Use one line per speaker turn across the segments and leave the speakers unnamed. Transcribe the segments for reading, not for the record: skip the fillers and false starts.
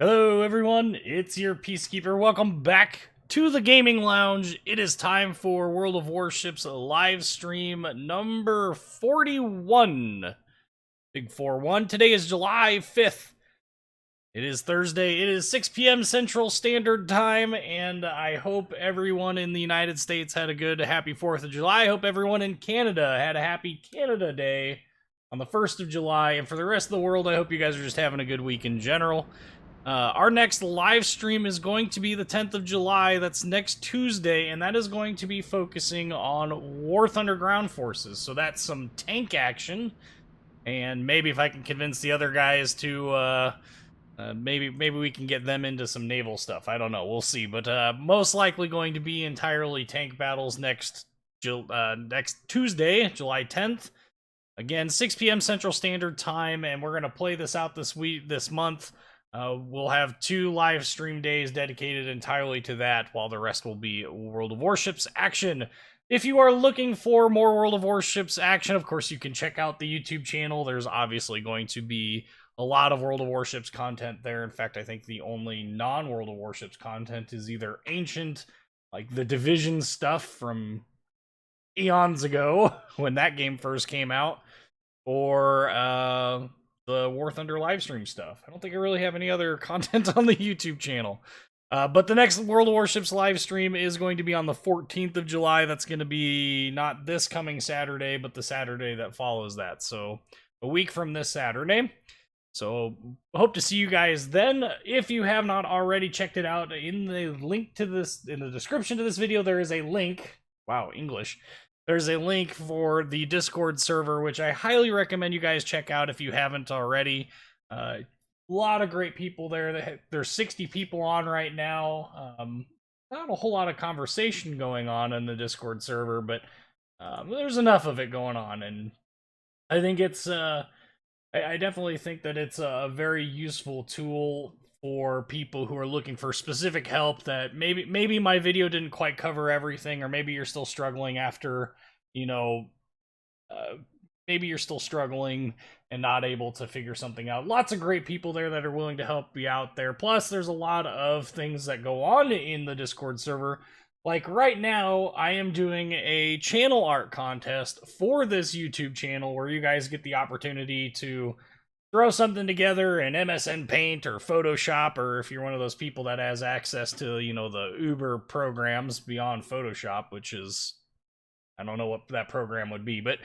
Hello everyone, it's your Peacekeeper. Welcome back to the Gaming Lounge. It is time for World of Warships live stream number 41. Big 4-1. Today is July 5th. It is Thursday. It is 6 p.m. Central Standard Time, and I hope everyone in the United States had a good, happy 4th of July. I hope everyone in Canada had a happy Canada Day on the 1st of July, and for the rest of the world, I hope you guys are just having a good week in general. Our next live stream is going to be the 10th of July. That's next Tuesday, and that is going to be focusing on War Thunder ground forces. So that's some tank action, and maybe if I can convince the other guys to, maybe we can get them into some naval stuff. I don't know. We'll see. But most likely going to be entirely tank battles next Tuesday, July 10th. Again, 6 p.m. Central Standard Time, and we're going to play this out this month. We'll have 2 live stream days dedicated entirely to that, while the rest will be World of Warships action. If you are looking for more World of Warships action, of course, you can check out the YouTube channel. There's obviously going to be a lot of World of Warships content there. In fact, I think the only non-World of Warships content is either ancient, like the Division stuff from eons ago, when that game first came out, or, the War Thunder livestream stuff. I don't think I really have any other content on the YouTube channel. But the next World of Warships live stream is going to be on the 14th of July. That's going to be not this coming Saturday, but the Saturday that follows that. So a week from this Saturday. So hope to see you guys then. If you have not already checked it out, in the link to this, in the description to this video, there is a link. Wow, English. There's a link for the Discord server, which I highly recommend you guys check out if you haven't already. A lot of great people there. There's 60 people on right now. Not a whole lot of conversation going on in the Discord server, but there's enough of it going on, and I think it's I definitely think that it's a very useful tool for people who are looking for specific help, that maybe my video didn't quite cover everything, or maybe you're still struggling after, maybe you're still struggling and not able to figure something out. Lots of great people there that are willing to help you out there. Plus, there's a lot of things that go on in the Discord server. Like right now, I am doing a channel art contest for this YouTube channel, where you guys get the opportunity to throw something together in MSN Paint or Photoshop, or if you're one of those people that has access to, the Uber programs beyond Photoshop, which is, I don't know what that program would be, but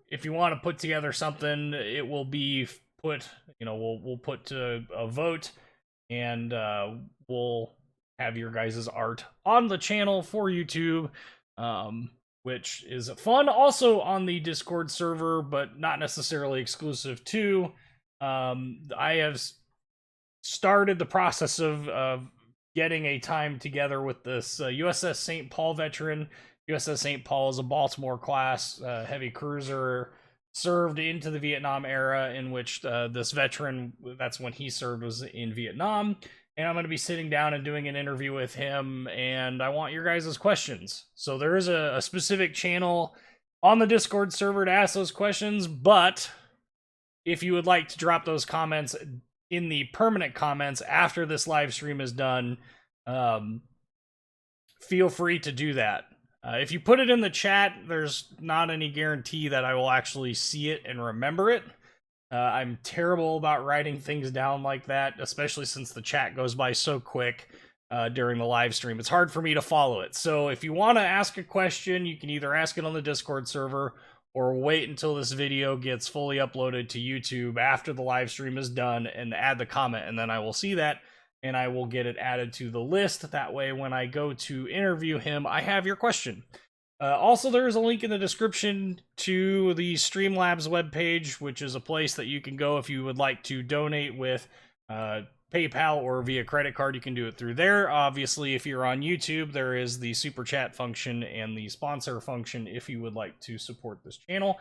if you want to put together something, it will be put, we'll put to a vote, and we'll have your guys' art on the channel for YouTube, which is fun. Also on the Discord server, but not necessarily exclusive to. I have started the process of getting a time together with this USS St. Paul veteran. USS St. Paul is a Baltimore class heavy cruiser, served into the Vietnam era, in which this veteran, that's when he served, was in Vietnam. And I'm going to be sitting down and doing an interview with him, and I want your guys' questions. So there is a specific channel on the Discord server to ask those questions, but if you would like to drop those comments in the permanent comments after this live stream is done, feel free to do that. If you put it in the chat, there's not any guarantee that I will actually see it and remember it. I'm terrible about writing things down like that, especially since the chat goes by so quick during the live stream. It's hard for me to follow it. So if you want to ask a question, you can either ask it on the Discord server, or wait until this video gets fully uploaded to YouTube after the live stream is done and add the comment, and then I will see that, and I will get it added to the list. That way, when I go to interview him, I have your question. Also, there's a link in the description to the Streamlabs webpage, which is a place that you can go if you would like to donate with PayPal or via credit card. You can do it through there. Obviously, if you're on YouTube, there is the super chat function and the sponsor function if you would like to support this channel.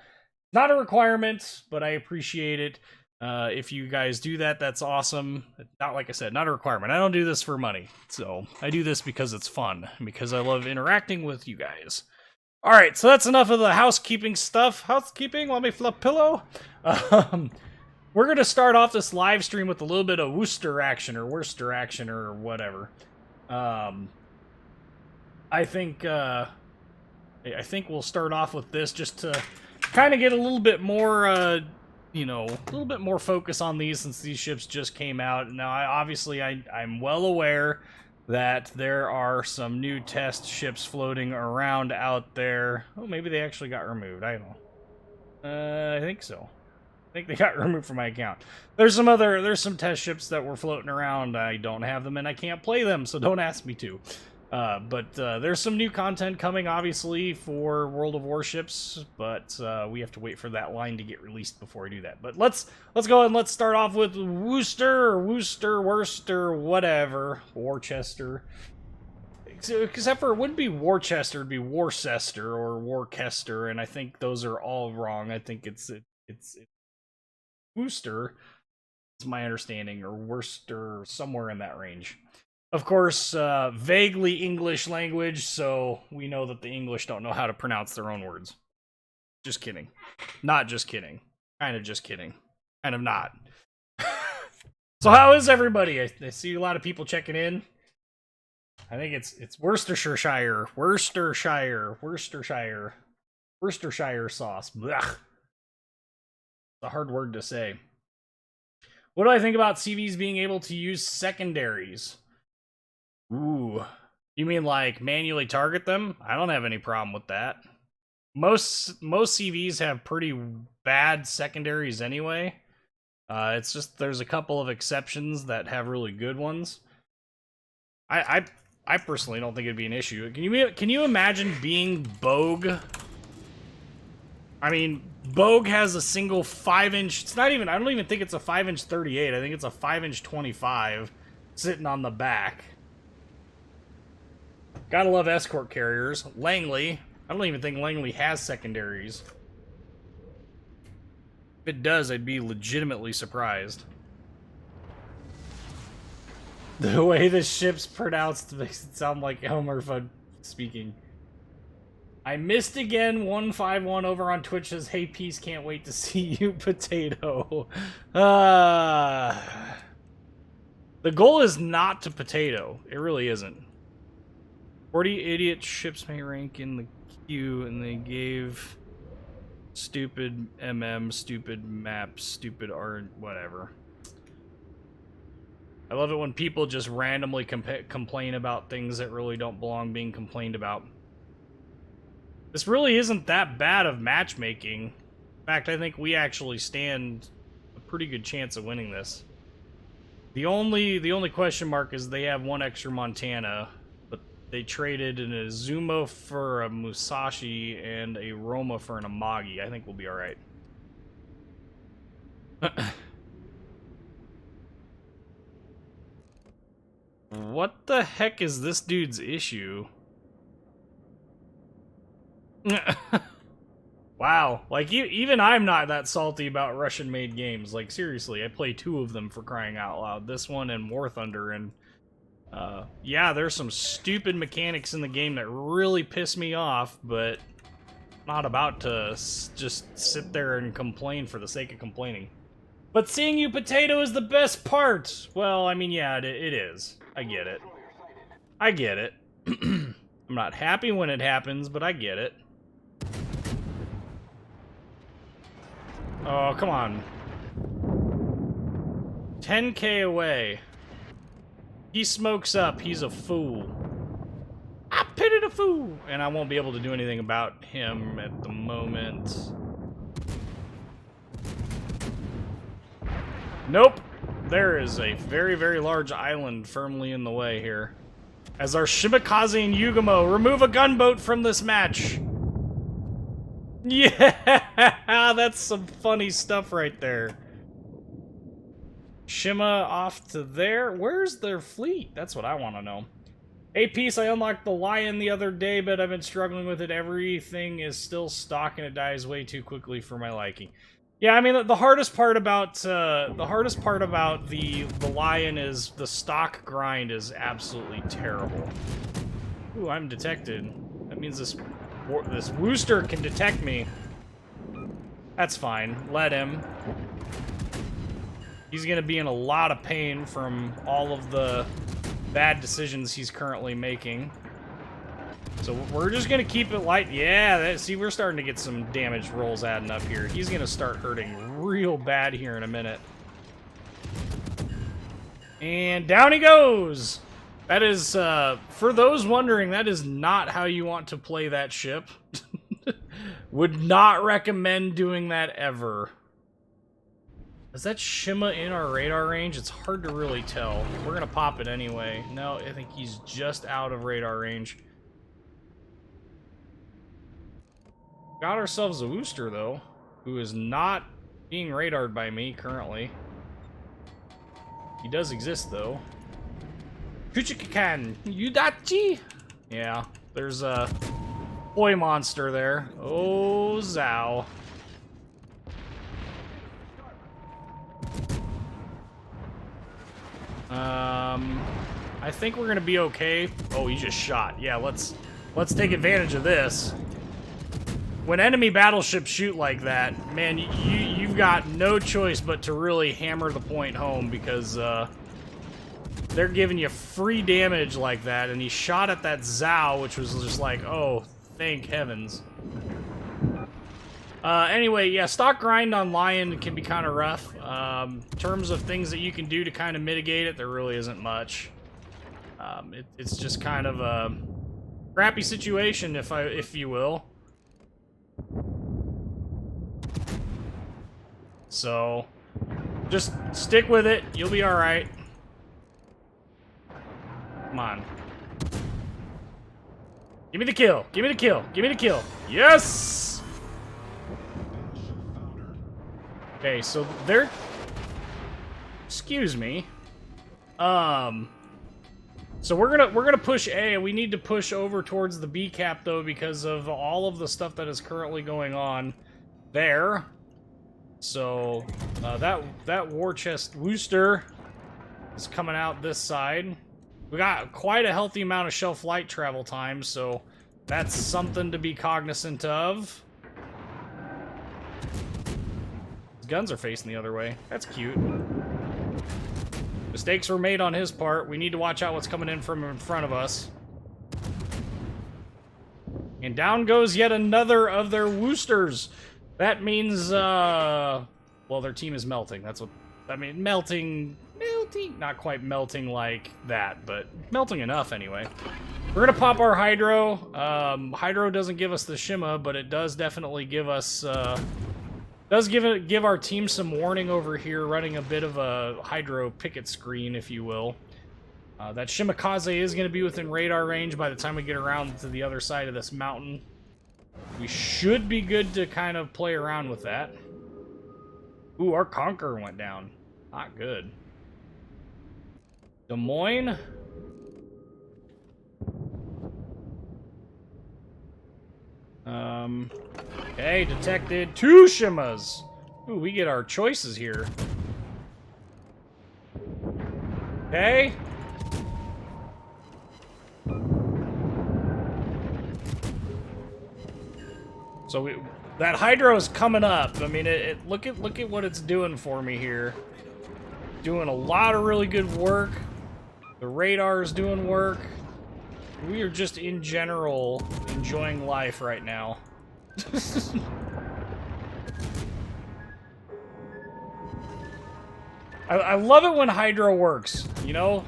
Not a requirement, but I appreciate it. If you guys do that, that's awesome. Not, like I said, not a requirement. I don't do this for money. So I do this because it's fun, because I love interacting with you guys. Alright, so that's enough of the housekeeping stuff. Housekeeping? Let me flip pillow. We're going to start off this live stream with a little bit of Worcester action or whatever. I think we'll start off with this just to kind of get a little bit more, you know, a little bit more focus on these since these ships just came out. Now, I'm well aware that there are some new test ships floating around out there. Oh, maybe they actually got removed. I don't know. I think so. I think they got removed from my account. There's some test ships that were floating around. I don't have them and I can't play them, so don't ask me to. But there's some new content coming, obviously, for World of Warships, but we have to wait for that line to get released before I do that. But let's go ahead and let's start off with Worcester, whatever, Worcester. Except for it wouldn't be Worcester, it'd be Worcester or Worcester, and I think those are all wrong. I think it's Worcester, is my understanding, or Worcester, somewhere in that range. Of course, vaguely English language, so we know that the English don't know how to pronounce their own words. Just kidding. Not just kidding. Kind of just kidding. Kind of not. So how is everybody? I see a lot of people checking in. I think it's Worcestershire sauce. Blech. A hard word to say. What do I think about CVs being able to use secondaries? Ooh. You mean like manually target them? I don't have any problem with that. Most CVs have pretty bad secondaries anyway. It's just there's a couple of exceptions that have really good ones. I personally don't think it'd be an issue. Can you imagine being Bogue? I mean, Bogue has a single 5-inch... It's not even... I don't even think it's a 5-inch 38. I think it's a 5-inch 25 sitting on the back. Gotta love escort carriers. Langley. I don't even think Langley has secondaries. If it does, I'd be legitimately surprised. The way the ship's pronounced makes it sound like Elmer Fudd speaking. I missed again. 151 over on Twitch says, "Hey, peace, can't wait to see you, potato." The goal is not to potato. It really isn't. 40 idiot ships may rank in the queue, and they gave stupid stupid map, stupid art, whatever. I love it when people just randomly complain about things that really don't belong being complained about. This really isn't that bad of matchmaking. In fact, I think we actually stand a pretty good chance of winning this. The only question mark is they have one extra Montana, but they traded an Azuma for a Musashi and a Roma for an Amagi. I think we'll be alright. What the heck is this dude's issue? Wow, like even I'm not that salty about Russian-made games. Like seriously, I play 2 of them for crying out loud. This one and War Thunder, and yeah, there's some stupid mechanics in the game that really piss me off, but not about to just sit there and complain for the sake of complaining. But seeing you, potato, is the best part. Well, I mean, yeah, it is. I get it. I get it. I'm not happy when it happens, but I get it. Oh, come on. 10k away. He smokes up. He's a fool. I pitied a fool! And I won't be able to do anything about him at the moment. Nope. There is a very, very large island firmly in the way here. As our Shimikaze and Yugamo remove a gunboat from this match. Yeah, that's some funny stuff right there. Shima off to there. Where's their fleet? That's what I want to know. Hey, Peace, I unlocked the Lion the other day, but I've been struggling with it. Everything is still stock and it dies way too quickly for my liking. Yeah, I mean, the hardest part about the Lion is the stock grind is absolutely terrible. Ooh, I'm detected. That means this Worcester can detect me. That's fine. Let him. He's going to be in a lot of pain from all of the bad decisions he's currently making. So we're just going to keep it light. Yeah, see, we're starting to get some damage rolls adding up here. He's going to start hurting real bad here in a minute. And down he goes! That is, for those wondering, that is not how you want to play that ship. Would not recommend doing that ever. Is that Shima in our radar range? It's hard to really tell. We're gonna pop it anyway. No, I think he's just out of radar range. Got ourselves a Worcester, though, who is not being radared by me currently. He does exist, though. Kuchikikan, Yudachi? Yeah, there's a boy monster there. Oh, Zao. I think we're gonna be okay. Oh, he just shot. Yeah, let's take advantage of this. When enemy battleships shoot like that, man, you've got no choice but to really hammer the point home, because they're giving you free damage like that, and he shot at that Zao, which was just like, oh, thank heavens. Anyway, yeah, stock grind on Lion can be kind of rough. In terms of things that you can do to kind of mitigate it, there really isn't much. It's just kind of a crappy situation, if you will. So, just stick with it. You'll be all right. Come on. Give me the kill. Give me the kill. Give me the kill. Yes! Okay, so they're... Excuse me. So we're gonna push A. We need to push over towards the B cap, though, because of all of the stuff that is currently going on there. So that war chest Worcester is coming out this side. We got quite a healthy amount of shelf light travel time, so that's something to be cognizant of. His guns are facing the other way. That's cute. Mistakes were made on his part. We need to watch out what's coming in from in front of us. And down goes yet another of their Worcesters. That means, well, their team is melting. That's what, I mean, melting, not quite melting like that, but melting enough anyway. We're gonna pop our Hydro. Hydro doesn't give us the Shima, but it does definitely give us, give our team some warning over here, running a bit of a Hydro picket screen, if you will. That Shimakaze is going to be within radar range by the time we get around to the other side of this mountain. We should be good to kind of play around with that. Ooh, our Conqueror went down. Not good. Des Moines. Okay, detected 2 Shimas. Ooh, we get our choices here. Okay. So that Hydro is coming up. I mean, look at what it's doing for me here. Doing a lot of really good work. The radar is doing work. We are just, in general, enjoying life right now. I love it when Hydro works, you know?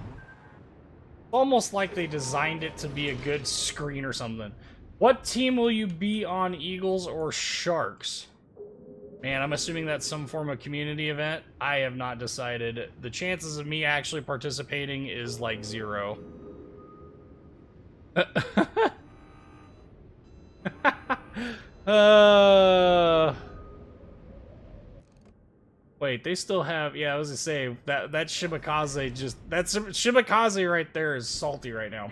Almost like they designed it to be a good screen or something. What team will you be on, Eagles or Sharks? Man, I'm assuming that's some form of community event. I have not decided. The chances of me actually participating is like 0. Wait, they still have... Yeah, I was gonna say, that Shimakaze just... Shimakaze right there is salty right now.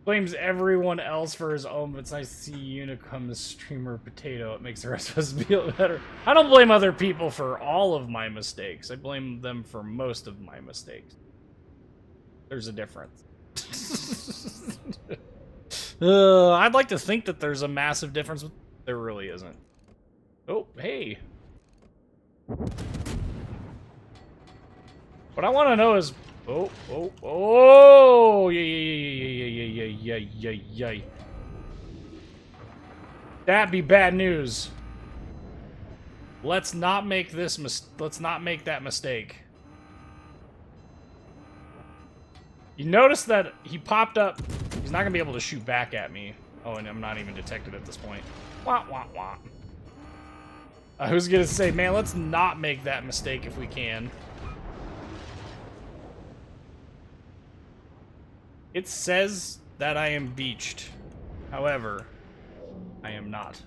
Blames everyone else for his own, but it's nice to see Unicum, the streamer potato. It makes the rest of us feel better. I don't blame other people for all of my mistakes. I blame them for most of my mistakes. There's a difference. I'd like to think that there's a massive difference, but there really isn't. Oh, hey. What I want to know is... Oh! Yeah. That'd be bad news. Let's not make let's not make that mistake. You notice that he popped up. He's not gonna be able to shoot back at me. Oh, and I'm not even detected at this point. Wah, wah, wah. I was gonna say, man, let's not make that mistake if we can. It says that I am beached. However, I am not.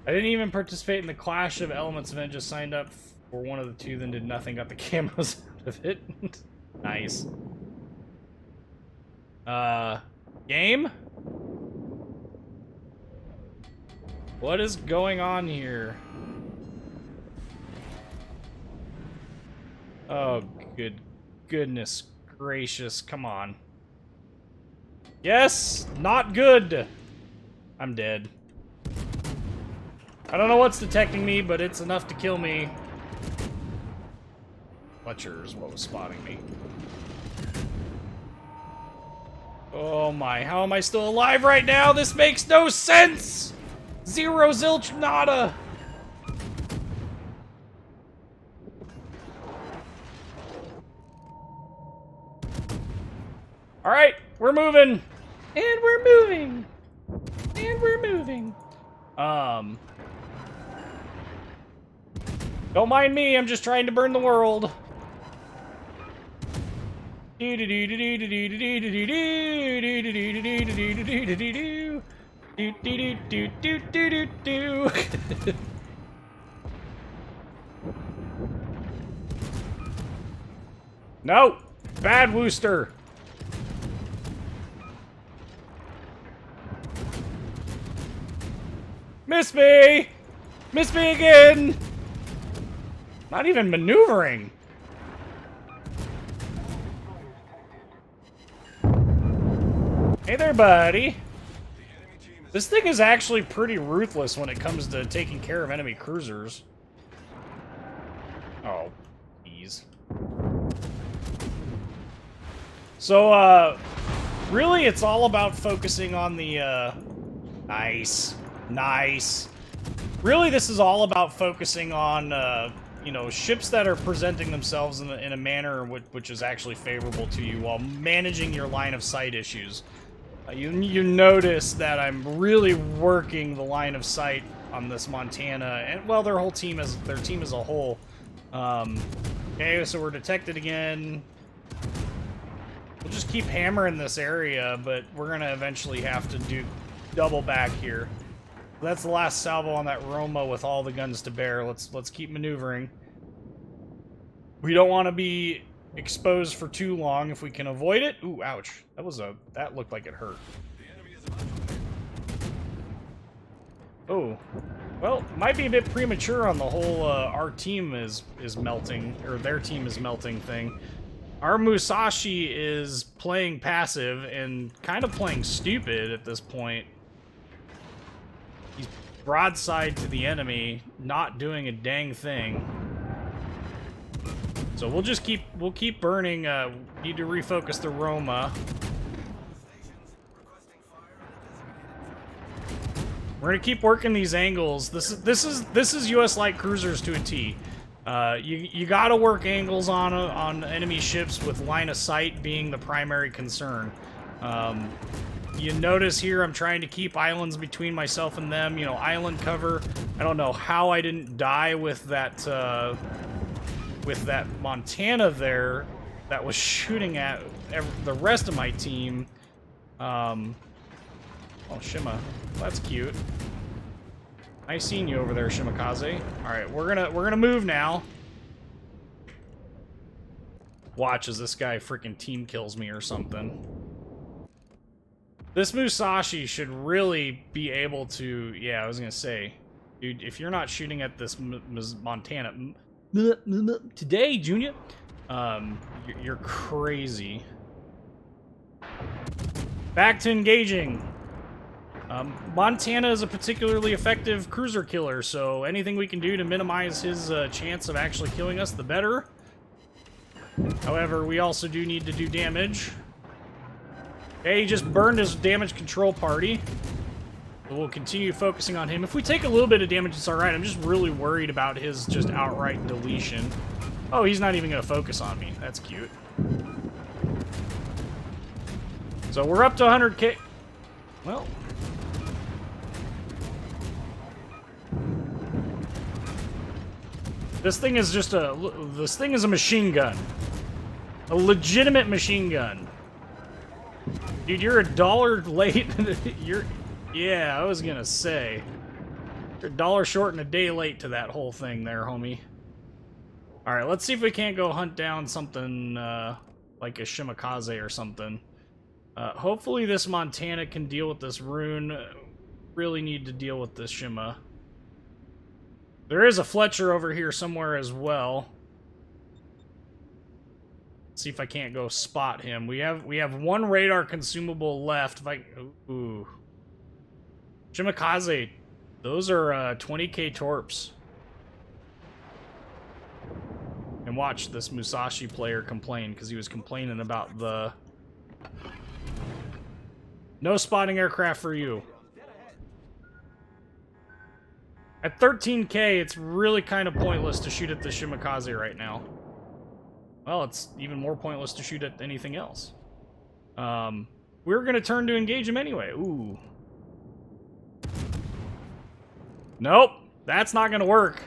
I didn't even participate in the Clash of Elements event, just signed up for one of the two, then did nothing, got the camos out of it. Nice. Game? What is going on here? Oh, goodness gracious, come on. Yes, not good. I'm dead. I don't know what's detecting me, but it's enough to kill me. Fletcher is what was spotting me. Oh my, how am I still alive right now? This makes no sense! Zero zilch nada! Alright, we're moving! And we're moving! And we're moving! Don't mind me, I'm just trying to burn the world. No! Bad Worcester! Miss me! Miss me again! Not even maneuvering! Hey there, buddy! This thing is actually pretty ruthless when it comes to taking care of enemy cruisers. Oh, geez. So, really it's all about focusing on the, Nice. Nice. Really, this is all about focusing on, you know, ships that are presenting themselves in a manner which is actually favorable to you while managing your line of sight issues. You notice that I'm really working the line of sight on this Montana, and well, their team as a whole. Okay, so we're detected again. We'll just keep hammering this area, but we're gonna eventually have to do double back here. That's the last salvo on that Roma with all the guns to bear. Let's keep maneuvering. We don't want to be exposed for too long if we can avoid it. Ooh, ouch. That looked like it hurt. Oh. Well, might be a bit premature on the whole our team is melting, or their team is melting thing. Our Musashi is playing passive and kind of playing stupid at this point. He's broadside to the enemy, not doing a dang thing. So we'll keep burning. Need to refocus the Roma. We're gonna keep working these angles. This is U.S. light cruisers to a T. You gotta work angles on enemy ships with line of sight being the primary concern. You notice here I'm trying to keep islands between myself and them. You know, island cover. I don't know how I didn't die with that Montana there that was shooting at the rest of my team. Oh, Shima, that's cute. Nice seeing you over there, Shimakaze. All right, we're gonna move now. Watch as this guy freaking team kills me or something. This Musashi should really be able to. Yeah, I was gonna say, dude, if you're not shooting at this Montana today, Junior, you're crazy. Back to engaging. Montana is a particularly effective cruiser killer, so anything we can do to minimize his chance of actually killing us, the better. However, we also do need to do damage. Okay, he just burned his damage control party. So we'll continue focusing on him. If we take a little bit of damage, it's alright. I'm just really worried about his just outright deletion. Oh, he's not even going to focus on me. That's cute. So we're up to 100k. Well. This thing is just this thing is a machine gun. A legitimate machine gun. Dude, you're $1 late. Yeah, I was gonna say. You're $1 short and a day late to that whole thing there, homie. Alright, let's see if we can't go hunt down something, like a Shimakaze or something. Hopefully this Montana can deal with this rune. Really need to deal with this Shima. There is a Fletcher over here somewhere as well. Let's see if I can't go spot him. We have one radar consumable left. If I ooh. Shimakaze. Those are 20k torps. And watch this Musashi player complain because he was complaining about the no spotting aircraft for you. At 13k, it's really kind of pointless to shoot at the Shimakaze right now. Well, it's even more pointless to shoot at anything else. We're going to turn to engage him anyway. Ooh. Nope, that's not going to work.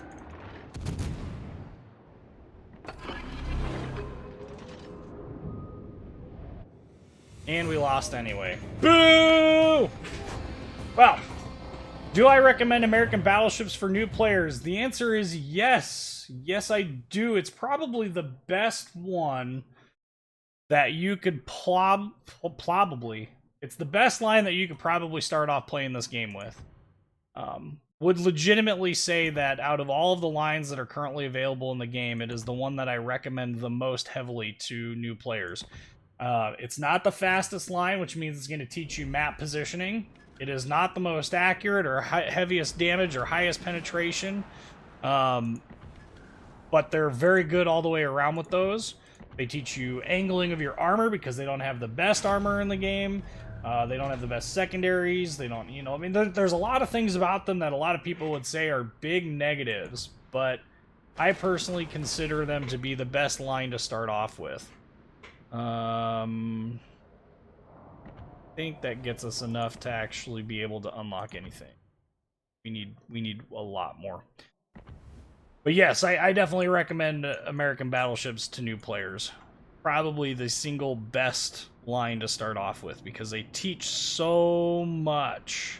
And we lost anyway. Boo! Well, do I recommend American Battleships for new players? The answer is yes. Yes, I do. It's probably the best one that you could probably. It's the best line that you could probably start off playing this game with. Would legitimately say that out of all of the lines that are currently available in the game, it is the one that I recommend the most heavily to new players. It's not the fastest line, which means it's going to teach you map positioning. It is not the most accurate or heaviest damage or highest penetration. But they're very good all the way around with those. They teach you angling of your armor because they don't have the best armor in the game. They don't have the best secondaries. They don't, I mean, there's a lot of things about them that a lot of people would say are big negatives. But I personally consider them to be the best line to start off with. I think that gets us enough to actually be able to unlock anything. We need a lot more. But yes, I definitely recommend American Battleships to new players. Probably the single best line to start off with because they teach so much.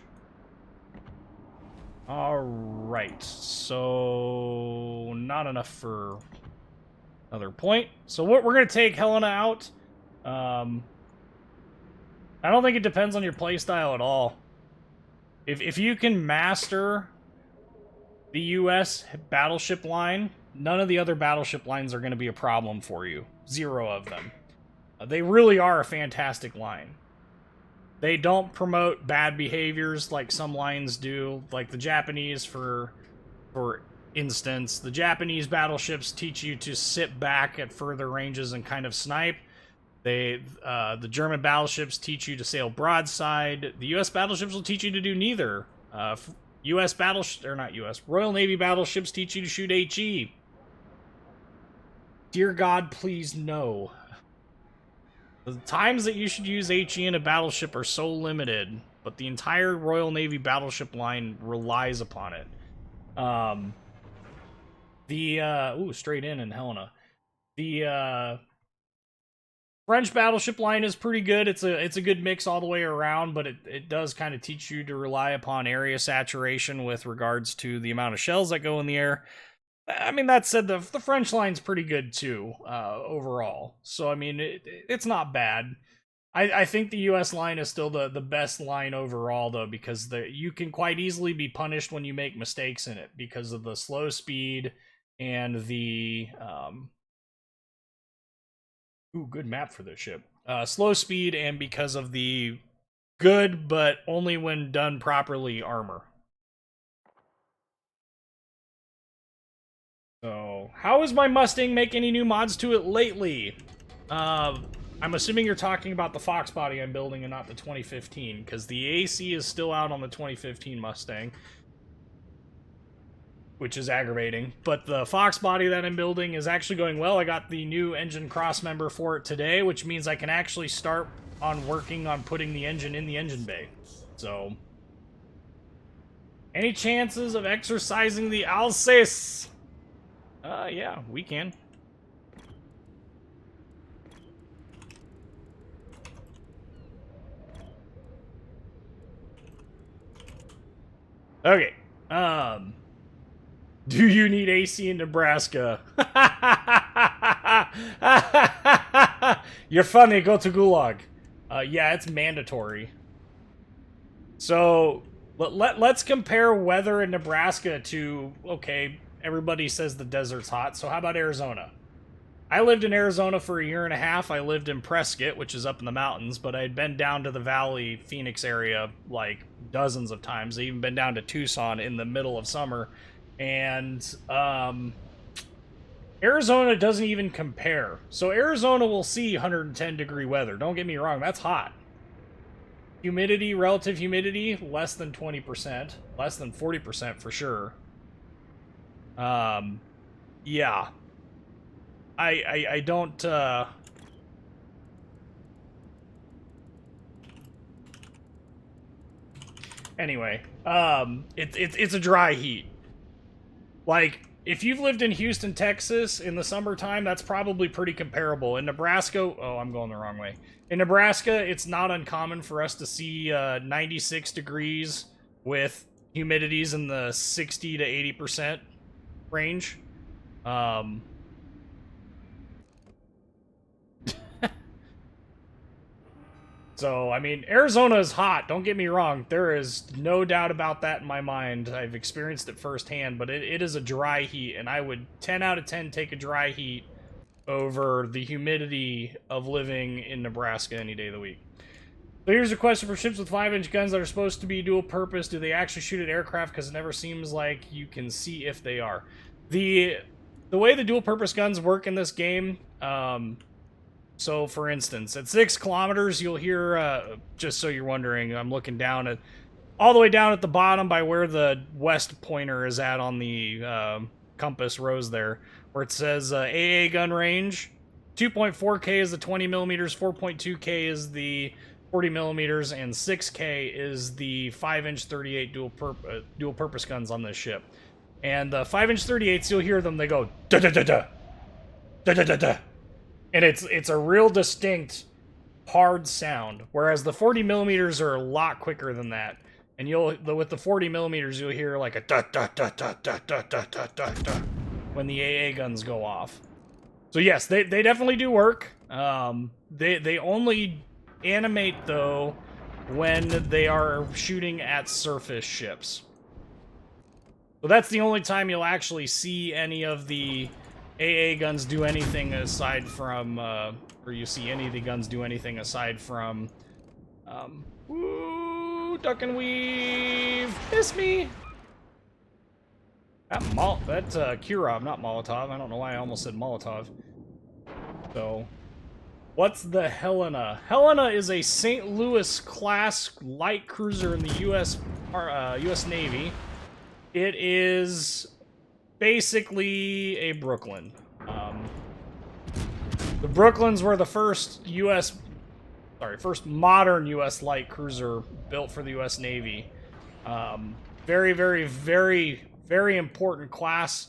Alright, so not enough for another point. So we're going to take Helena out. I don't think it depends on your playstyle at all. If you can master the US battleship line, none of the other battleship lines are going to be a problem for you. 0 of them. They really are a fantastic line. They don't promote bad behaviors like some lines do, like the Japanese, for instance. The Japanese battleships teach you to sit back at further ranges and kind of snipe. The German battleships teach you to sail broadside. The U.S. battleships will teach you to do neither. Royal Navy battleships teach you to shoot HE. Dear God, please no. The times that you should use HE in a battleship are so limited, but the entire Royal Navy battleship line relies upon it. Straight in Helena. The French battleship line is pretty good. It's a good mix all the way around, but it does kind of teach you to rely upon area saturation with regards to the amount of shells that go in the air. I mean, that said, the French line's pretty good too, overall. So, I mean, it's not bad. I think the U.S. line is still the best line overall, though, because you can quite easily be punished when you make mistakes in it because of the slow speed and the... good map for this ship. Slow speed and because of the good, but only when done properly, armor. So, how is my Mustang make any new mods to it lately? I'm assuming you're talking about the Fox body I'm building and not the 2015, because the AC is still out on the 2015 Mustang, which is aggravating. But the Fox body that I'm building is actually going well. I got the new engine cross member for it today, which means I can actually start on working on putting the engine in the engine bay. So, any chances of exercising the Alsace? Yeah, we can. Okay. Do you need AC in Nebraska? You're funny, go to Gulag. Yeah, it's mandatory. So, let's compare weather in Nebraska to, okay, everybody says the desert's hot, so how about Arizona? I lived in Arizona for a year and a half. I lived in Prescott, which is up in the mountains, but I'd been down to the Valley, Phoenix area, like, dozens of times. I've even been down to Tucson in the middle of summer. And, Arizona doesn't even compare. So Arizona will see 110-degree weather. Don't get me wrong, that's hot. Humidity, relative humidity, less than 20%. Less than 40% for sure. Yeah. I don't, Anyway, it's a dry heat. Like, if you've lived in Houston, Texas in the summertime, that's probably pretty comparable. In Nebraska, oh, I'm going the wrong way. In Nebraska, it's not uncommon for us to see 96 degrees with humidities in the 60 to 80% range. So, I mean, Arizona is hot, don't get me wrong. There is no doubt about that in my mind. I've experienced it firsthand, but it is a dry heat, and I would 10 out of 10 take a dry heat over the humidity of living in Nebraska any day of the week. So here's a question for ships with 5-inch guns that are supposed to be dual purpose. Do they actually shoot at aircraft? Because it never seems like you can see if they are. The way the dual purpose guns work in this game, so, for instance, at 6 kilometers, you'll hear, just so you're wondering, I'm looking down at, all the way down at the bottom by where the west pointer is at on the compass rose there, where it says AA gun range. 2.4K is the 20 millimeters, 4.2K is the 40 millimeters, and 6K is the 5-inch 38 dual purpose guns on this ship. And the 5-inch 38s, you'll hear them, they go da-da-da-da, da-da-da-da. And it's a real distinct, hard sound, whereas the 40 millimeters are a lot quicker than that. And with the 40 millimeters, you'll hear like a da da da da da da da da da da when the AA guns go off. So yes, they definitely do work. They only animate though when they are shooting at surface ships. So that's the only time you'll actually see any of the AA guns do anything aside from, or you see any of the guns do anything aside from, woo, duck and weave, miss me. That's Kirov, not Molotov. I don't know why I almost said Molotov. So, what's the Helena? Helena is a St. Louis class light cruiser in the U.S. Navy. It is basically a Brooklyn. The Brooklyns were the first first modern U.S. light cruiser built for the U.S. Navy. Very, very, very, very important class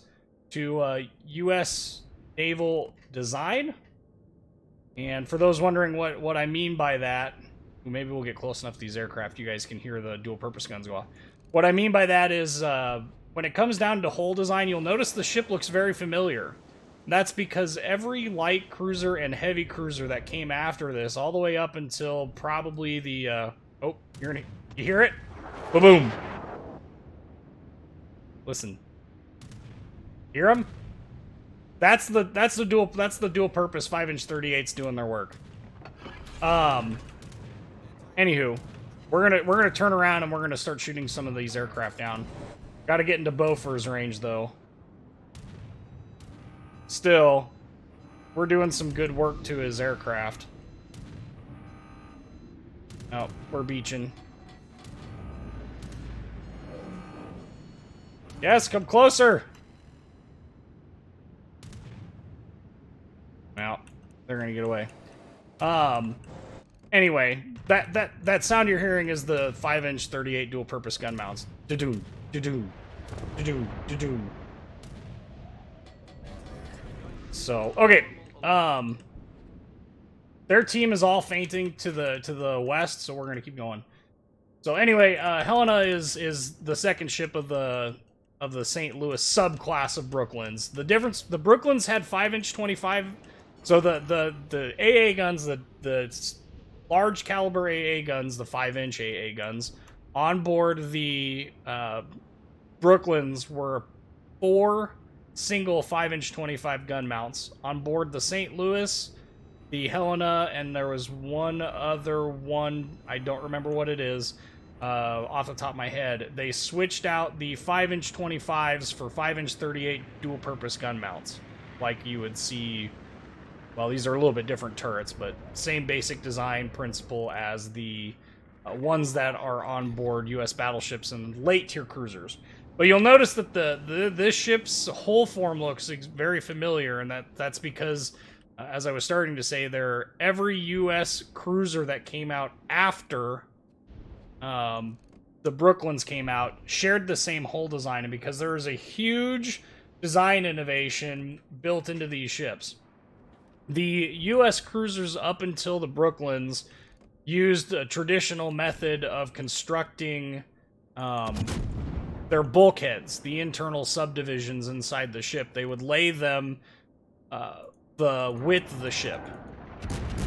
to U.S. naval design. And for those wondering what I mean by that, maybe we'll get close enough to these aircraft you guys can hear the dual-purpose guns go off. What I mean by that is, when it comes down to hull design, you'll notice the ship looks very familiar. That's because every light cruiser and heavy cruiser that came after this, all the way up until probably the, oh, you hear it? Ba-boom! Listen. Hear them? That's the dual purpose 5-inch 38s doing their work. Anywho, we're gonna turn around and we're gonna start shooting some of these aircraft down. Got to get into Beaufort's range though. still, we're doing some good work to his aircraft. Oh, we're beaching. Yes, come closer! Well, they're gonna get away. Anyway, that sound you're hearing is the 5-inch 38 dual-purpose gun mounts. Da-doom, da-doom, da-doom, da-doom. So, okay. Their team is all fainting to the west, so we're gonna keep going. So anyway, Helena is the second ship of the St. Louis subclass of Brooklyns. The difference, the Brooklyns had 5-inch 25. So the AA guns, the large caliber AA guns, the 5-inch AA guns, on board the Brooklyns were 4 single 5-inch 25 gun mounts. On board the St. Louis, the Helena, and there was one other one, I don't remember what it is, off the top of my head. They switched out the 5-inch 25s for 5-inch 38 dual-purpose gun mounts, like you would see. Well, these are a little bit different turrets, but same basic design principle as the ones that are on board U.S. battleships and late-tier cruisers. But you'll notice that this ship's hull form looks very familiar, and that's because, as I was starting to say, every U.S. cruiser that came out after the Brooklyns came out shared the same hull design, and because there is a huge design innovation built into these ships. The U.S. cruisers up until the Brooklyns used a traditional method of constructing their bulkheads, the internal subdivisions inside the ship. They would lay them the width of the ship.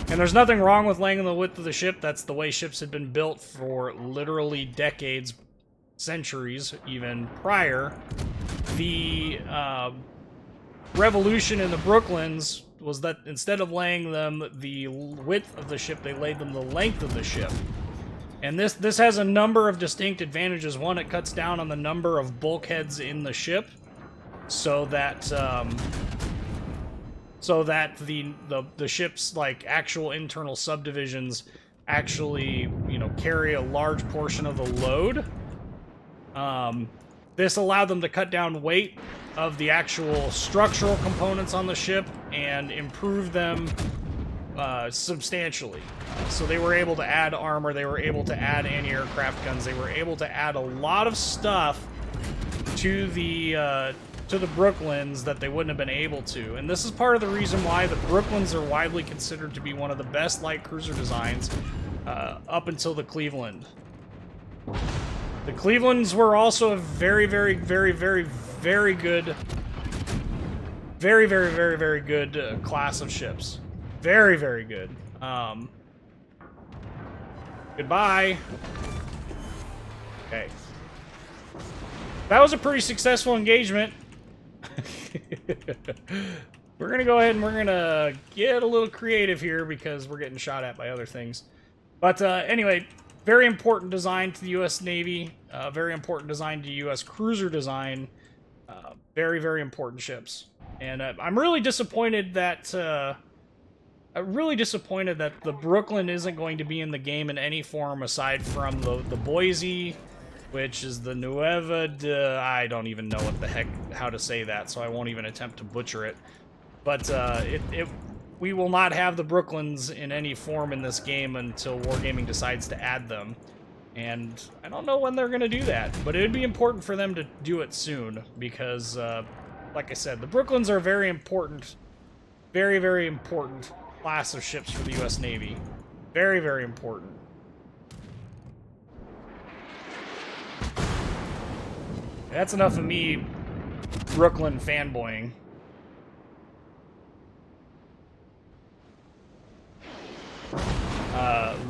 And there's nothing wrong with laying the width of the ship. That's the way ships had been built for literally decades, centuries, even prior. The revolution in the Brooklyns was that instead of laying them the width of the ship, they laid them the length of the ship. And this has a number of distinct advantages. One, it cuts down on the number of bulkheads in the ship, so that the ship's like actual internal subdivisions actually, carry a large portion of the load. This allowed them to cut down weight of the actual structural components on the ship and improve them substantially. So they were able to add armor, they were able to add anti-aircraft guns, they were able to add a lot of stuff to the Brooklyns that they wouldn't have been able to. And this is part of the reason why the Brooklyns are widely considered to be one of the best light cruiser designs up until the Cleveland. The Clevelands were also a very, very, very, very, very good, very, very, very, very good class of ships. Very, very good. Goodbye. Okay. That was a pretty successful engagement. We're gonna go ahead and we're gonna get a little creative here because we're getting shot at by other things. But anyway, very important design to the U.S. Navy. Very important design to U.S. cruiser design. Very, very important ships. And I'm really disappointed that the Brooklyn isn't going to be in the game in any form aside from the Boise, which is the Nueva. I don't even know what the heck how to say that, so I won't even attempt to butcher it. But we will not have the Brooklyns in any form in this game until Wargaming decides to add them. And I don't know when they're going to do that, but it would be important for them to do it soon because, like I said, the Brooklyns are a very important, very, very important class of ships for the U.S. Navy. Very, very important. That's enough of me Brooklyn fanboying.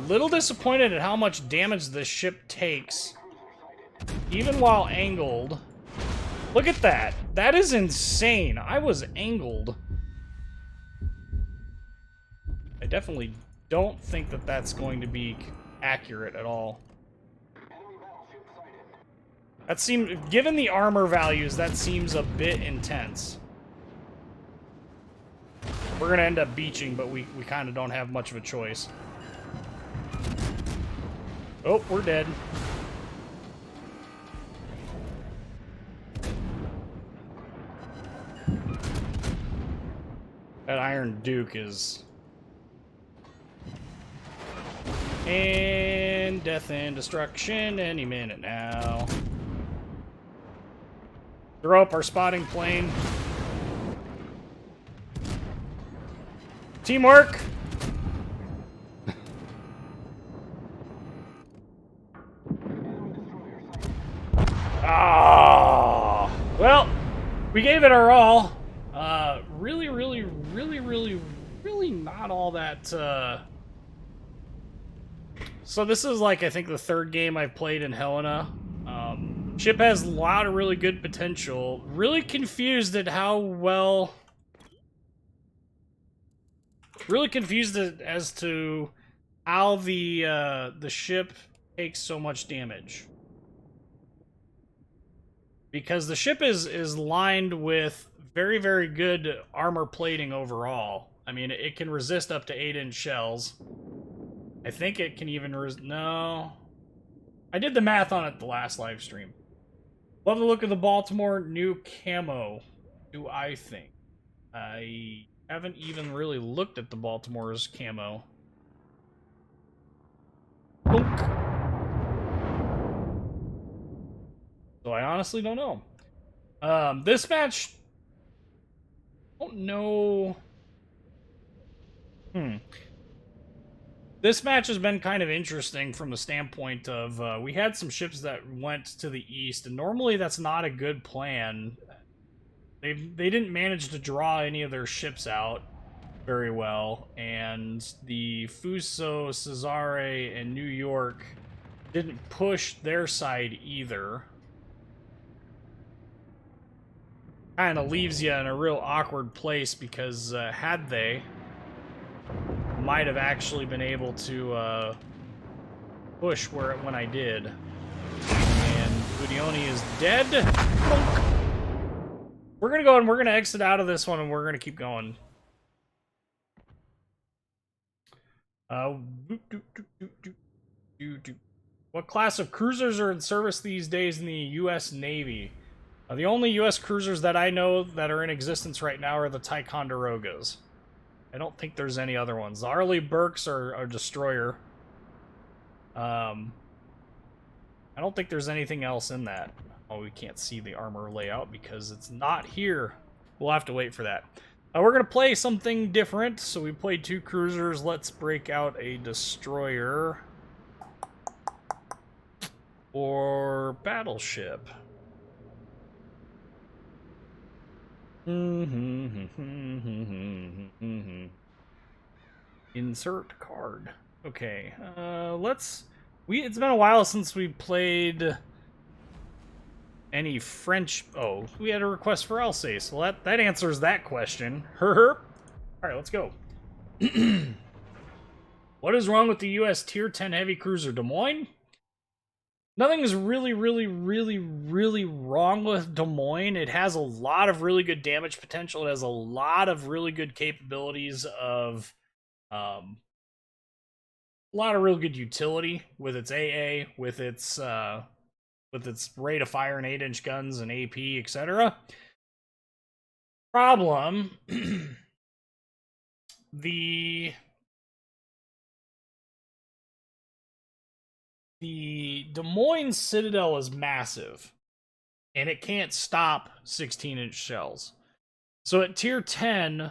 Little disappointed at how much damage this ship takes, even while angled. Look at that. That is insane. I was angled. I definitely don't think that that's going to be accurate at all. That seems, given the armor values, that seems a bit intense. We're going to end up beaching, but we kind of don't have much of a choice. Oh, we're dead. That Iron Duke is... And death and destruction any minute now. Throw up our spotting plane. Teamwork! Ah! Well, we gave it our all. Really not all that, So this is, like, I think the third game I've played in Helena. Ship has a lot of really good potential. Really confused at how well... Really confused as to how the ship takes so much damage. Because the ship is lined with very, very good armor plating overall. I mean, it can resist up to 8-inch shells. I think it can even no. I did the math on it the last live stream. Love the look of the Baltimore new camo, do I think. I haven't even really looked at the Baltimore's camo. Bonk. So I honestly don't know. This match... I don't know... This match has been kind of interesting from the standpoint of we had some ships that went to the east, and normally that's not a good plan. They didn't manage to draw any of their ships out very well, and the Fuso, Cesare, and New York didn't push their side either. Kind of leaves you in a real awkward place because had they, might have actually been able to push when I did. And Budioni is dead. Bonk. We're gonna go and we're gonna exit out of this one, and we're gonna keep going. What class of cruisers are in service these days in the U.S. Navy? The only U.S. cruisers that I know that are in existence right now are the Ticonderogas. I don't think there's any other ones. The Arleigh Burkes are a destroyer. I don't think there's anything else in that. Oh, we can't see the armor layout because it's not here. We'll have to wait for that. We're going to play something different. So we played 2 cruisers. Let's break out a destroyer. Or battleship. Insert card. Okay, let's... It's been a while since we played any French... Oh, we had a request for Alsace. Well, that answers that question. Alright, let's go. What is wrong with the U.S. Tier 10 heavy cruiser Des Moines? Nothing is really wrong with Des Moines. It has a lot of really good damage potential. It has a lot of really good capabilities of... a lot of real good utility with its AA, with its rate of fire and 8-inch guns and AP, etc. Problem... The Des Moines Citadel is massive, and it can't stop 16-inch shells. So at Tier 10,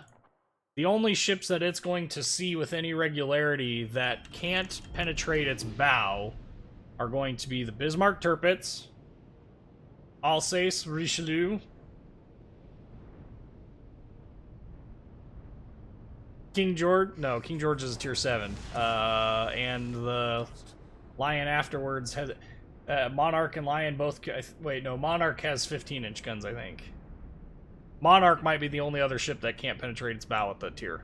the only ships that it's going to see with any regularity that can't penetrate its bow are going to be the Bismarck Tirpitz, Alsace Richelieu, King George is a Tier 7, and the Lion afterwards has Monarch and Lion both. Wait, no, Monarch has 15-inch guns, I think. Monarch might be the only other ship that can't penetrate its bow at that tier.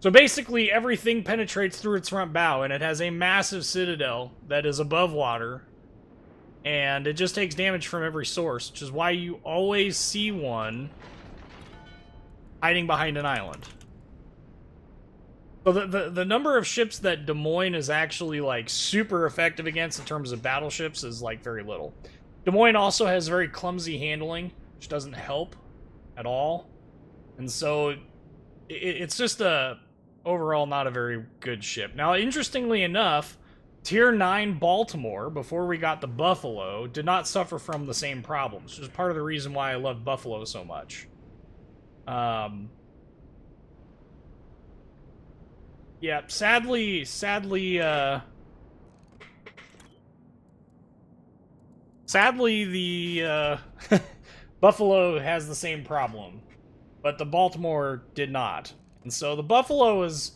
So basically, everything penetrates through its front bow, and it has a massive citadel that is above water, and it just takes damage from every source, which is why you always see one hiding behind an island. So the number of ships that Des Moines is actually, like, super effective against in terms of battleships is, like, very little. Des Moines also has very clumsy handling, which doesn't help at all. And so it's just overall not a very good ship. Now, interestingly enough, Tier 9 Baltimore, before we got the Buffalo, did not suffer from the same problems, which is part of the reason why I love Buffalo so much. Yeah, sadly, the Buffalo has the same problem, but the Baltimore did not. And so the Buffalo is...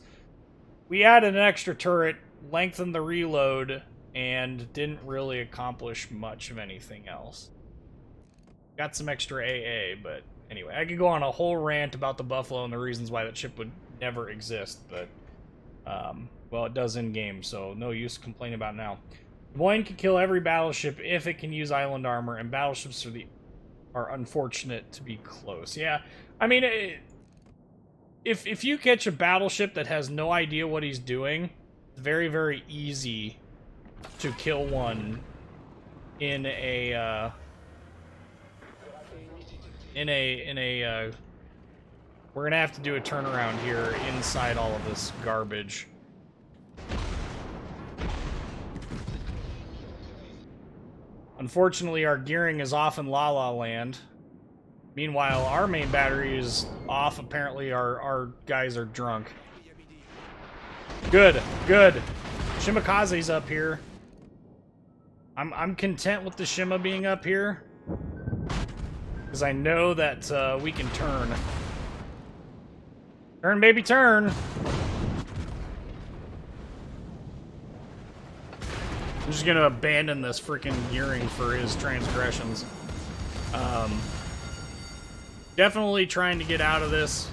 We added an extra turret, lengthened the reload, and didn't really accomplish much of anything else. Got some extra AA, but anyway, I could go on a whole rant about the Buffalo and the reasons why that ship would never exist, but... well, it does in-game, so no use complaining about it now. Des Moines can kill every battleship if it can use island armor, and battleships are unfortunate to be close. Yeah, I mean, if you catch a battleship that has no idea what he's doing, it's very, very easy to kill one in a we're gonna have to do a turnaround here inside all of this garbage. Unfortunately, our gearing is off in La La Land. Meanwhile, our main battery is off. Apparently, our guys are drunk. Good, good. Shimakaze's up here. I'm content with the Shima being up here, because I know that we can turn. Turn, baby, turn! I'm just gonna abandon this freaking gearing for his transgressions. Definitely trying to get out of this.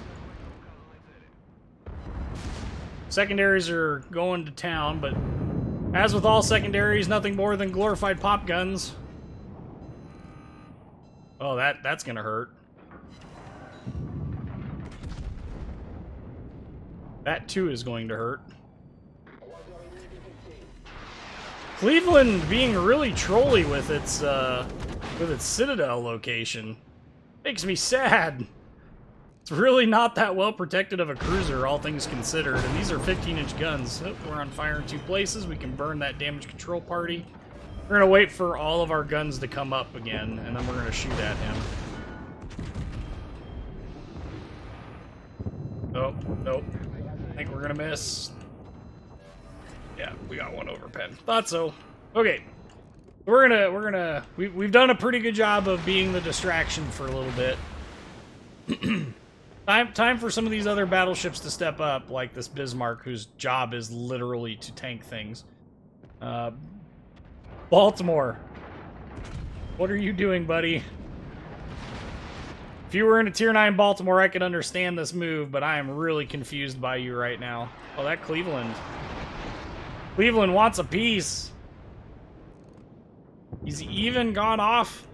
Secondaries are going to town, but as with all secondaries, nothing more than glorified pop guns. Oh, that's gonna hurt. That too is going to hurt. Cleveland being really trolly with its Citadel location makes me sad. It's really not that well protected of a cruiser, all things considered, and these are 15-inch guns. Oh, we're on fire in 2 places. We can burn that damage control party. We're gonna wait for all of our guns to come up again, and then we're gonna shoot at him. Oh, nope. I think we're gonna miss. Yeah, we got one over pen. Thought so. Okay. We've done a pretty good job of being the distraction for a little bit. Time for some of these other battleships to step up, like this Bismarck, whose job is literally to tank things. Baltimore. What are you doing, buddy? If you were in a Tier 9 Baltimore, I could understand this move, but I am really confused by you right now. Oh, that Cleveland. Cleveland wants a piece. He's even gone off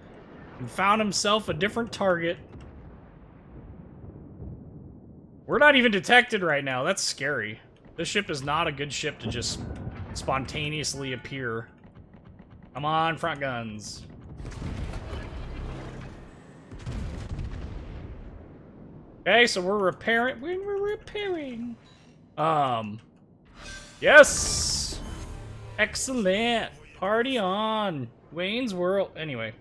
and found himself a different target. We're not even detected right now. That's scary. This ship is not a good ship to just spontaneously appear. Come on, front guns. Okay, so we're repairing. We're repairing. Yes! Excellent. Party on. Wayne's World. Anyway.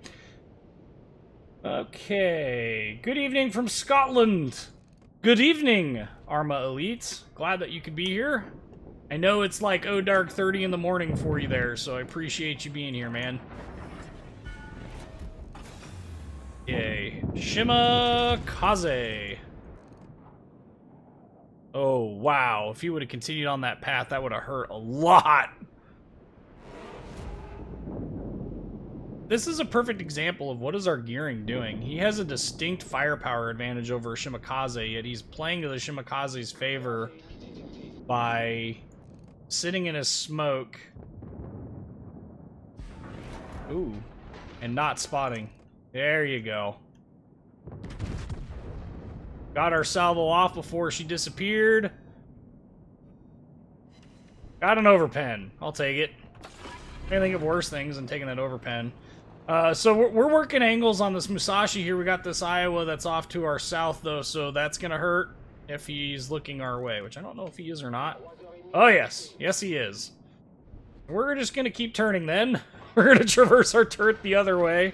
Okay. Good evening from Scotland. Good evening, Arma Elite. Glad that you could be here. I know it's like dark 30 in the morning for you there, so I appreciate you being here, man. Yay. Shimakaze. Oh, wow. If he would have continued on that path, that would have hurt a lot. This is a perfect example of what is our gearing doing. He has a distinct firepower advantage over Shimakaze, yet he's playing to the Shimakaze's favor by sitting in his smoke. Ooh. And not spotting. There you go. Got our salvo off before she disappeared. Got an overpen. I'll take it. I think of worse things than taking that overpen. So we're working angles on this Musashi here. We got this Iowa that's off to our south, though, so that's going to hurt if he's looking our way, which I don't know if he is or not. Oh, yes. Yes, he is. We're just going to keep turning, then. We're going to traverse our turret the other way.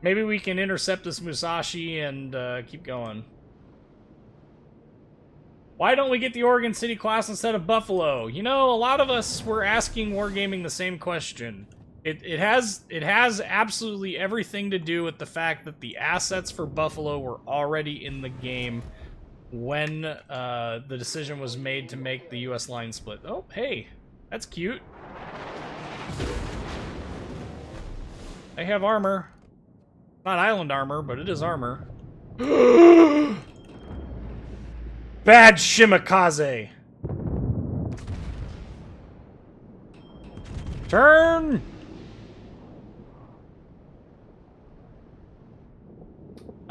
Maybe we can intercept this Musashi and keep going. Why don't we get the Oregon City class instead of Buffalo? You know, a lot of us were asking Wargaming the same question. It has absolutely everything to do with the fact that the assets for Buffalo were already in the game when the decision was made to make the U.S. line split. Oh, hey, that's cute. They have armor. Not island armor, but it is armor. Bad Shimakaze. Turn.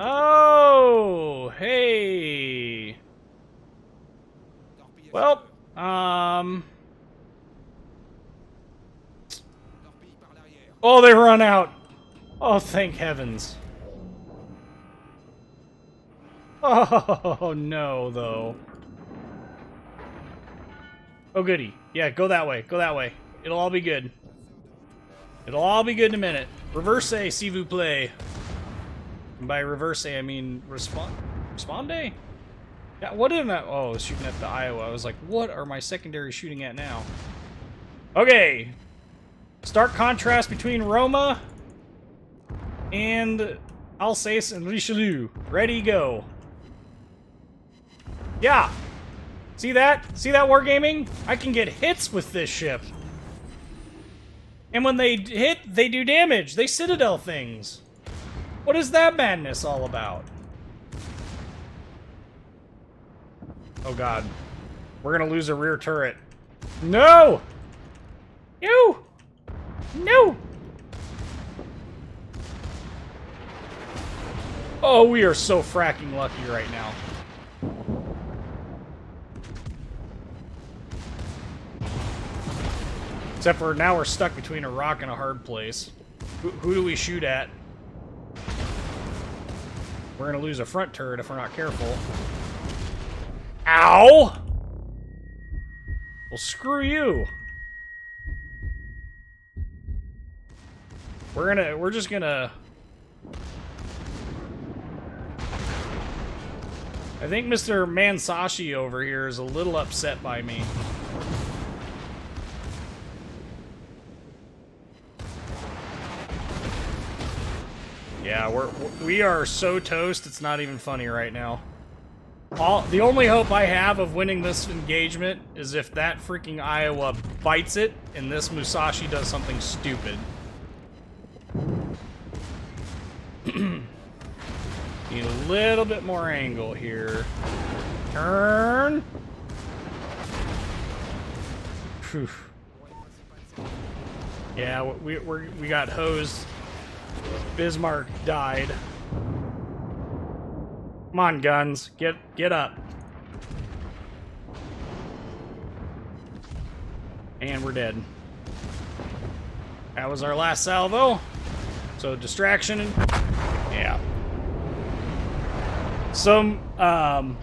Oh, hey. Well, oh, they run out. Oh, thank heavens. Oh, no, though. Oh, goody. Yeah, go that way. Go that way. It'll all be good. It'll all be good in a minute. Reverse, s'il vous plaît. And by reverse, I mean responde? Yeah, what am I? Oh, I was shooting at the Iowa. I was like, what are my secondaries shooting at now? Okay. Stark contrast between Roma and Alsace and Richelieu. Ready, go. Yeah. See that? See that, Wargaming? I can get hits with this ship. And when they hit, they do damage. They Citadel things. What is that madness all about? Oh god. We're gonna lose a rear turret. No! No! No! Oh, we are so fracking lucky right now. Except for now we're stuck between a rock and a hard place. Who do we shoot at? We're gonna lose a front turret if we're not careful. Ow! Well, screw you. We're just gonna... I think Mr. Mansashi over here is a little upset by me. Yeah, we are so toast, it's not even funny right now. The only hope I have of winning this engagement is if that freaking Iowa bites it and this Musashi does something stupid. Need a little bit more angle here. Turn. Whew. Yeah, we got hosed. Bismarck died. Come on, guns. Get up. And we're dead. That was our last salvo. So distraction. Yeah. So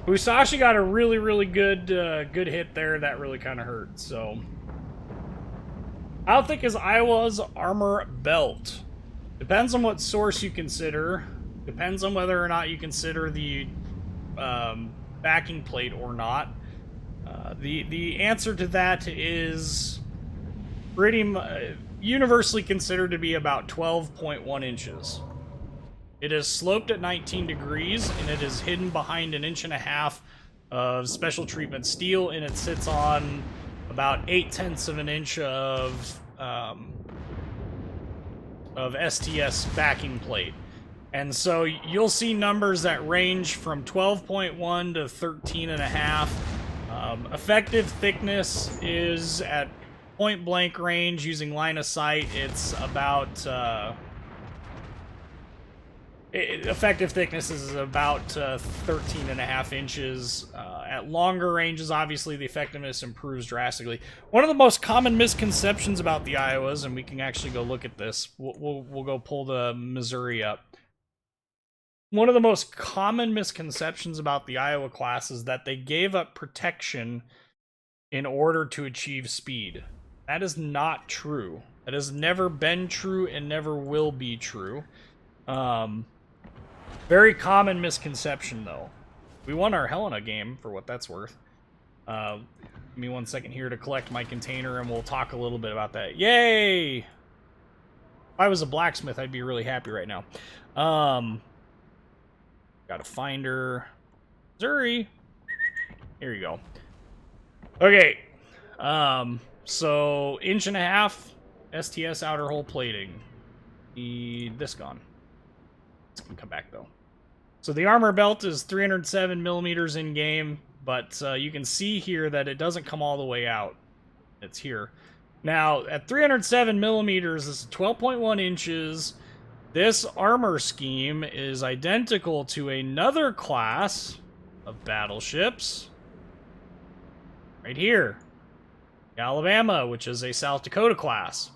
Musashi got a really good good hit there. That really kind of hurt. So how thick is Iowa's armor belt? Depends on what source you consider. Depends on whether or not you consider the backing plate or not. The answer to that is pretty universally considered to be about 12.1 inches. It is sloped at 19 degrees, and it is hidden behind 1.5 inches of special treatment steel, and it sits on about 0.8 of an inch of STS backing plate. And so you'll see numbers that range from 12.1 to 13.5. Effective thickness is at point blank range using line of sight. It's about effective thickness is about 13.5 inches. at longer ranges, obviously, the effectiveness improves drastically. One of the most common misconceptions about the Iowas, and we can actually go look at this. We'll go pull the Missouri up. One of the most common misconceptions about the Iowa class is that they gave up protection in order to achieve speed. That is not true. That has never been true and never will be true. Very common misconception, though. We won our Helena game, for what that's worth. Give me 1 second here to collect my container, and we'll talk a little bit about that. Yay! If I was a blacksmith, I'd be really happy right now. Got a finder. Missouri. Here you go. Okay. So 1.5 inch STS outer hull plating. Need this gone. It's gonna come back though. So the armor belt is 307 millimeters in game, but you can see here that it doesn't come all the way out. It's here. Now at 307 millimeters, this is 12.1 inches. This armor scheme is identical to another class of battleships. Right here. The Alabama, which is a South Dakota class.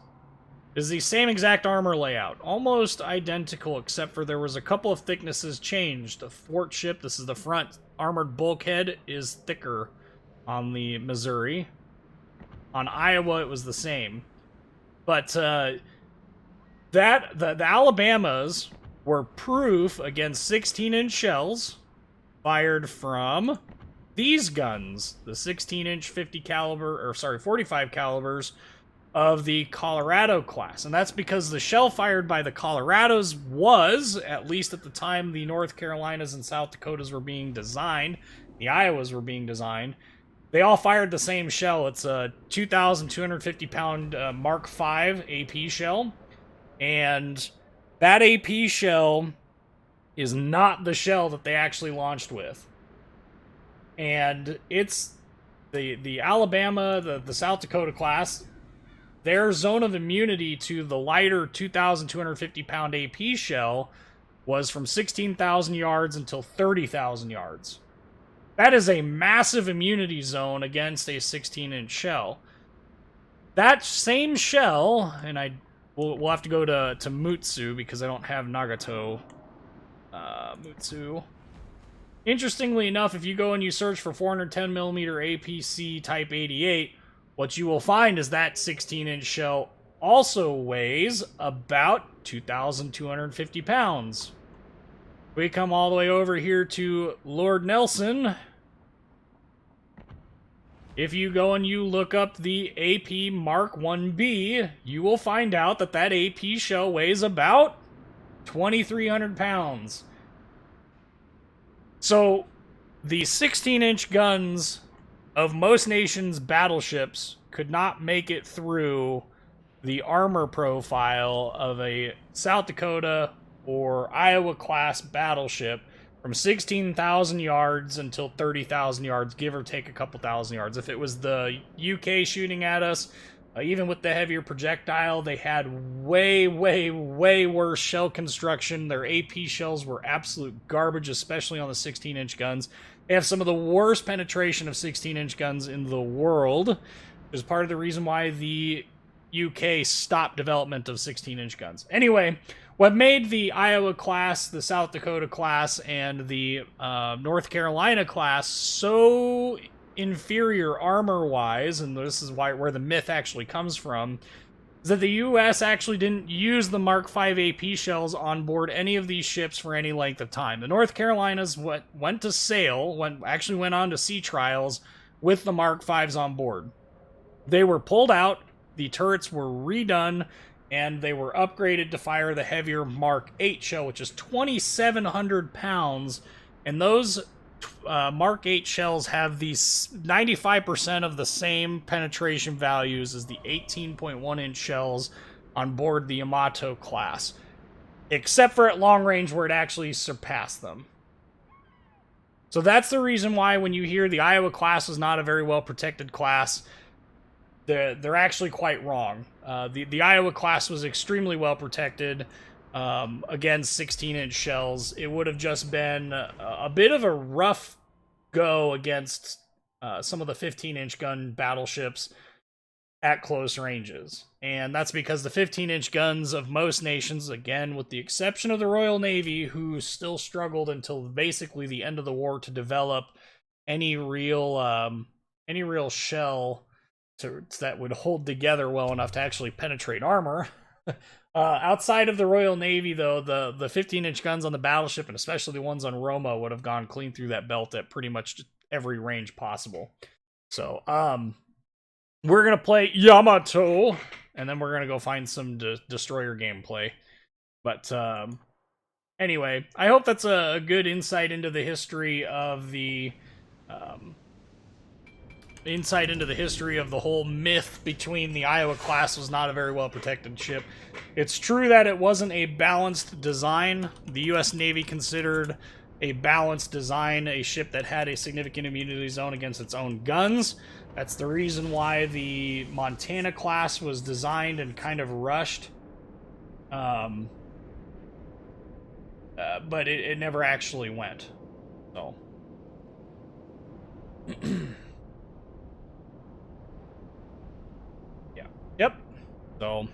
Is the same exact armor layout. Almost identical, except for there was a couple of thicknesses changed. The thwart ship, this is the front armored bulkhead, is thicker on the Missouri. On Iowa, it was the same. But the Alabamas were proof against 16-inch shells fired from these guns, the 16-inch 45 calibers of the Colorado class. And that's because the shell fired by the Colorados was, at least at the time the North Carolinas and South Dakotas were being designed, the Iowas were being designed, they all fired the same shell. It's a 2,250 pound Mark V AP shell. And that AP shell is not the shell that they actually launched with. And it's the Alabama, the South Dakota class, their zone of immunity to the lighter 2,250 pound AP shell was from 16,000 yards until 30,000 yards. That is a massive immunity zone against a 16-inch shell. That same shell, and we'll have to go to Mutsu because I don't have Nagato Mutsu. Interestingly enough, if you go and you search for 410mm APC Type 88, what you will find is that 16-inch shell also weighs about 2,250 pounds. We come all the way over here to Lord Nelson. If you go and you look up the AP Mark 1B, you will find out that that AP shell weighs about 2,300 pounds. So, the 16-inch guns of most nations' battleships could not make it through the armor profile of a South Dakota or Iowa class battleship from 16,000 yards until 30,000 yards, give or take a couple thousand yards. If it was the UK shooting at us, even with the heavier projectile, they had way, way, way worse shell construction. Their AP shells were absolute garbage, especially on the 16-inch guns. They have some of the worst penetration of 16-inch guns in the world, which is part of the reason why the UK stopped development of 16-inch guns. Anyway, what made the Iowa class, the South Dakota class, and the North Carolina class so inferior armor-wise, and this is where the myth actually comes from, is that the U.S. actually didn't use the Mark V AP shells on board any of these ships for any length of time. The North Carolinas went to sail, actually went on to sea trials with the Mark Vs on board. They were pulled out, the turrets were redone, and they were upgraded to fire the heavier Mark 8 shell, which is 2,700 pounds, and those Mark 8 shells have these 95% of the same penetration values as the 18.1-inch shells on board the Yamato class, except for at long range where it actually surpassed them. So that's the reason why when you hear the Iowa class is not a very well protected class, they're actually quite wrong. The Iowa class was extremely well protected against 16-inch shells. It would have just been a bit of a rough go against some of the 15-inch gun battleships at close ranges. And that's because the 15-inch guns of most nations, again, with the exception of the Royal Navy, who still struggled until basically the end of the war to develop any real shell that would hold together well enough to actually penetrate armor. Outside of the Royal Navy, though, the 15-inch guns on the battleship, and especially the ones on Roma, would have gone clean through that belt at pretty much every range possible. So, we're going to play Yamato, and then we're going to go find some destroyer gameplay. But, anyway, I hope that's a good insight into the history of the whole myth between the Iowa-class was not a very well-protected ship. It's true that it wasn't a balanced design. The U.S. Navy considered a balanced design a ship that had a significant immunity zone against its own guns. That's the reason why the Montana-class was designed and kind of rushed. But it never actually went. So... Yep. So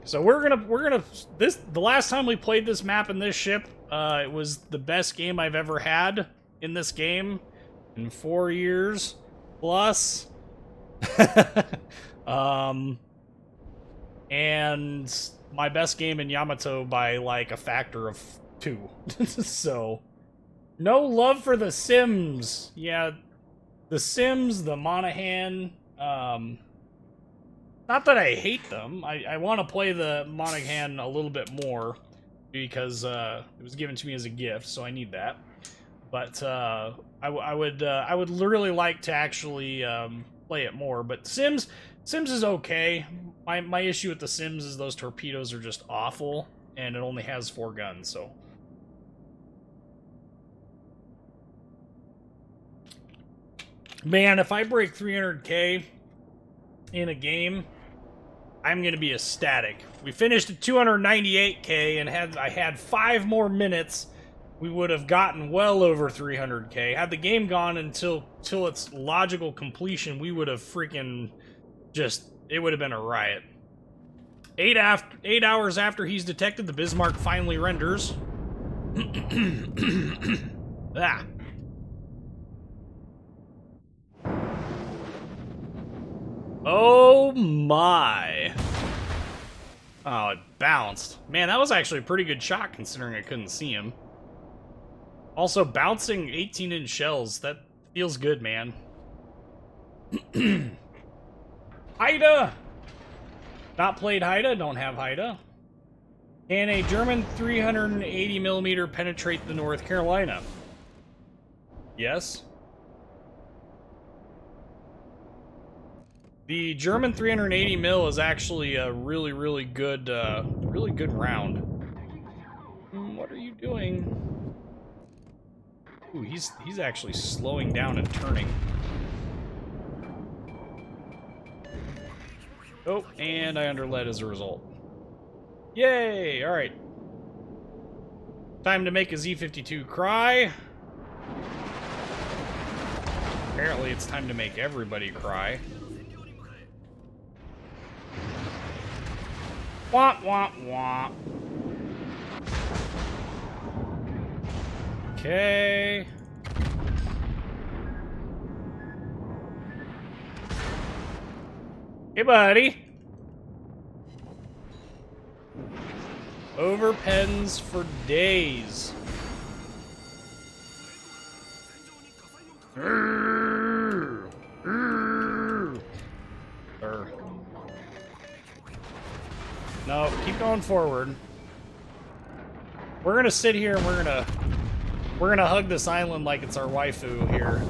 so we're gonna the last time we played this map and this ship, it was the best game I've ever had in this game in 4 years plus. And my best game in Yamato by like a factor of 2. So no love for the Sims. Yeah, the Sims, the Monaghan. Not that I hate them. I want to play the Monaghan a little bit more because it was given to me as a gift, so I need that. But I would really like to actually play it more. But Sims is okay. My issue with the Sims is those torpedoes are just awful, and it only has 4 guns, so. Man, if I break 300k in a game, I'm going to be ecstatic. We finished at 298k, and I had 5 more minutes, we would have gotten well over 300k. Had the game gone until its logical completion, we would have freaking just... It would have been a riot. 8 hours after he's detected, the Bismarck finally renders. Ah. Oh my. Oh, it bounced. Man, that was actually a pretty good shot considering I couldn't see him. Also, bouncing 18-inch shells, that feels good, man. Haida! Not played Haida, don't have Haida. Can a German 380mm penetrate the North Carolina? Yes. The German 380mm is actually a really good round. What are you doing? Ooh, he's actually slowing down and turning. Oh, and I underlet as a result. Yay! Alright. Time to make a Z-52 cry. Apparently it's time to make everybody cry. Womp womp womp. Okay. Hey, buddy. Over pens for days. No, keep going forward. We're gonna sit here and we're gonna hug this island like it's our waifu here.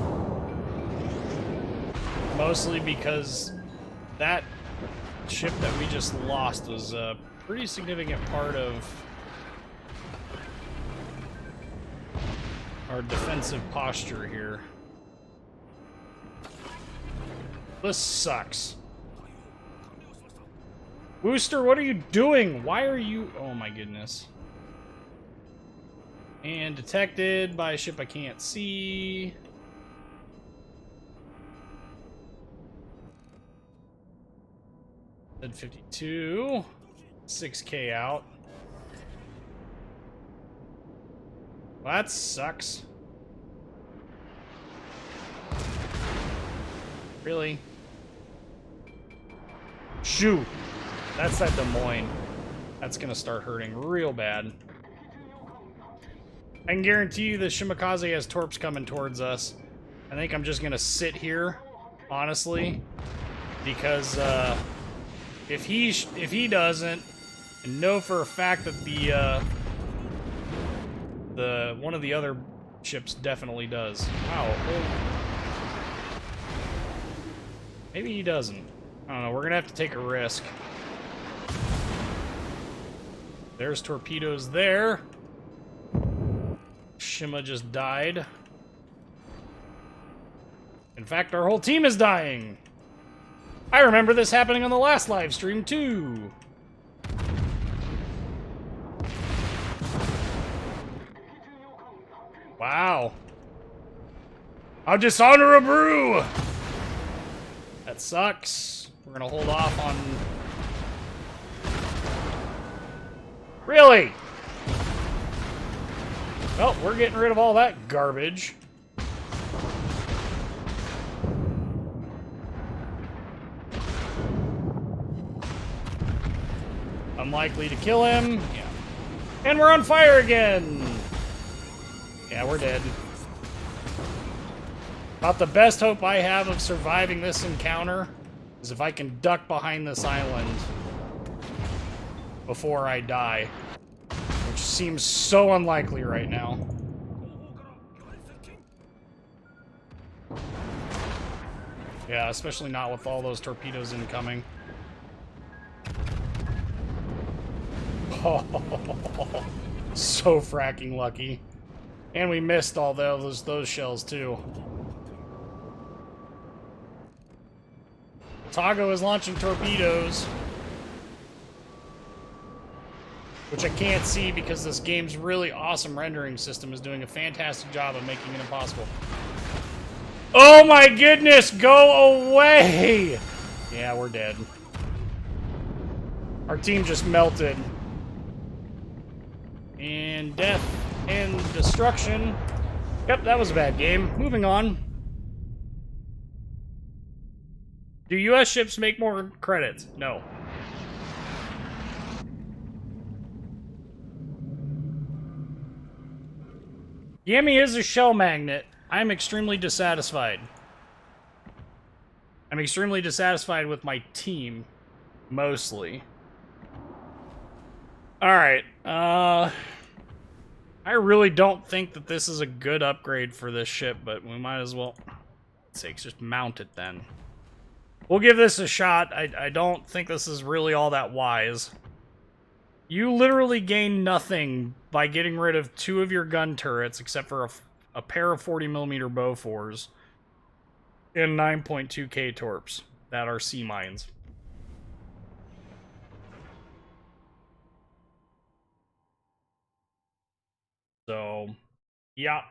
Mostly because that ship that we just lost was a pretty significant part of our defensive posture here. This sucks. Worcester, what are you doing? Why are you... Oh my goodness. And detected by a ship I can't see. Dead 52. 6K out. Well, that sucks. Really? Shoot! That's that Des Moines. That's gonna start hurting real bad. I can guarantee you the Shimakaze has torps coming towards us. I think I'm just gonna sit here, honestly, because if he doesn't, and know for a fact that the one of the other ships definitely does. Wow. Maybe he doesn't. I don't know. We're gonna have to take a risk. There's torpedoes there. Shima just died. In fact, our whole team is dying. I remember this happening on the last live stream too. Wow. I'll dishonor a brew. That sucks. We're gonna hold off on... Really? Well, we're getting rid of all that garbage. Unlikely to kill him. Yeah. And we're on fire again. Yeah, we're dead. About the best hope I have of surviving this encounter is if I can duck behind this island before I die, which seems so unlikely right now. Yeah, especially not with all those torpedoes incoming. Oh, so fracking lucky. And we missed all those shells too. Tago is launching torpedoes, which I can't see because this game's really awesome rendering system is doing a fantastic job of making it impossible. Oh my goodness, go away! Yeah, we're dead. Our team just melted. And death and destruction. Yep, that was a bad game. Moving on. Do US ships make more credits? No. Yami is a shell magnet. I'm extremely dissatisfied. I'm extremely dissatisfied with my team, mostly. Alright, I really don't think that this is a good upgrade for this ship, but we might as well, for God's sakes, just mount it then. We'll give this a shot. I don't think this is really all that wise. You literally gain nothing by getting rid of 2 of your gun turrets, except for a pair of 40mm Bofors and 9.2K torps that are sea mines. So, yeah.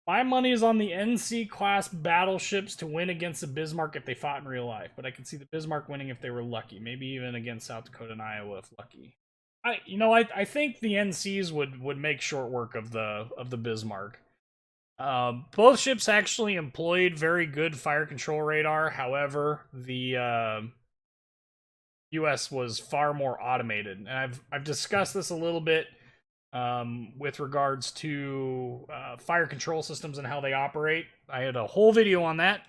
My money is on the NC-class battleships to win against the Bismarck if they fought in real life, but I could see the Bismarck winning if they were lucky. Maybe even against South Dakota and Iowa if lucky. I think the NCs would make short work of the Bismarck. Both ships actually employed very good fire control radar. However, the US was far more automated, and I've discussed this a little bit with regards to fire control systems and how they operate. I had a whole video on that,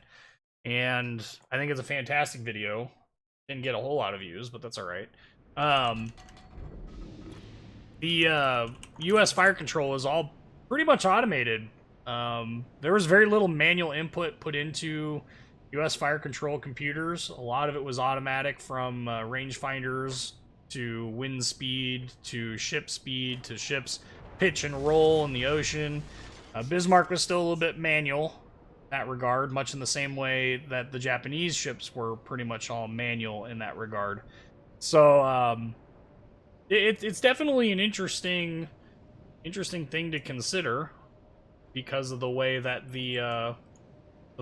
and I think it's a fantastic video. Didn't get a whole lot of views, but that's all right. The US fire control is all pretty much automated. There was very little manual input put into US fire control computers. A lot of it was automatic, from rangefinders to wind speed to ship's pitch and roll in the ocean. Bismarck was still a little bit manual. that regard, much in the same way that the Japanese ships were pretty much all manual in that regard. So it's definitely an interesting thing to consider because of the way that the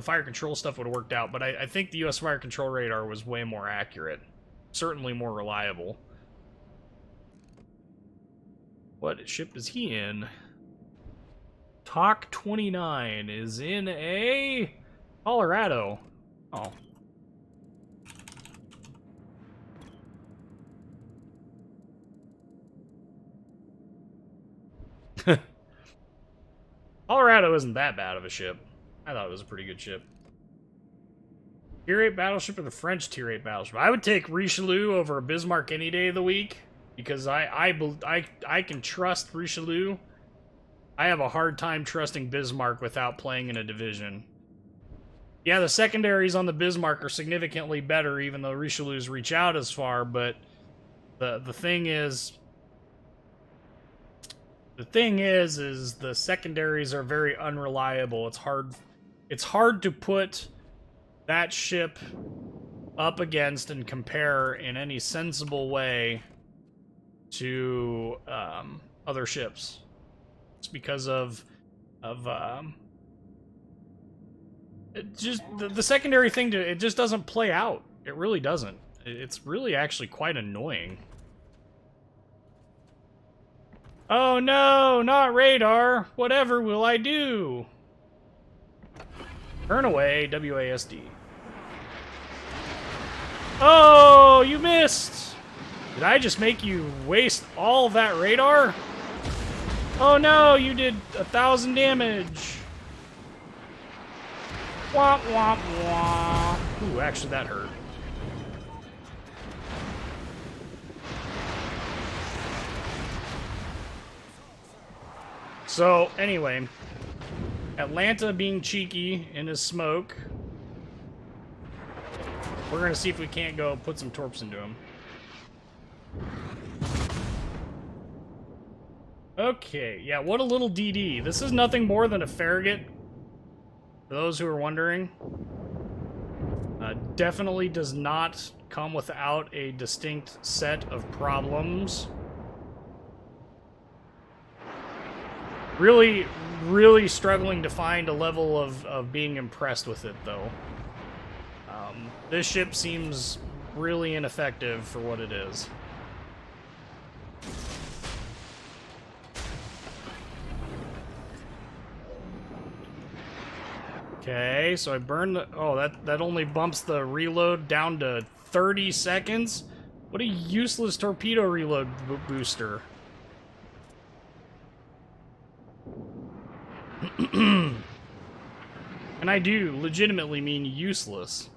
fire control stuff would have worked out. But I think the U.S. fire control radar was way more accurate, certainly more reliable. What ship is he in? Talk 29 is in a Colorado. Oh. Colorado isn't that bad of a ship. I thought it was a pretty good ship. Tier 8 battleship or the French Tier 8 battleship? I would take Richelieu over a Bismarck any day of the week because I can trust Richelieu. I have a hard time trusting Bismarck without playing in a division. Yeah, the secondaries on the Bismarck are significantly better, even though Richelieu's reach out as far, but the thing is the secondaries are very unreliable. It's hard to put that ship up against and compare in any sensible way to other ships. It's because of it just the secondary thing it just doesn't play out. It really doesn't. It's really actually quite annoying. Oh no, not radar. Whatever will I do? Turn away, WASD. Oh, you missed! Did I just make you waste all that radar? Oh no, you did 1,000 damage. Womp womp womp. Ooh, actually that hurt. So, anyway, Atlanta being cheeky in his smoke. We're gonna see if we can't go put some torps into him. Okay, yeah, what a little DD. This is nothing more than a Farragut, for those who are wondering. Definitely does not come without a distinct set of problems. Really, really struggling to find a level of being impressed with it, though. This ship seems really ineffective for what it is. Okay, so I burned the... Oh, that only bumps the reload down to 30 seconds? What a useless torpedo reload booster. And I do legitimately mean useless.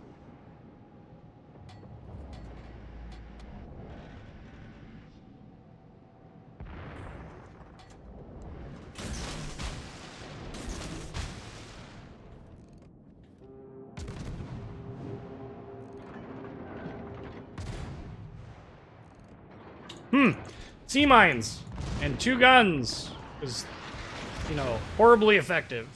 Sea mines and 2 guns is, you know, horribly effective.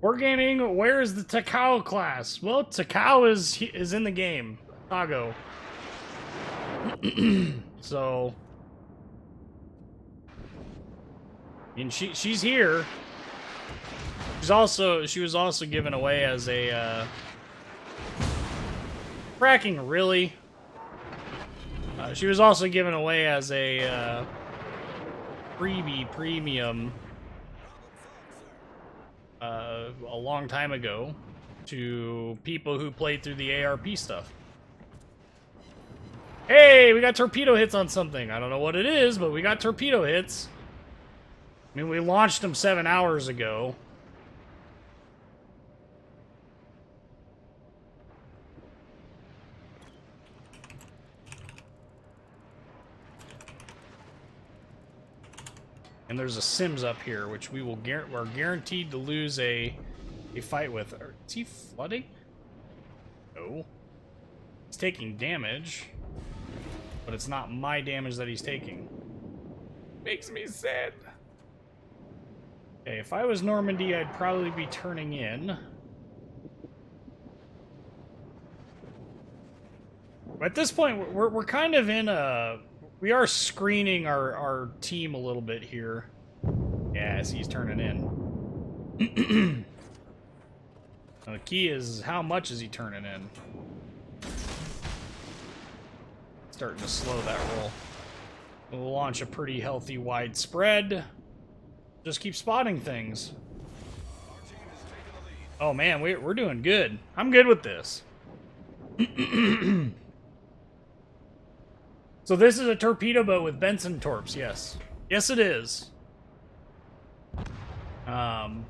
Wargaming, where is the Takao class? Well, Takao is in the game. Tago. So, I mean, she's here. She was also given away as a fracking, really. She was also given away as a freebie premium a long time ago to people who played through the ARP stuff. Hey, we got torpedo hits on something. I don't know what it is, but we got torpedo hits. I mean, we launched them 7 hours ago. And there's a Sims up here, which we're guaranteed to lose a fight with. Is he flooding? No. He's taking damage, but it's not my damage that he's taking. Makes me sad. Okay, if I was Normandy, I'd probably be turning in. At this point, we're kind of in a... We are screening our team a little bit here. Yeah, I see he's turning in. The key is how much is he turning in? Starting to slow that roll. We'll launch a pretty healthy wide spread. Just keep spotting things. Oh man, we're doing good. I'm good with this. So this is a torpedo boat with Benson torps, yes. Yes, it is. I'm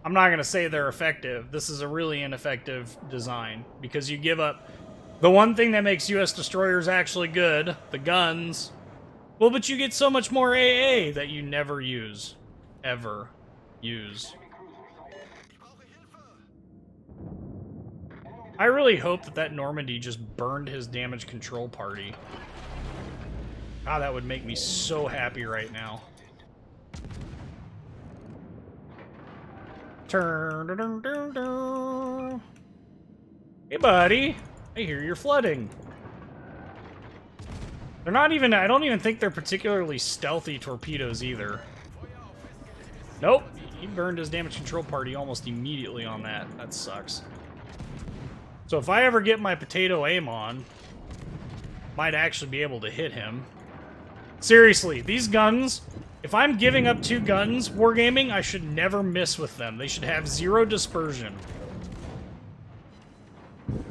not going to say they're effective. This is a really ineffective design because you give up the one thing that makes U.S. destroyers actually good, the guns. Well, but you get so much more AA that you never use. Ever use. I really hope that Normandy just burned his damage control party. God, that would make me so happy right now. Turn, dun, dun, dun. Hey, buddy. I hear you're flooding. They're not even... I don't even think they're particularly stealthy torpedoes either. Nope. He burned his damage control party almost immediately on that. That sucks. So if I ever get my potato aim on, might actually be able to hit him. Seriously, these guns, if I'm giving up 2 guns, wargaming, I should never miss with them. They should have 0 dispersion.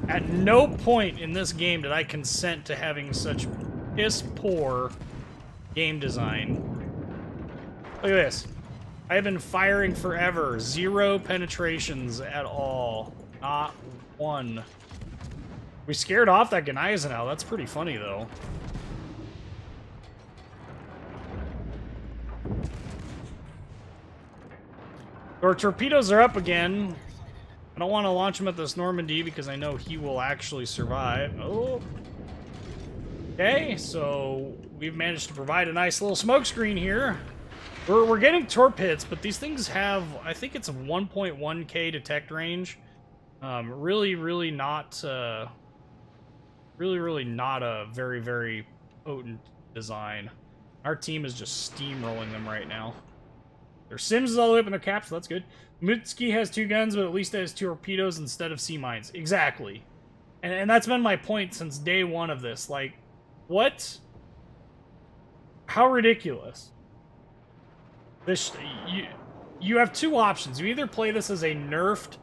At no point in this game did I consent to having such piss-poor game design. Look at this. I have been firing forever. 0 penetrations at all. Not one. We scared off that Gneisenau. That's pretty funny, though. Our torpedoes are up again. I don't want to launch him at this Normandy because I know he will actually survive. Oh. Okay, so we've managed to provide a nice little smoke screen here. We're getting torp hits, but these things have, I think it's a 1.1k detect range. Really not a very, very potent design. Our team is just steamrolling them right now. Their Sims is all the way up in their caps, so that's good. Mutski has 2 guns, but at least it has 2 torpedoes instead of sea mines. Exactly. And that's been my point since day 1 of this. Like, what? How ridiculous. This, you have 2 options. You either play this as a nerfed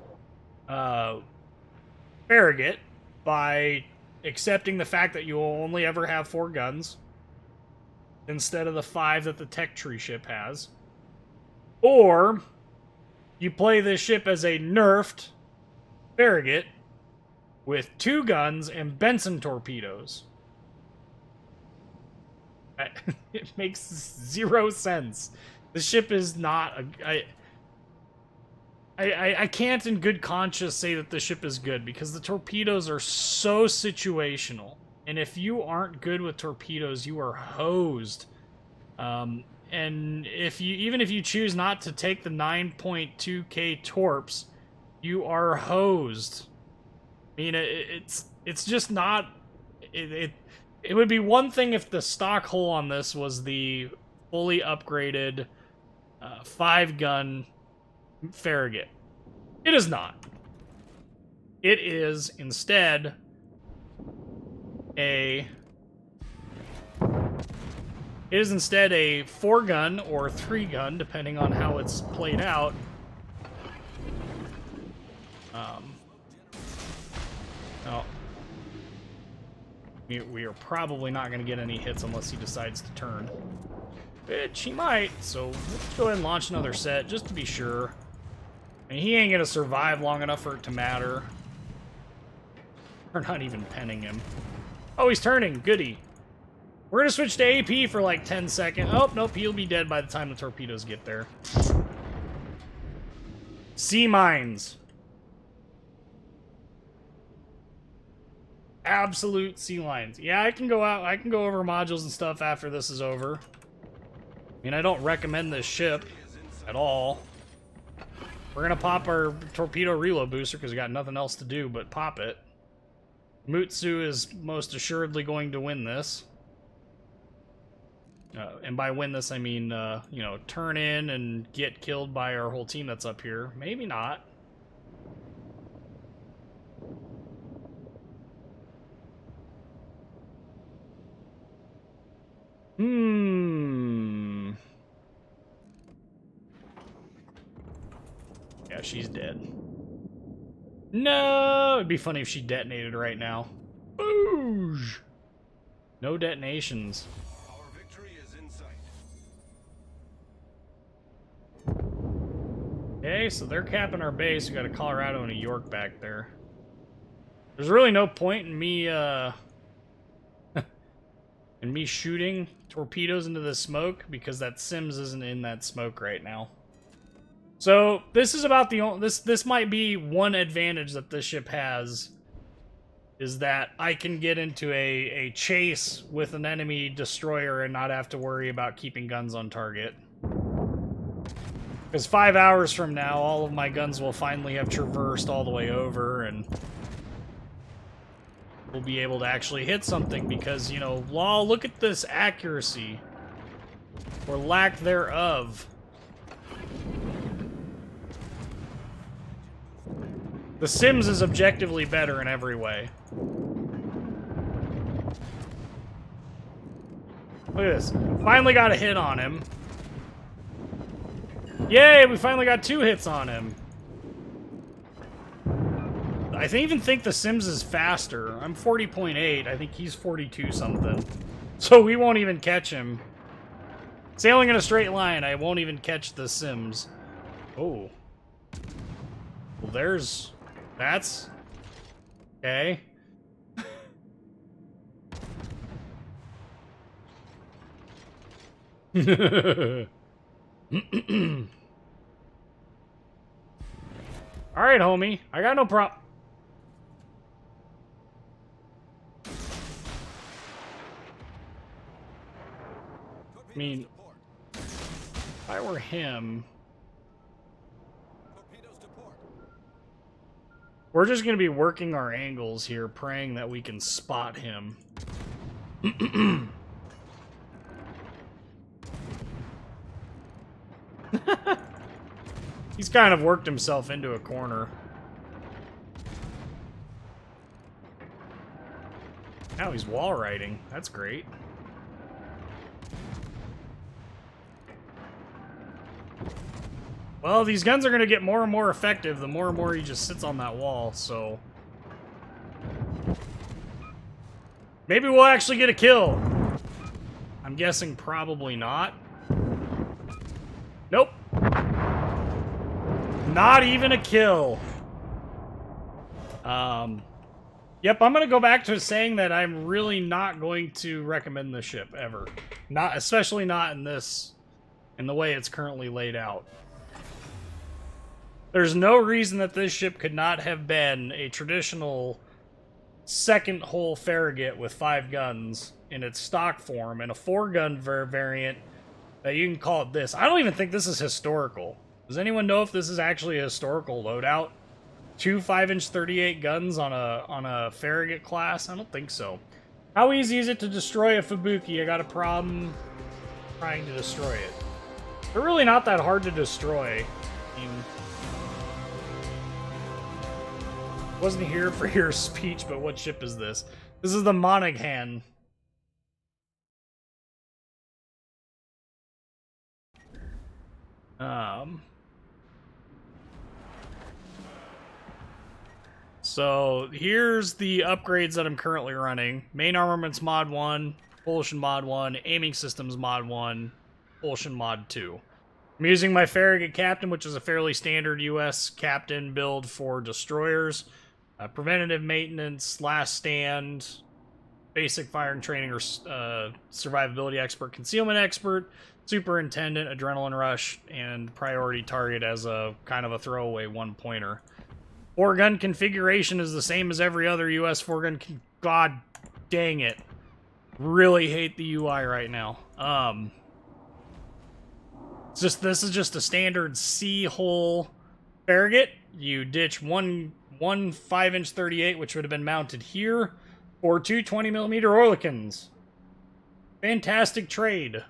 Farragut by accepting the fact that you will only ever have 4 guns instead of the 5 that the tech tree ship has. Or you play this ship as a nerfed Farragut with 2 guns and Benson torpedoes. It makes 0 sense. The ship is not a... I can't in good conscience say that the ship is good because the torpedoes are so situational. And if you aren't good with torpedoes, you are hosed. And even if you choose not to take the 9.2k torps, you are hosed. I mean, it's just not... It would be one thing if the stock hull on this was the fully upgraded 5-gun Farragut. It is not. It is instead a... It is instead a 4-gun or 3-gun, depending on how it's played out. No. We are probably not going to get any hits unless he decides to turn. Which he might, so let's go ahead and launch another set, just to be sure. I mean, he ain't going to survive long enough for it to matter. We're not even penning him. Oh, he's turning. Goody. We're going to switch to AP for like 10 seconds. Oh, nope, he'll be dead by the time the torpedoes get there. Sea mines. absolute sea lions. Yeah, I can go out. I can go over modules and stuff after this is over. I mean, I don't recommend this ship at all. We're gonna pop our torpedo reload booster because we got nothing else to do but pop it. Mutsu is most assuredly going to win this. And by win this, I mean, you know, turn in and get killed by our whole team that's up here. Maybe not. Yeah, she's dead. No! It'd be funny if she detonated right now. Boosh! No detonations.
Our victory is in sight.
Okay, so they're capping our base. We got a Colorado and a York back there. There's really no point in me, in me shooting torpedoes into the smoke because that Sims isn't in that smoke right now. So this is about the only, this might be one advantage that this ship has, is that I can get into a chase with an enemy destroyer and not have to worry about keeping guns on target. Because 5 hours from now, all of my guns will finally have traversed all the way over, and we'll be able to actually hit something because, you know, lol, look at this accuracy. Or lack thereof. The Sims is objectively better in every way. Look at this. Finally got a hit on him. Yay, we finally got 2 hits on him. I even think the Sims is faster. I'm 40.8. I think he's 42 something. So we won't even catch him. Sailing in a straight line, I won't even catch the Sims. Oh. Well, there's... That's... Okay. Alright, homie. I got no problem. I mean, if I were him... We're just going to be working our angles here, praying that we can spot him. He's kind of worked himself into a corner. Now he's wall riding. That's great. Well, these guns are going to get more and more effective the more and more he just sits on that wall, so... Maybe we'll actually get a kill. I'm guessing probably not. Nope. Not even a kill. Yep, I'm going to go back to saying that I'm really not going to recommend this ship, ever. Not, especially not in this... in the way it's currently laid out. There's no reason that this ship could not have been a traditional second hull Farragut with 5 guns in its stock form and a 4-gun variant that you can call it this. I don't even think this is historical. Does anyone know if this is actually a historical loadout? 2 5-inch 38 guns on a Farragut class? I don't think so. How easy is it to destroy a Fubuki? I got a problem trying to destroy it. They're really not that hard to destroy. I mean, wasn't here for your speech, but what ship is this? This is the Monaghan. So here's the upgrades that I'm currently running. Main armaments mod 1, propulsion mod 1, aiming systems mod 1, propulsion mod 2. I'm using my Farragut Captain, which is a fairly standard US Captain build for destroyers. Preventative maintenance, last stand, basic firing training or survivability expert, concealment expert, superintendent, adrenaline rush, and priority target as a kind of a throwaway 1-pointer. Four-gun configuration is the same as every other US four-gun. God dang it. Really hate the UI right now. This is just a standard C-hole Farragut. You ditch one 5-inch 38, which would have been mounted here, or two 20mm Oerlikons. Fantastic trade.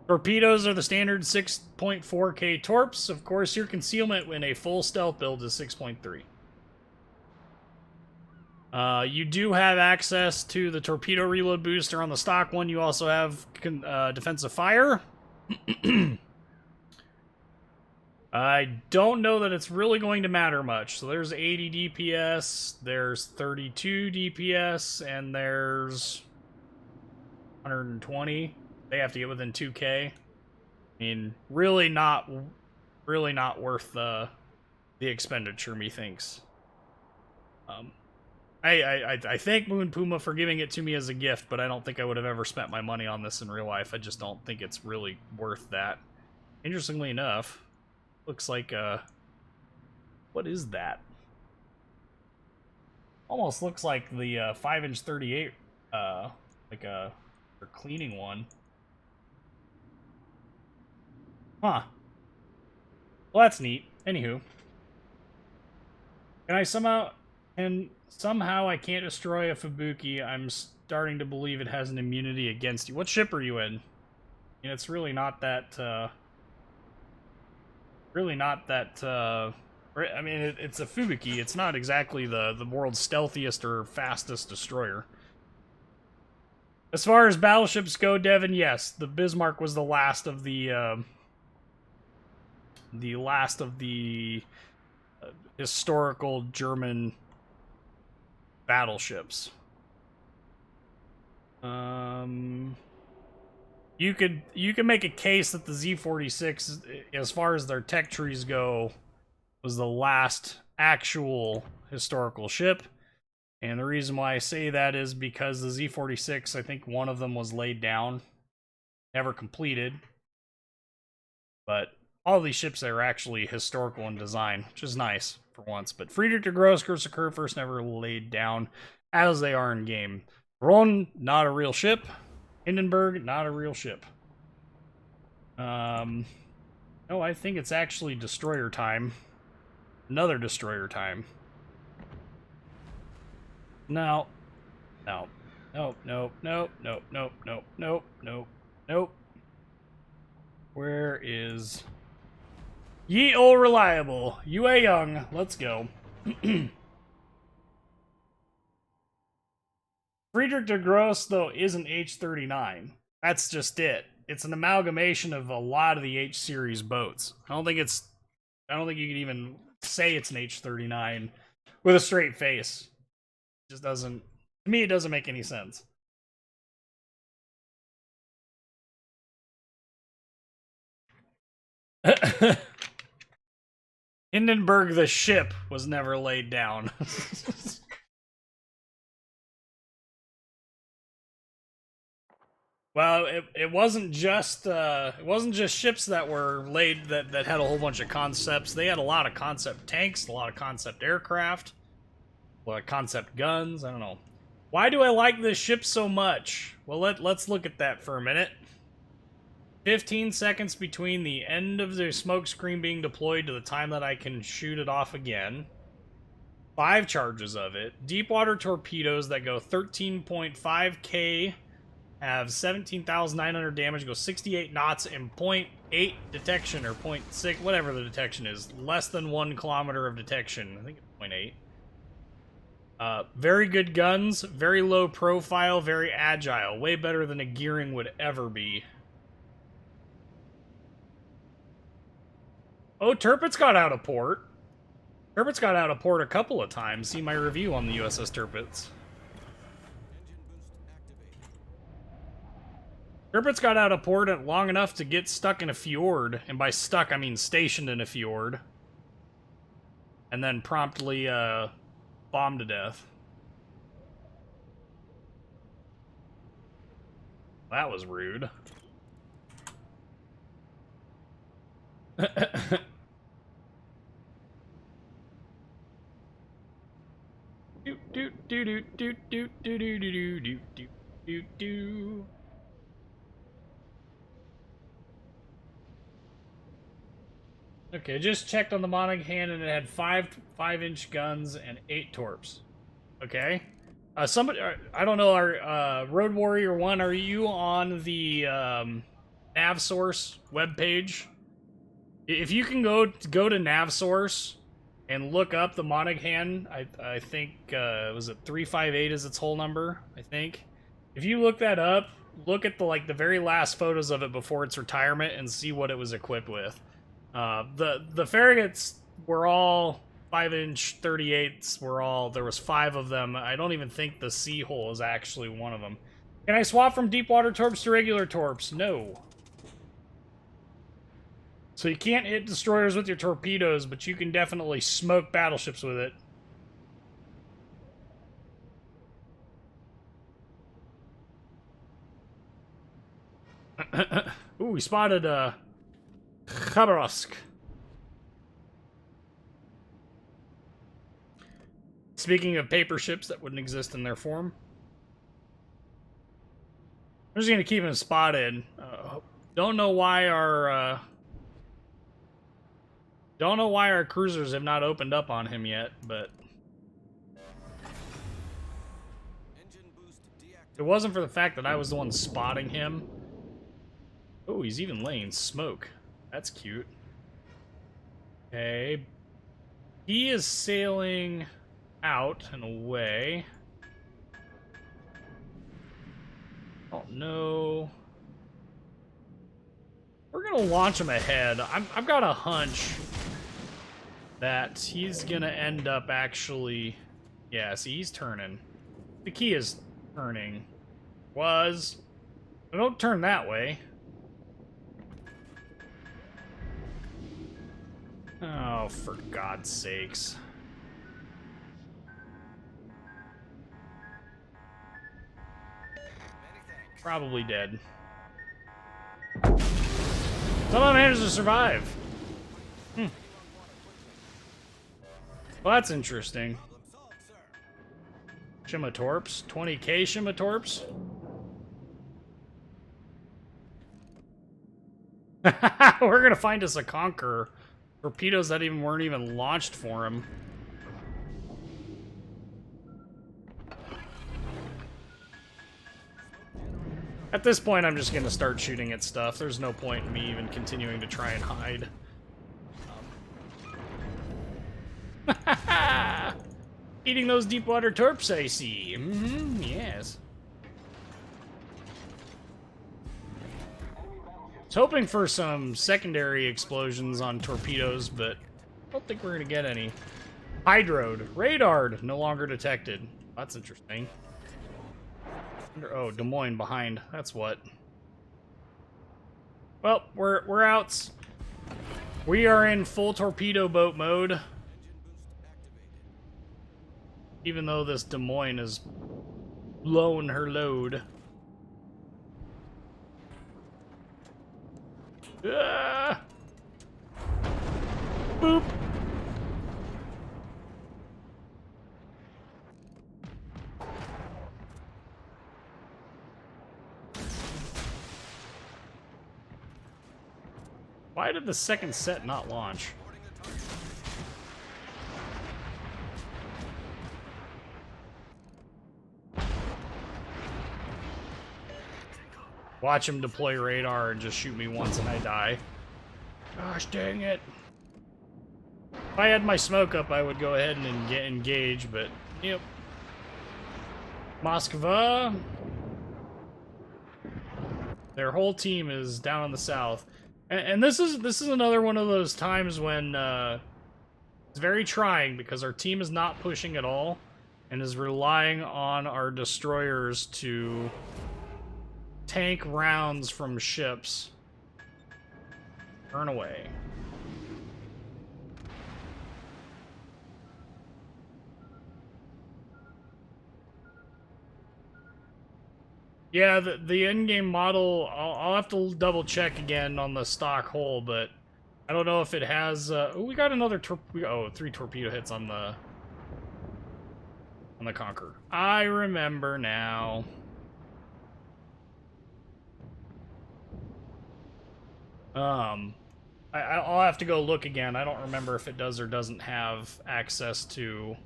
Torpedoes are the standard 6.4K torps. Of course, your concealment in a full stealth build is 6.3. You do have access to the torpedo reload booster on the stock one. You also have defensive fire. I don't know that it's really going to matter much. So there's 80 DPS, there's 32 DPS, and there's 120. They have to get within 2K. I mean, really not worth the expenditure, methinks. I thank Moon Puma for giving it to me as a gift, but I don't think I would have ever spent my money on this in real life. I just don't think it's really worth that. Interestingly enough, looks like what is that? Almost looks like the 5-inch 38, like a cleaning one. Huh. Well, that's neat. Anywho, somehow I can't destroy a Fubuki. I'm starting to believe it has an immunity against you. What ship are you in? I mean, it's really not that. I mean, it's a Fubuki. It's not exactly the world's stealthiest or fastest destroyer. As far as battleships go, Devin, yes, the Bismarck was the last of the historical German battleships. You could make a case that the Z-46, as far as their tech trees go, was the last actual historical ship. And the reason why I say that is because the Z-46, I think one of them was laid down, never completed. But all of these ships are actually historical in design, which is nice for once. But Friedrich der Grosse, Kurfürst never laid down, as they are in game. Ron, not a real ship. Hindenburg, not a real ship. No, I think it's actually destroyer time. Another destroyer time. No. No. Nope, nope, nope, nope, nope, nope, nope, nope, nope. Where is... Ye ol' reliable. UA Young. Let's go. Friedrich der Grosse, though, is an H-39. That's just it. It's an amalgamation of a lot of the H-series boats. I don't think you can even say it's an H-39 with a straight face. It just doesn't... To me, it doesn't make any sense. Hindenburg, the ship, was never laid down. Well, it wasn't just ships that were laid that had a whole bunch of concepts. They had a lot of concept tanks, a lot of concept aircraft, a lot of concept guns. I don't know. Why do I like this ship so much? Well, let's look at that for a minute. 15 seconds between the end of the smoke screen being deployed to the time that I can shoot it off again. 5 charges of it. Deep water torpedoes that go 13.5K, have 17,900 damage, go 68 knots, and 0.8 detection, or 0.6, whatever the detection is. Less than 1 kilometer of detection. I think it's 0.8. Very good guns, very low profile, very agile. Way better than a Gearing would ever be. Oh, Tirpitz got out of port. Tirpitz got out of port a couple of times. See my review on the USS Tirpitz. Tirpitz got out of port at long enough to get stuck in a fjord. And by stuck, I mean stationed in a fjord. And then promptly bombed to death. That was rude. do do do do do do do do do do do. Okay, just checked on the Monaghan and it had 5-inch guns and 8 torps. Okay. Somebody, I don't know, our Road Warrior 1, are you on the NavSource webpage? If you can go to NavSource and look up the Monaghan, I think, was it 358 is its whole number, I think. If you look that up, look at the very last photos of it before its retirement and see what it was equipped with. The Farragut's were all 5-inch 38s. There was 5 of them. I don't even think the Seahole is actually one of them. Can I swap from deep water torps to regular torps? No. So you can't hit destroyers with your torpedoes, but you can definitely smoke battleships with it. Ooh, we spotted Khabarovsk. Speaking of paper ships that wouldn't exist in their form, I'm just gonna keep him spotted. Don't know why our cruisers have not opened up on him yet, but if it wasn't for the fact that I was the one spotting him. Oh, he's even laying smoke. That's cute. Okay. He is sailing out and away. Oh no. We're gonna launch him ahead. I've got a hunch that he's gonna end up actually... Yeah, see, he's turning. The key is turning. Was. Don't turn that way. Oh, for God's sakes. Probably dead. Somehow managed to survive. Well, that's interesting. Shimatorps. 20k Shimatorps. We're gonna find us a Conqueror. Torpedoes that weren't even launched for him. At this point, I'm just going to start shooting at stuff. There's no point in me even continuing to try and hide. Eating those deep water torps, I see. Yes. I was hoping for some secondary explosions on torpedoes, but I don't think we're going to get any. Hydroed. Radared. No longer detected. That's interesting. Oh, Des Moines behind. That's what. Well, we're out. We are in full torpedo boat mode. Even though this Des Moines is blowing her load. Ah! Boop. Why did the second set not launch? Watch him deploy radar and just shoot me once and I die. Gosh dang it. If I had my smoke up, I would go ahead and get engaged, but yep. Moskva. Their whole team is down in the south. And this is another one of those times when it's very trying because our team is not pushing at all and is relying on our destroyers to tank rounds from ships. Turn away. Yeah, the in-game model, I'll have to double check again on the stock hull, but I don't know if it has... oh, we got another 3 torpedo hits on on the Conqueror. I remember now. I'll have to go look again. I don't remember if it does or doesn't have access to...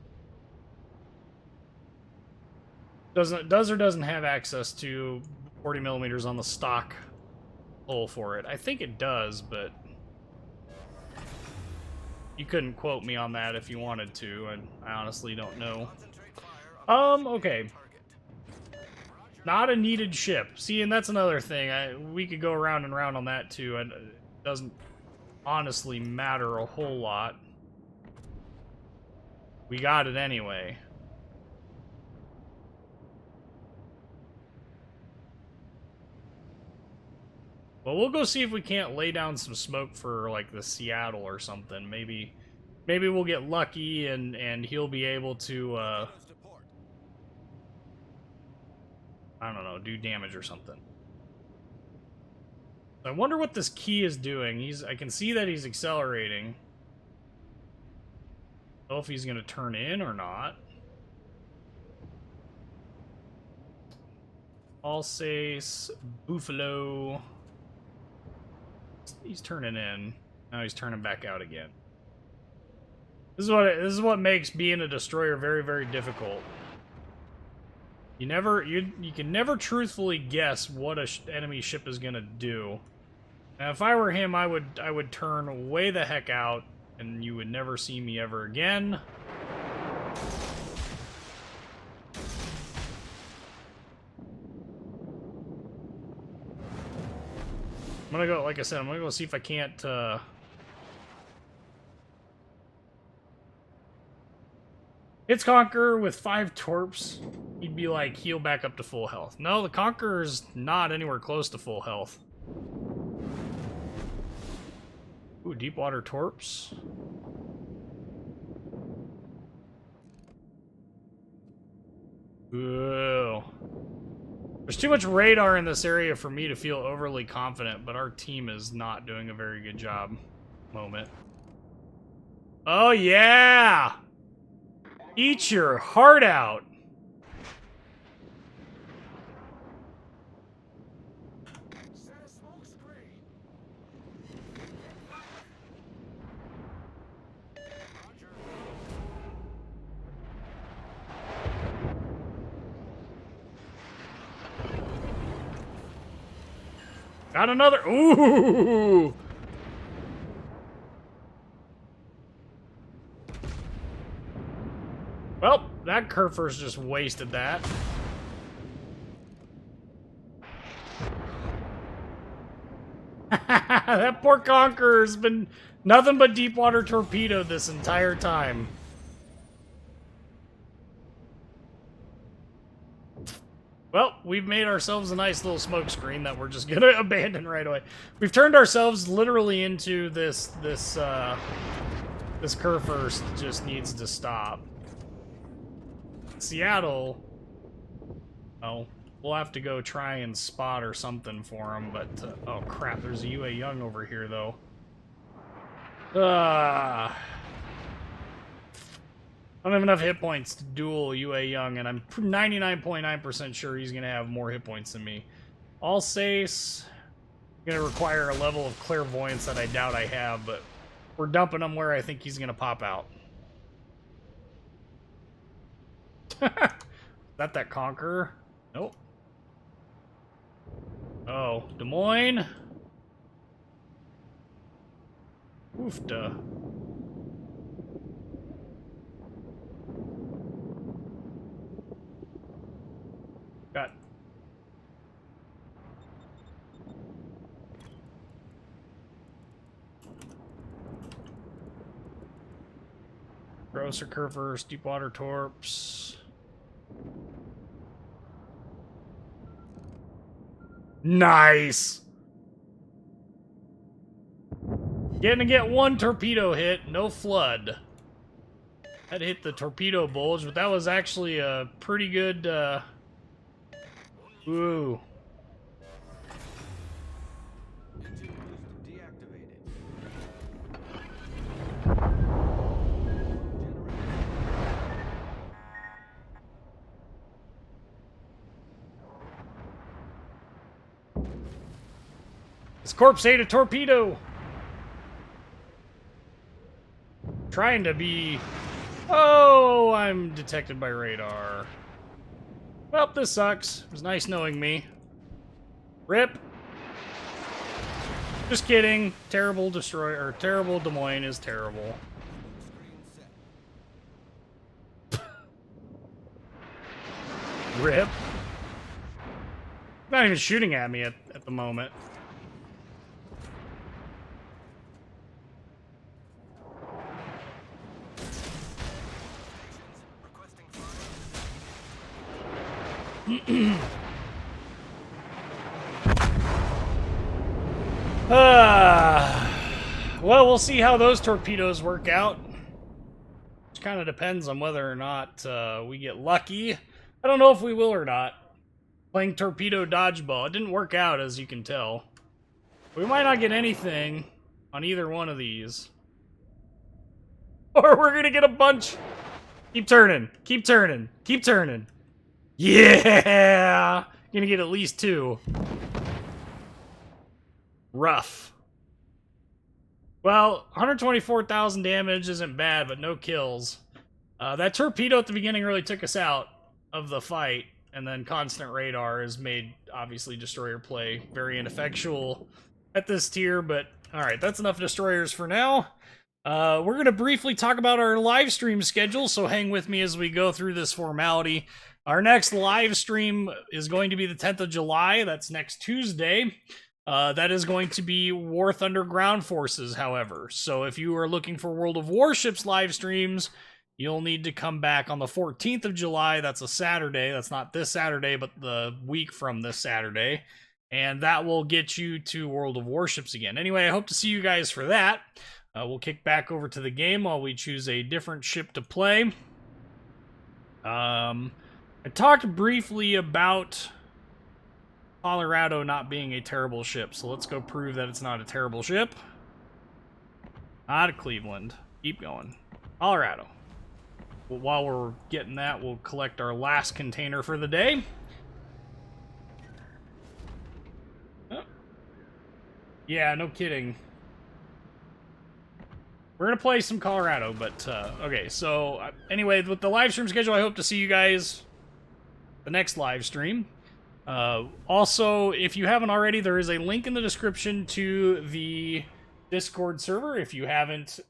does or doesn't have access to 40 millimeters on the stock hull for it. I think it does, but you couldn't quote me on that if you wanted to, and I honestly don't know. Okay. Not a needed ship. See, and that's another thing. We could go around and around on that too, and it doesn't honestly matter a whole lot. We got it anyway. Well, we'll go see if we can't lay down some smoke for, like, the Seattle or something. Maybe we'll get lucky and he'll be able to, I don't know, do damage or something. I wonder what this key is doing. I can see that he's accelerating. I don't know if he's going to turn in or not. Alsace, Buffalo. He's turning in. Now he's turning back out again. This is what makes being a destroyer very, very difficult. You can never truthfully guess what a enemy ship is gonna do. Now, if I were him, I would turn way the heck out, and you would never see me ever again. I'm gonna go, like I said, I'm gonna go see if I can't, It's Conqueror with 5 torps. He'd be like, heal back up to full health. No, the Conqueror's not anywhere close to full health. Ooh, deep water torps. Ooh. There's too much radar in this area for me to feel overly confident, but our team is not doing a very good job. Moment. Oh, yeah! Eat your heart out! Got another. Ooh! Well, that Kerfer's just wasted that. That poor Conqueror's been nothing but deep water torpedo this entire time. Well, we've made ourselves a nice little smoke screen that we're just gonna abandon right away. We've turned ourselves literally into this Kerfer just needs to stop. Seattle, oh, we'll have to go try and spot or something for him, but, oh crap, there's a UA Young over here, though. I don't have enough hit points to duel UA Young, and I'm 99.9% sure he's going to have more hit points than me. Alsace, going to require a level of clairvoyance that I doubt I have, but we're dumping him where I think he's going to pop out. Is that Conqueror? Nope. Oh, Des Moines? Oofda. Got... Grosser Kerfers, Deepwater Torps. Nice! Getting to get 1 torpedo hit, no flood. That hit the torpedo bulge, but that was actually a pretty good, Ooh. Corpse ate a torpedo! Trying to be... Oh, I'm detected by radar. Well, this sucks. It was nice knowing me. Rip. Just kidding. Terrible destroyer, or terrible Des Moines is terrible. Rip. Not even shooting at me at the moment. Well, we'll see how those torpedoes work out. Which kind of depends on whether or not we get lucky. I don't know if we will or not. Playing torpedo dodgeball. It didn't work out, as you can tell. We might not get anything on either one of these. Or we're gonna get a bunch. Keep turning. Keep turning. Keep turning. Yeah! Gonna get at least 2. Rough. Well, 124,000 damage isn't bad, but no kills. That torpedo at the beginning really took us out of the fight, and then constant radar has made, obviously, destroyer play very ineffectual at this tier, but alright, that's enough destroyers for now. We're going to briefly talk about our live stream schedule, so hang with me as we go through this formality. Our next live stream is going to be the 10th of July. That's next Tuesday. That is going to be War Thunder Ground Forces, however. So if you are looking for World of Warships live streams, you'll need to come back on the 14th of July. That's a Saturday. That's not this Saturday, but the week from this Saturday. And that will get you to World of Warships again. Anyway, I hope to see you guys for that. We'll kick back over to the game while we choose a different ship to play. I talked briefly about Colorado not being a terrible ship, so let's go prove that it's not a terrible ship. Out of Cleveland. Keep going. Colorado. Well, while we're getting that, we'll collect our last container for the day. Oh. Yeah, no kidding. We're going to play some Colorado, but, okay, so, anyway, with the live stream schedule, I hope to see you guys the next live stream. Also, if you haven't already, there is a link in the description to the Discord server. If you haven't,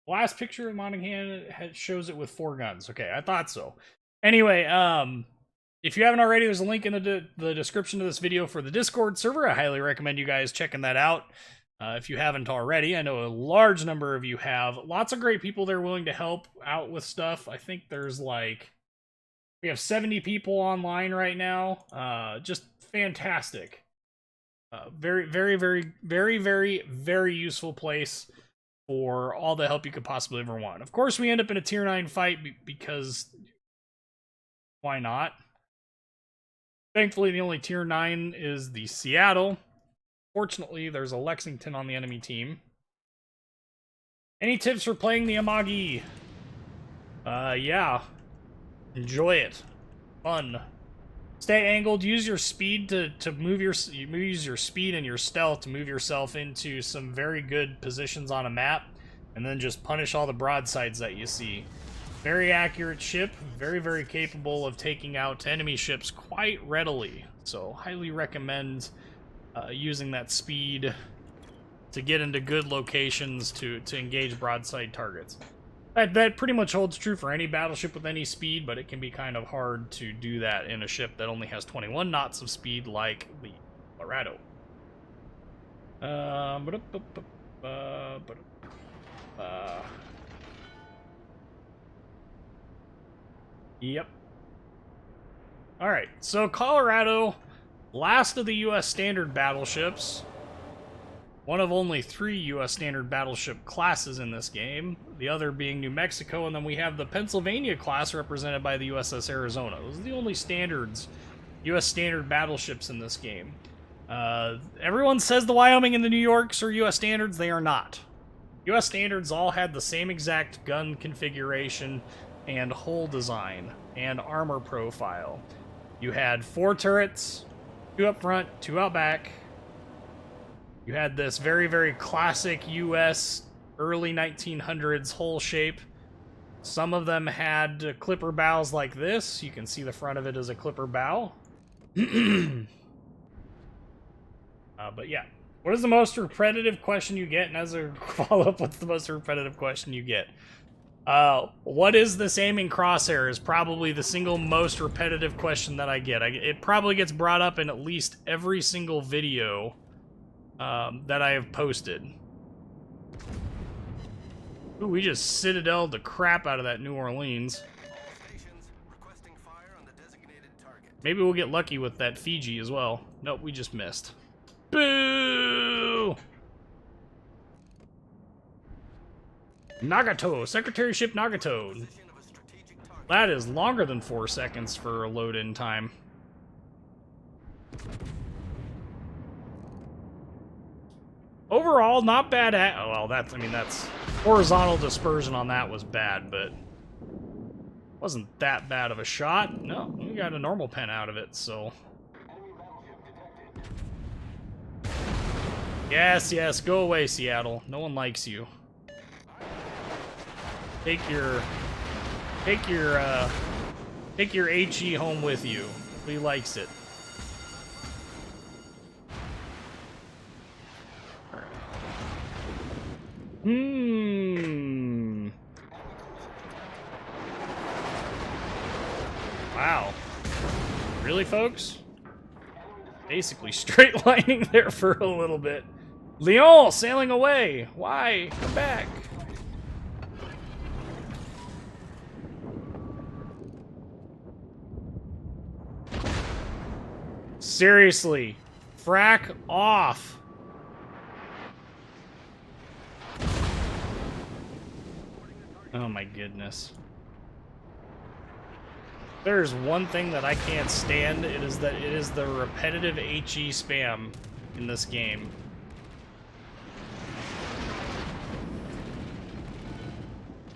last picture of Monaghan shows it with 4 guns. Okay, I thought so. Anyway, if you haven't already, there's a link in the description to this video for the Discord server. I highly recommend you guys checking that out. If you haven't already, I know a large number of you have. Lots of great people there willing to help out with stuff. I think there's like, we have 70 people online right now. Just fantastic. Very, very, very, very, very, very useful place for all the help you could possibly ever want. Of course, we end up in a tier 9 fight because why not? Thankfully, the only tier 9 is the Seattle. Fortunately, there's a Lexington on the enemy team. Any tips for playing the Amagi? Yeah. Enjoy it. Fun. Stay angled. Use your speed to move use your speed and your stealth to move yourself into some very good positions on a map, and then just punish all the broadsides that you see. Very accurate ship. Very, very capable of taking out enemy ships quite readily. So, highly recommend using that speed to get into good locations to engage broadside targets. That pretty much holds true for any battleship with any speed, but it can be kind of hard to do that in a ship that only has 21 knots of speed like the Colorado. Yep. Alright, so Colorado, last of the U.S. standard battleships. One of only 3 U.S. standard battleship classes in this game, the other being New Mexico, and then we have the Pennsylvania class represented by the USS Arizona. Those are the only standards, U.S. standard battleships in this game. Everyone says the Wyoming and the New Yorks are U.S. standards. They are not. U.S. standards all had the same exact gun configuration and hull design and armor profile. You had 4 turrets, 2 up front, 2 out back. You had this very, very classic US early 1900s hull shape. Some of them had clipper bows like this. You can see the front of it as a clipper bow. But yeah. What is the most repetitive question you get? And as a follow-up, what's the most repetitive question you get? What is this aiming crosshair is probably the single most repetitive question that I get. It probably gets brought up in at least every single video that I have posted. Ooh, we just citadeled the crap out of that New Orleans. Maybe we'll get lucky with that Fiji as well. Nope, we just missed. Boo! Nagato, Secretary Ship Nagato. That is longer than 4 seconds for a load-in time. Overall, not bad at... Oh, well, that's... I mean, that's... Horizontal dispersion on that was bad, but... Wasn't that bad of a shot. No, we got a normal pen out of it, so... Yes, yes, go away, Seattle. No one likes you. Take your HE home with you. He likes it. Wow. Really, folks? Basically straight lining there for a little bit. Lyon sailing away. Why? Come back. Seriously. Frack off. Oh my goodness. There's one thing that I can't stand, it is the repetitive HE spam in this game.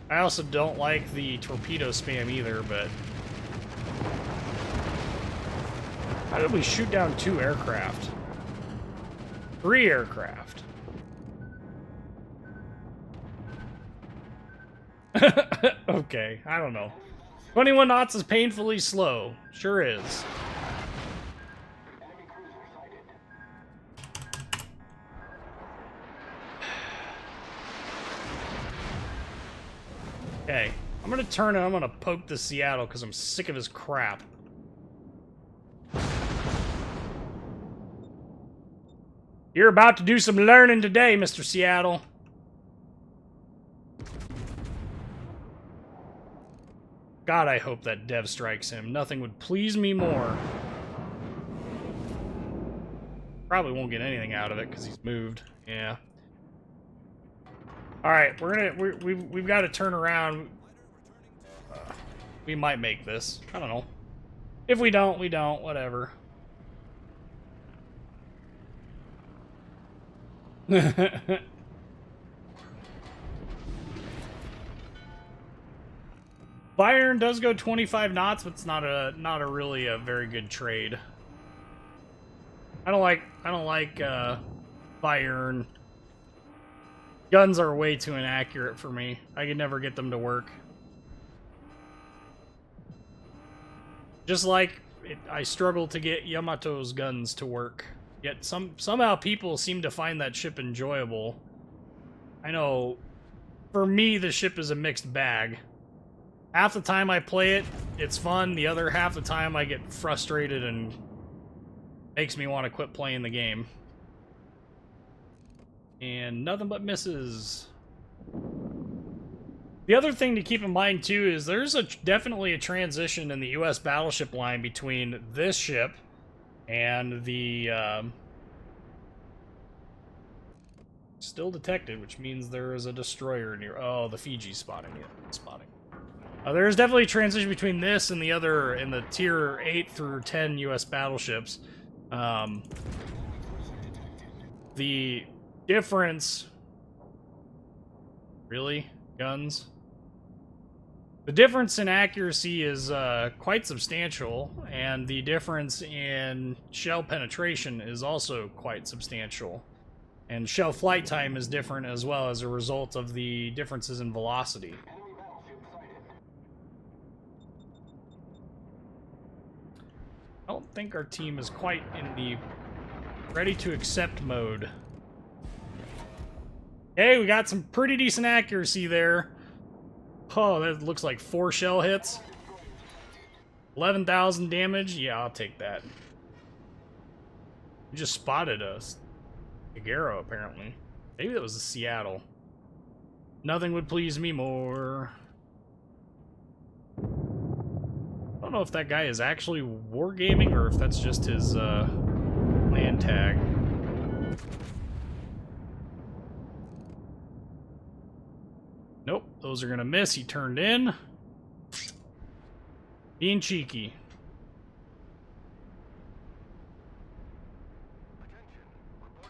I also don't like the torpedo spam either, but... How did we shoot down 2 aircraft? 3 aircraft. Okay, I don't know. 21 knots is painfully slow. Sure is. Okay, I'm gonna turn and I'm gonna poke the Seattle because I'm sick of his crap. You're about to do some learning today, Mr. Seattle. God, I hope that dev strikes him. Nothing would please me more. Probably won't get anything out of it because he's moved. Yeah. All right, we've got to turn around. We might make this. I don't know. If we don't, we don't. Whatever. Bayern does go 25 knots, but it's not a really a very good trade. I don't like Bayern. Guns are way too inaccurate for me. I could never get them to work. Just like I struggle to get Yamato's guns to work. Yet somehow people seem to find that ship enjoyable. I know, for me, the ship is a mixed bag. Half the time I play it, it's fun. The other half the time I get frustrated and makes me want to quit playing the game. And nothing but misses. The other thing to keep in mind, too, is there's definitely a transition in the US battleship line between this ship and the... still detected, which means there is a destroyer near... Oh, the Fiji's spotting it. Spotting. There is definitely a transition between this and the other, in the tier 8 through 10 US battleships. The difference... Really? Guns? The difference in accuracy is quite substantial, and the difference in shell penetration is also quite substantial. And shell flight time is different as well as a result of the differences in velocity. I don't think our team is quite in the ready to accept mode. Okay, we got some pretty decent accuracy there. Oh, that looks like 4 shell hits. 11,000 damage? Yeah, I'll take that. You just spotted us. Figueroa, apparently. Maybe that was a Seattle. Nothing would please me more. I don't know if that guy is actually wargaming or if that's just his land tag. Nope, those are gonna miss. He turned in. Being cheeky.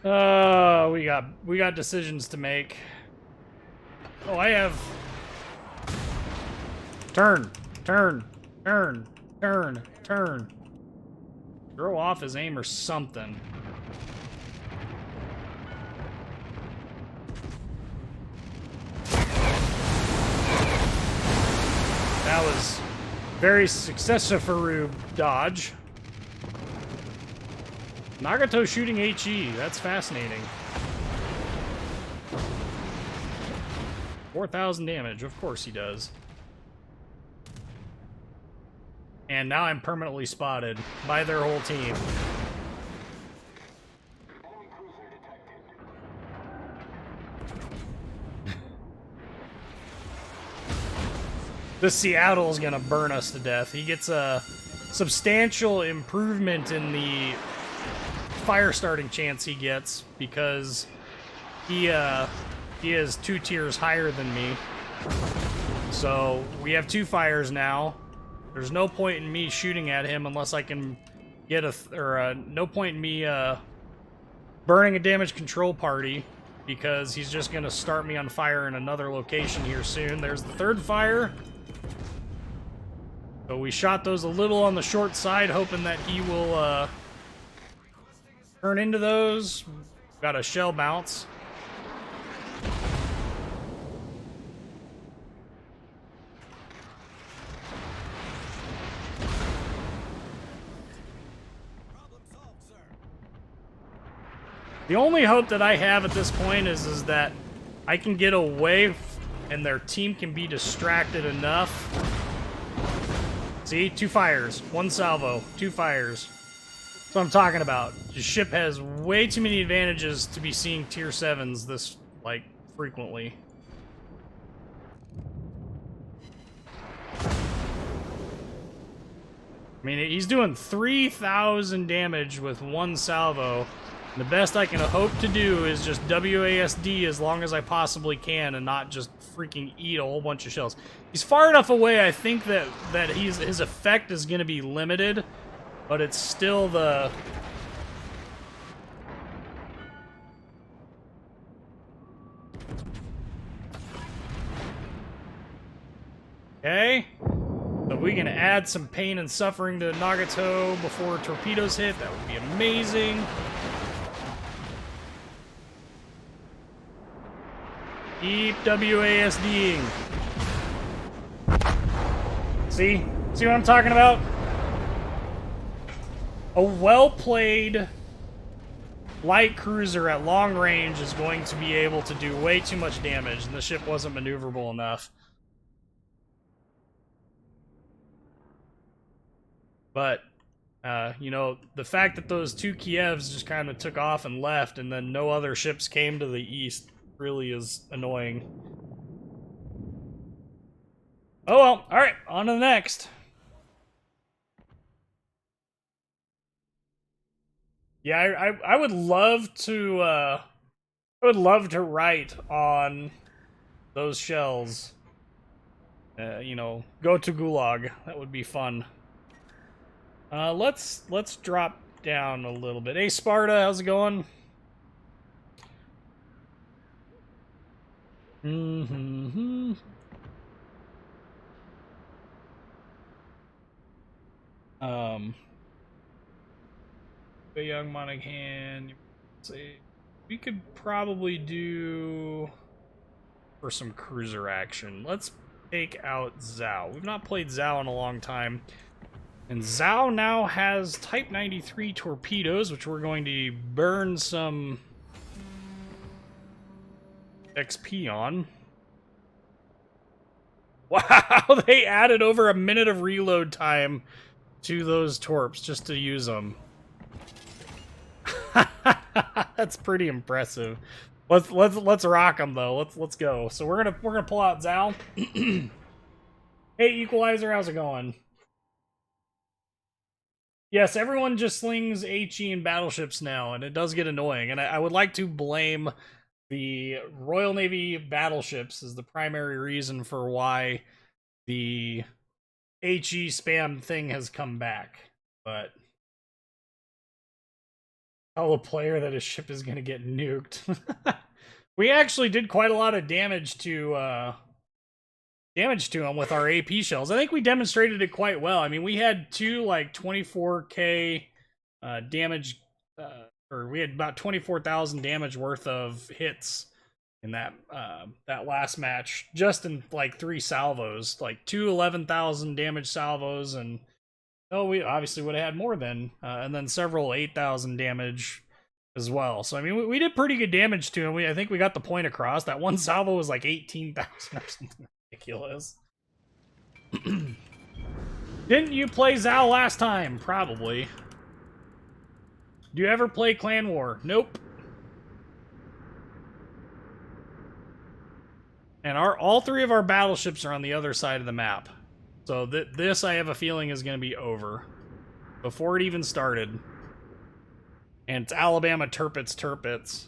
We got decisions to make. Oh, I have turn. Throw off his aim or something. That was very successful dodge. Nagato shooting HE. That's fascinating. 4,000 damage. Of course he does. And now I'm permanently spotted by their whole team. The Seattle's gonna burn us to death. He gets a substantial improvement in the fire starting chance he gets because he is 2 tiers higher than me. So we have 2 fires now. There's no point in me shooting at him unless I can get no point in me burning a damage control party because he's just gonna start me on fire in another location here soon. There's the 3rd fire. So we shot those a little on the short side, hoping that he will turn into those. Got a shell bounce. The only hope that I have at this point is that I can get away and their team can be distracted enough. See? 2 fires. 1 salvo. 2 fires. That's what I'm talking about. The ship has way too many advantages to be seeing tier 7s this, like, frequently. I mean, he's doing 3,000 damage with 1 salvo. The best I can hope to do is just WASD as long as I possibly can and not just freaking eat a whole bunch of shells. He's far enough away, I think that his effect is going to be limited, but it's still the... Okay. So if we can add some pain and suffering to Nagato before torpedoes hit, that would be amazing. Keep WASDing. See? See what I'm talking about? A well-played light cruiser at long range is going to be able to do way too much damage, and the ship wasn't maneuverable enough. But, you know, the fact that those 2 Kievs just kind of took off and left, and then no other ships came to the east, really is annoying. Oh well, alright, on to the next. Yeah, I would love to, write on those shells. You know, go to Gulag. That would be fun. Let's drop down a little bit. Hey, Sparta, how's it going? A young Monaghan. See, we could probably do for some cruiser action. Let's take out Zhao. We've not played Zhao in a long time. And Zhao now has Type 93 torpedoes, which we're going to burn some XP on. Wow, they added over a minute of reload time to those torps just to use them. That's pretty impressive. Let's rock them though. Let's go. So we're gonna pull out Zhao. Hey Equalizer, how's it going? Yes, everyone just slings HE in battleships now, and it does get annoying. And I would like to blame the Royal Navy battleships as the primary reason for why the HE spam thing has come back. But tell a player that his ship is going to get nuked. We actually did quite a lot of damage to him with our AP shells. I think we demonstrated it quite well. I mean, we had two like 24k damage, or we had about 24,000 damage worth of hits in that that last match, just in like 3 salvos, like 2 11,000 damage salvos, and we obviously would have had more than, and then several 8,000 damage as well. So I mean, we did pretty good damage to him. I think we got the point across. That one salvo was like 18,000 or something ridiculous. Didn't you play Zhao last time? Probably. Do you ever play Clan War? Nope. And all 3 of our battleships are on the other side of the map. So this, I have a feeling, is going to be over before it even started. And it's Alabama Turpits.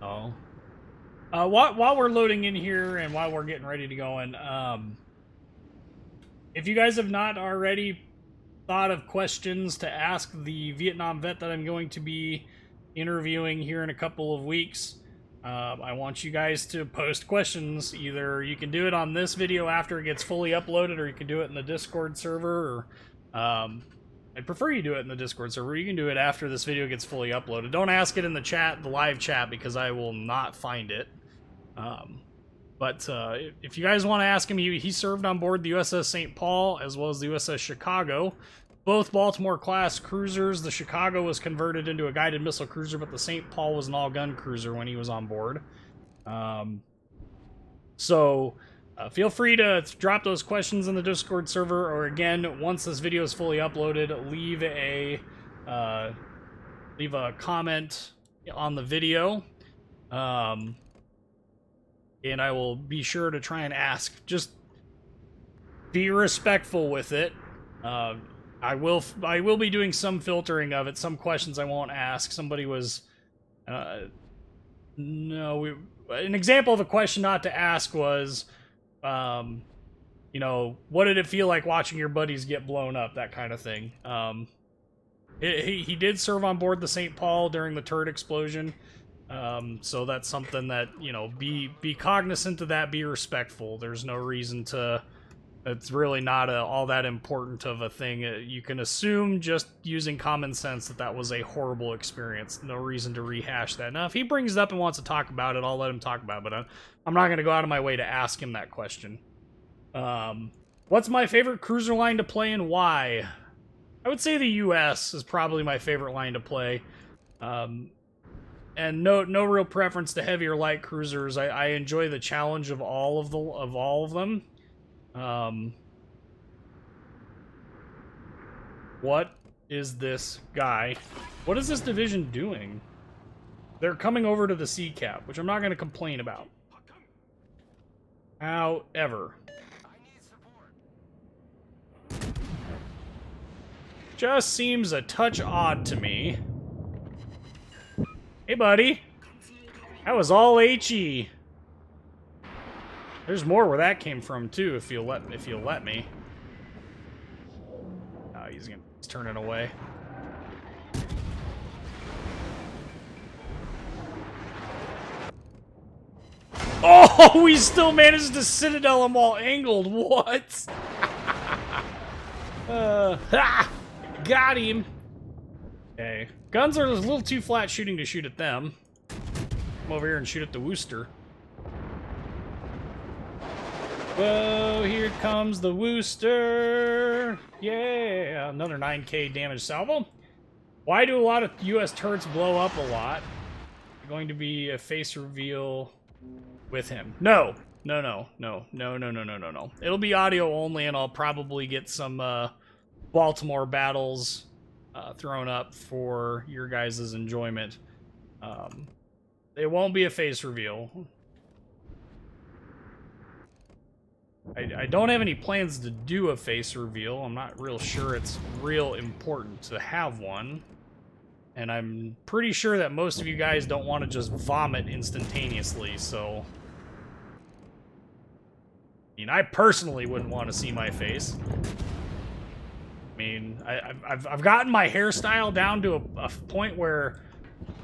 Oh. While we're loading in here and while we're getting ready to go in, if you guys have not already thought of questions to ask the Vietnam vet that I'm going to be interviewing here in a couple of weeks, I want you guys to post questions. Either you can do it on this video after it gets fully uploaded, or you can do it in the Discord server, or I'd prefer you do it in the Discord server. You can do it after this video gets fully uploaded. Don't ask it in the chat, the live chat, because I will not find it. But if you guys want to ask him, he served on board the USS St. Paul as well as the USS Chicago. Both Baltimore-class cruisers. The Chicago was converted into a guided missile cruiser, but the St. Paul was an all-gun cruiser when he was on board. So feel free to drop those questions in the Discord server, or again, once this video is fully uploaded, leave a comment on the video. And I will be sure to try and ask. Just be respectful with it. I will be doing some filtering of it. Some questions I won't ask. Somebody was, an example of a question not to ask was, you know, what did it feel like watching your buddies get blown up? That kind of thing. He did serve on board the St. Paul during the turret explosion. So that's something that, you know, be cognizant of that, be respectful. There's no reason to, it's really not all that important of a thing. You can assume just using common sense that was a horrible experience. No reason to rehash that. Now, if he brings it up and wants to talk about it, I'll let him talk about it, but I'm not going to go out of my way to ask him that question. What's my favorite cruiser line to play and why? I would say the US is probably my favorite line to play. And no real preference to heavy or light cruisers. I enjoy the challenge of all of them. What is this guy? What is this division doing? They're coming over to the sea cap, which I'm not going to complain about. However, just seems a touch odd to me. Hey, buddy. That was all HE. There's more where that came from too, if you'll let me. Oh, he's turning away. Oh, we still managed to citadel them all angled. What? Got him. Okay. Guns are a little too flat shooting to shoot at them. Come over here and shoot at the Worcester. Whoa, here comes the Worcester. Yeah, another 9k damage salvo. Why do a lot of US turrets blow up a lot? Going to be a face reveal with him. No. No. It'll be audio only, and I'll probably get some Baltimore battles thrown up for your guys' enjoyment. It won't be a face reveal. I don't have any plans to do a face reveal. I'm not real sure it's real important to have one. And I'm pretty sure that most of you guys don't want to just vomit instantaneously, so... I mean, I personally wouldn't want to see my face. I mean, I've gotten my hairstyle down to a point where,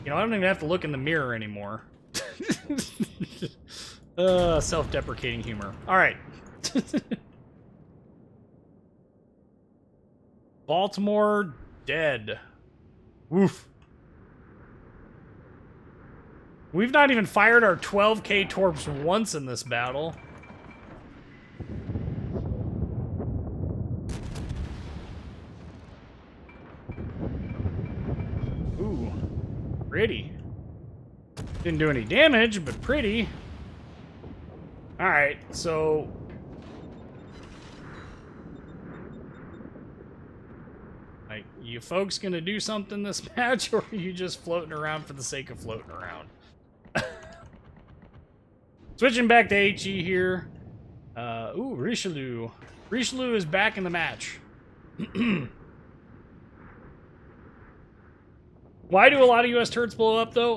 you know, I don't even have to look in the mirror anymore. Self-deprecating humor. Alright. Baltimore dead. Woof. We've not even fired our 12k torps once in this battle. Ooh. Pretty. Didn't do any damage, but pretty. Alright, so... like, you folks gonna do something this match, or are you just floating around for the sake of floating around? Switching back to HE here. Ooh, Richelieu. Richelieu is back in the match. Why do a lot of US turrets blow up, though?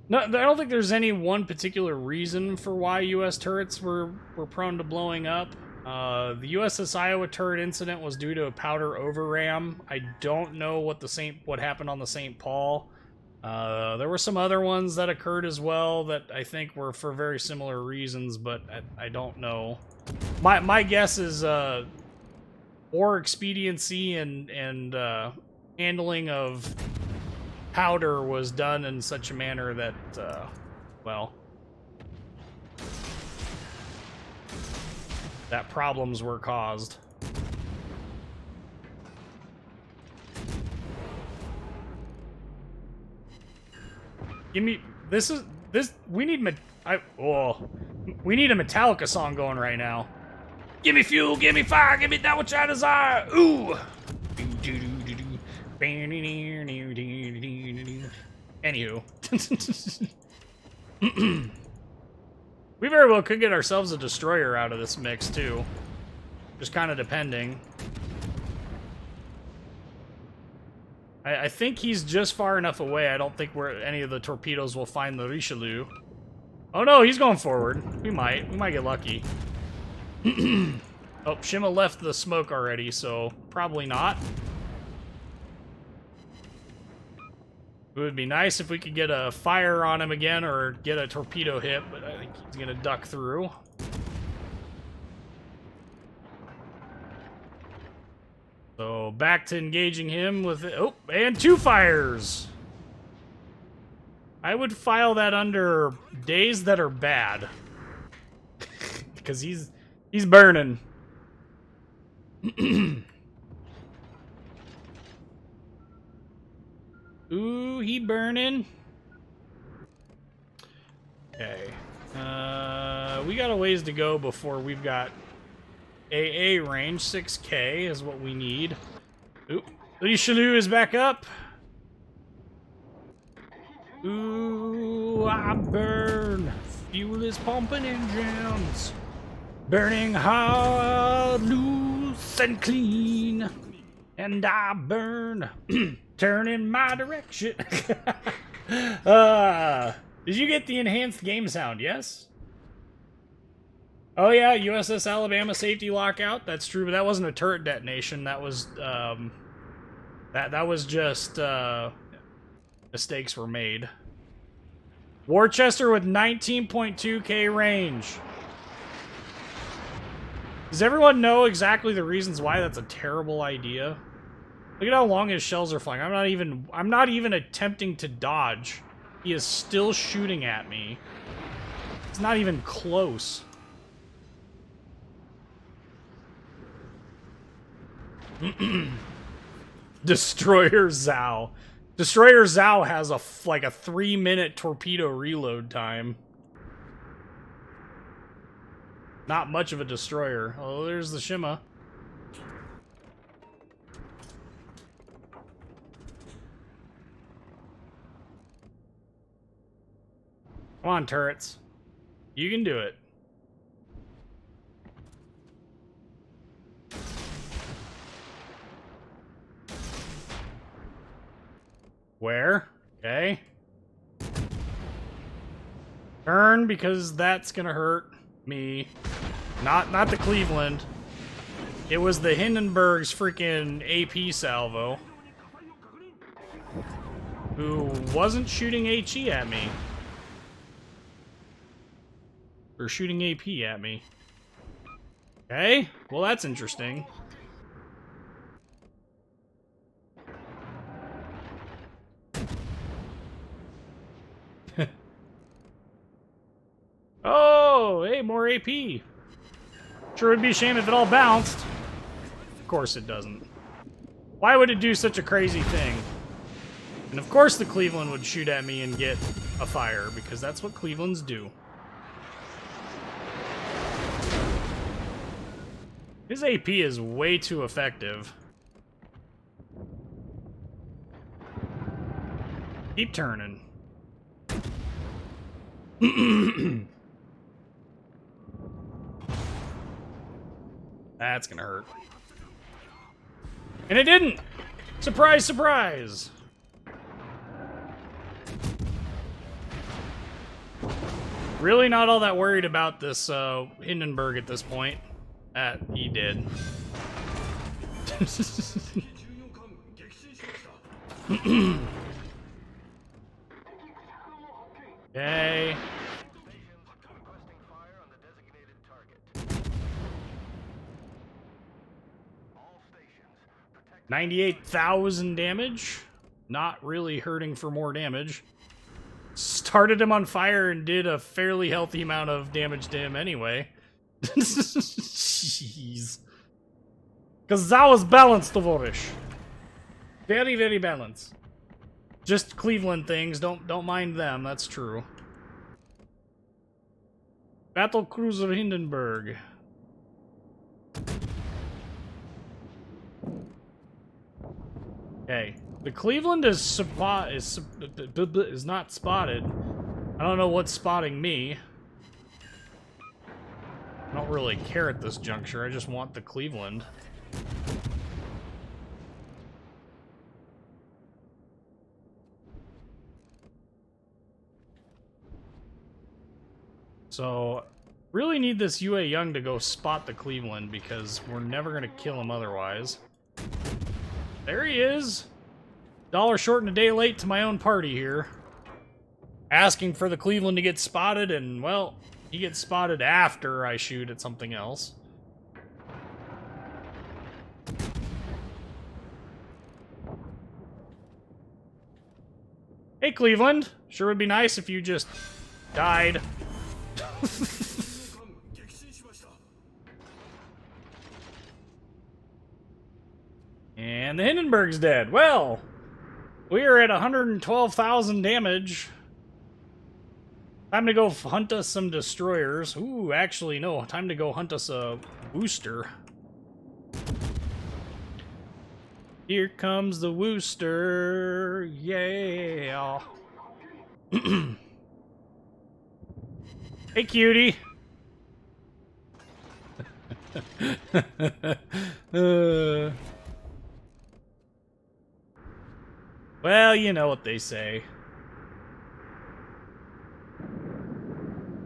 No, I don't think there's any one particular reason for why US turrets were prone to blowing up. The USS Iowa turret incident was due to a powder overram. I don't know what happened on the St. Paul. There were some other ones that occurred as well that I think were for very similar reasons, but I don't know. My guess is war expediency and handling of powder was done in such a manner that, well, that problems were caused. Give me this. We need we need a Metallica song going right now. Give me fuel, give me fire, give me that which I desire. Ooh. Anywho. We very well could get ourselves a destroyer out of this mix, too. Just kind of depending. I think he's just far enough away. I don't think any of the torpedoes will find the Richelieu. Oh no, he's going forward. We might get lucky. Oh, Shima left the smoke already, so probably not. It would be nice if we could get a fire on him again or get a torpedo hit, but I think he's gonna duck through. So back to engaging him with... oh, and 2 fires! I would file that under days that are bad. Because he's burning. Ooh, he burning. Okay. We got a ways to go before we've got AA range. 6k is what we need. Ooh, Richelieu is back up. Ooh, I burn. Fuel is pumping engines. Burning hard, loose, and clean. And I burn. Turn in my direction. Did you get the enhanced game sound? Yes? Oh yeah, USS Alabama safety lockout. That's true, but that wasn't a turret detonation. That was that was just mistakes were made. Worcester with 19.2k range. Does everyone know exactly the reasons why that's a terrible idea? Look at how long his shells are flying. I'm not even attempting to dodge. He is still shooting at me. It's not even close. Destroyer Zhao. Destroyer Zhao has like a 3-minute torpedo reload time. Not much of a destroyer. Oh, there's the Shima. Come on, turrets. You can do it. Where? Okay. Turn, because that's gonna hurt me. Not the Cleveland. It was the Hindenburg's freaking AP salvo. Who wasn't shooting HE at me. Or shooting AP at me. Okay, well that's interesting. Oh, hey, more AP. Sure would be a shame if it all bounced. Of course it doesn't. Why would it do such a crazy thing? And of course the Cleveland would shoot at me and get a fire, because that's what Clevelands do. His AP is way too effective. Keep turning. That's gonna hurt. And it didn't! Surprise, surprise! Really not all that worried about this Hindenburg at this point. He did. Okay. 98,000 damage. Not really hurting for more damage. Started him on fire and did a fairly healthy amount of damage to him anyway. Jeez. Because that was balanced, Tovarish. Very, very balanced. Just Cleveland things, don't mind them, that's true. Battle Cruiser Hindenburg. Okay, the Cleveland is not spotted. I don't know what's spotting me. I don't really care at this juncture, I just want the Cleveland. So, really need this UA Young to go spot the Cleveland because we're never going to kill him otherwise. There he is! $1 short and a day late to my own party here. Asking for the Cleveland to get spotted, and, well, he gets spotted after I shoot at something else. Hey, Cleveland! Sure would be nice if you just died. And the Hindenburg's dead. Well, we are at 112,000 damage. Time to go hunt us some destroyers. Ooh, actually, no. Time to go hunt us a Worcester. Here comes the Worcester. Yeah. Hey, cutie. Well, you know what they say.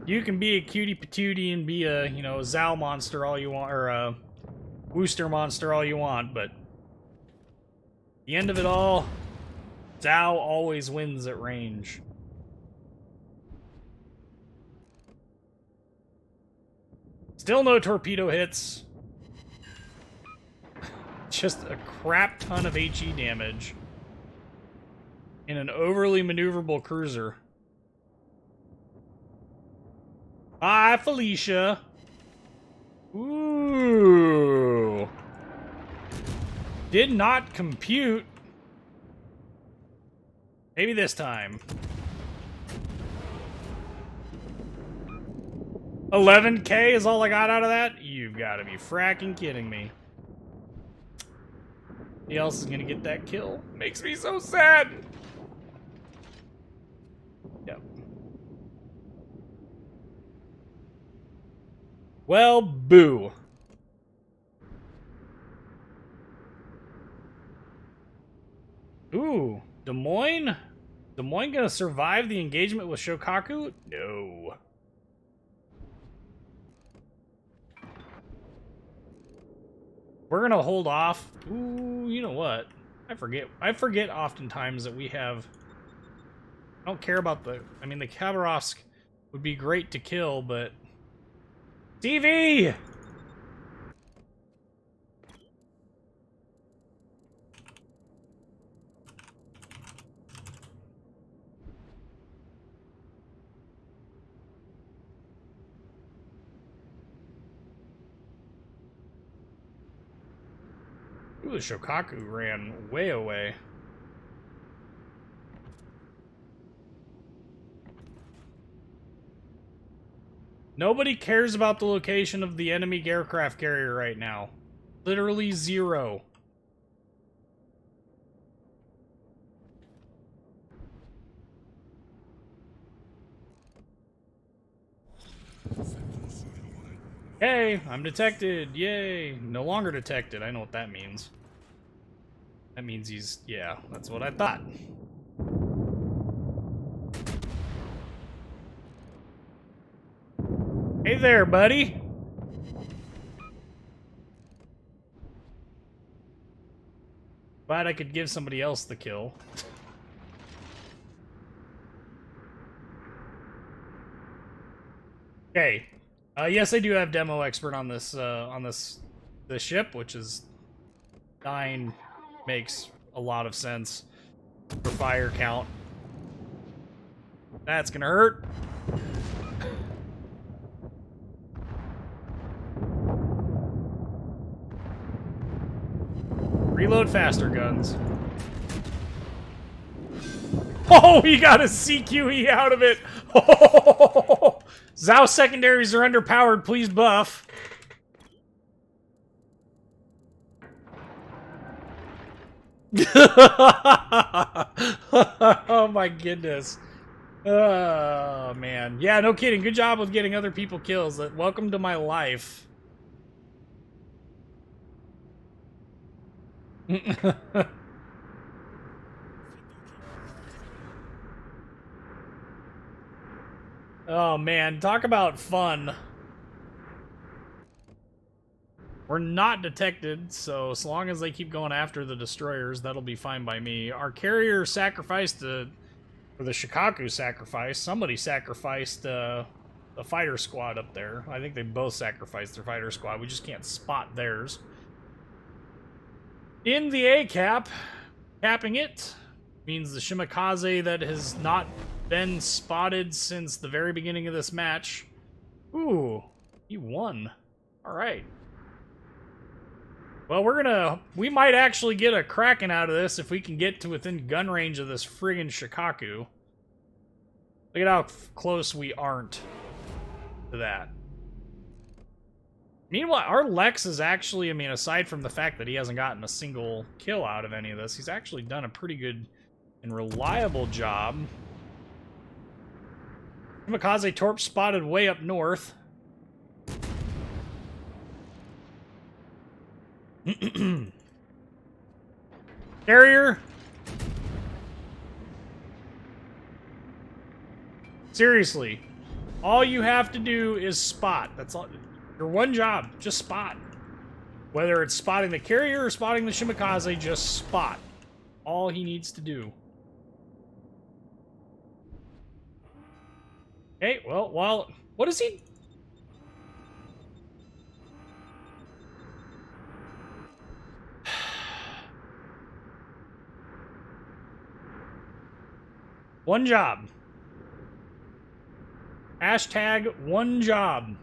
You can be a cutie patootie and be a, you know, a Zhao monster all you want, or a Worcester monster all you want, but at the end of it all, Zhao always wins at range. Still no torpedo hits. Just a crap ton of HE damage. In an overly maneuverable cruiser. Bye, Felicia. Ooh. Did not compute. Maybe this time. 11K is all I got out of that? You've got to be fracking kidding me. Who else is gonna get that kill? Makes me so sad. Yep. Well, boo. Ooh, Des Moines? Des Moines gonna survive the engagement with Shokaku? No. We're gonna hold off. Ooh, you know what? I forget oftentimes that we have... I don't care about the... I mean, the Khabarovsk would be great to kill, but... TV! Ooh, the Shokaku ran way away. Nobody cares about the location of the enemy aircraft carrier right now. Literally zero. Hey, I'm detected. Yay. No longer detected. I know what that means. That means he's... yeah, that's what I thought. Hey there, buddy. Glad I could give somebody else the kill. Okay. Yes, I do have demo expert on this ship, which is 9 makes a lot of sense for fire count. That's gonna hurt. Reload faster, guns. Oh, he got a CQE out of it. Oh, Zao secondaries are underpowered. Please buff. Oh my goodness. Oh man. Yeah, no kidding. Good job with getting other people kills. Welcome to my life. Oh man, talk about fun. We're not detected, so as long as they keep going after the destroyers, that'll be fine by me. Our carrier sacrificed or the Shikaku sacrificed. Somebody sacrificed the fighter squad up there. I think they both sacrificed their fighter squad. We just can't spot theirs. In the A cap, capping it means the Shimakaze that has not been spotted since the very beginning of this match. Ooh, he won. All right. Well, we might actually get a Kraken out of this if we can get to within gun range of this friggin' Shikaku. Look at how close we aren't to that. Meanwhile, our Lex is actually, I mean, aside from the fact that he hasn't gotten a single kill out of any of this, he's actually done a pretty good and reliable job. Kamikaze Torp spotted way up north. Carrier. Seriously, all you have to do is spot. That's all. Your one job, just spot. Whether it's spotting the carrier or spotting the Shimakaze, just spot. All he needs to do. Okay, well, what is he? One job. Hashtag one job.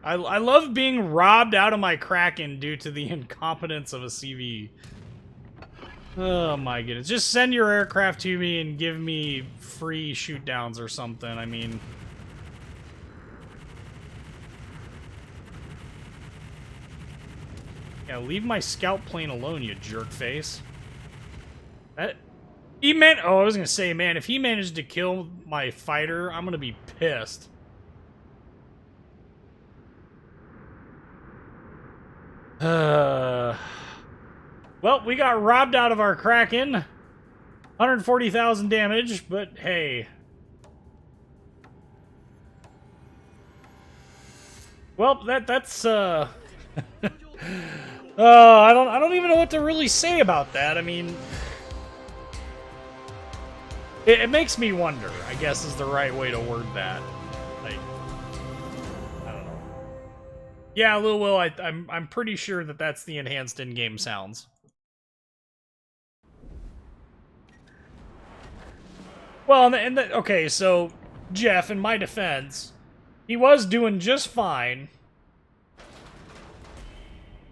I love being robbed out of my Kraken due to the incompetence of a CV. Oh my goodness. Just send your aircraft to me and give me free shoot downs or something. I mean... Yeah, leave my scout plane alone, you jerk face. That... He meant... Oh, I was gonna say, man, if he managed to kill my fighter, I'm gonna be pissed. Well, we got robbed out of our Kraken. 140,000 damage, but hey. Well, that's I don't even know what to really say about that. I mean, it makes me wonder, I guess is the right way to word that. Like, I don't know. Yeah, Lil Will, I'm pretty sure that that's the enhanced in-game sounds. Well, okay, so Jeff, in my defense, he was doing just fine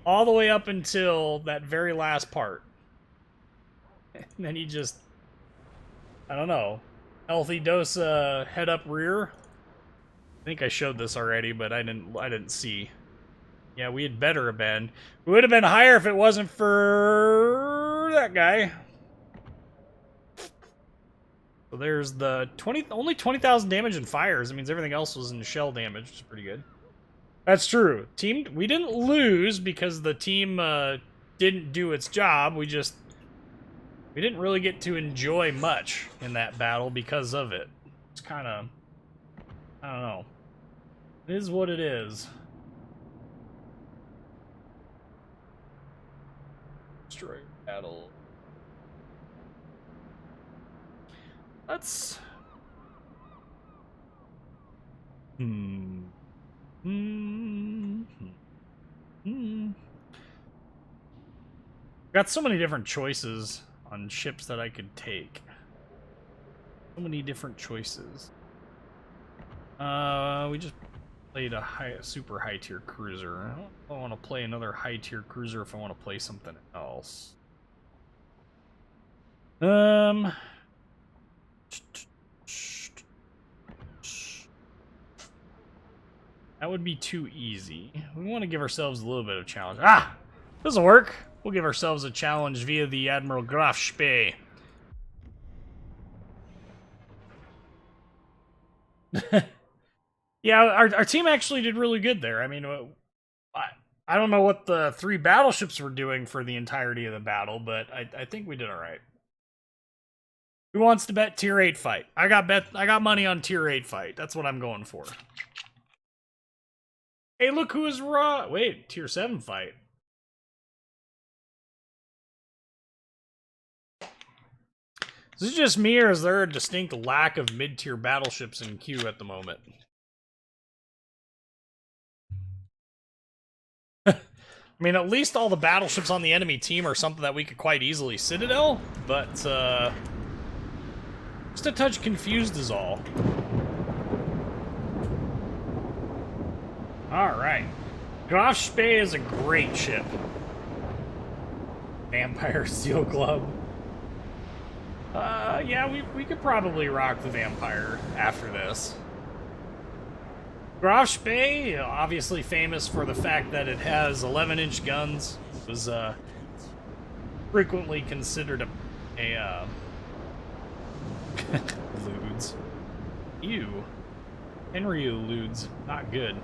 all the way up until that very last part. And then he just, I don't know, healthy dose head up rear. I think I showed this already, but I didn't see. Yeah, we had better have been. We would have been higher if it wasn't for that guy. So there's the only 20,000 damage in fires. That means everything else was in shell damage, which is pretty good. That's true. We didn't lose because the team didn't do its job. We didn't really get to enjoy much in that battle because of it. It's kind of, I don't know. It is what it is. Destroy battle. Let's... Got so many different choices on ships that I could take. So many different choices. We just played a super high tier cruiser. I don't want to play another high tier cruiser if I want to play something else. That would be too easy. We want to give ourselves a little bit of challenge. Ah! This'll work. We'll give ourselves a challenge via the Admiral Graf Spee. Yeah, our team actually did really good there. I mean, I don't know what the 3 battleships were doing for the entirety of the battle, but I think we did alright. Who wants to bet tier 8 fight? I got money on tier 8 fight. That's what I'm going for. Hey, look who is raw. Wait, tier 7 fight. Is this just me, or is there a distinct lack of mid-tier battleships in queue at the moment? I mean, at least all the battleships on the enemy team are something that we could quite easily Citadel, but, just a touch confused is all. Alright. Graf Spee is a great ship. Vampire Steel Club. Yeah, we could probably rock the Vampire after this. Graf Spee, obviously famous for the fact that it has 11-inch guns, was frequently considered a Ludes. Ew. Henry Ludes. Not good.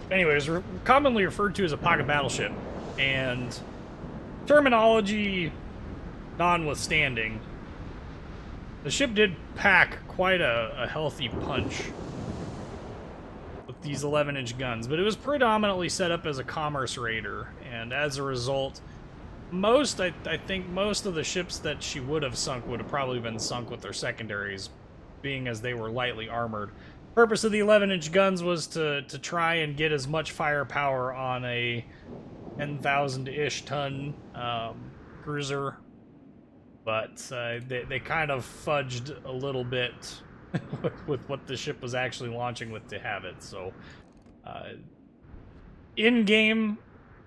Anyways, commonly referred to as a pocket battleship, and terminology notwithstanding, the ship did pack quite a healthy punch with these 11-inch guns, but it was predominantly set up as a commerce raider, and as a result, I think most of the ships that she would have sunk would have probably been sunk with their secondaries, being as they were lightly armored. Purpose of the 11-inch guns was to try and get as much firepower on a 10,000-ish ton cruiser, but they kind of fudged a little bit with what the ship was actually launching with to have it. So, in-game,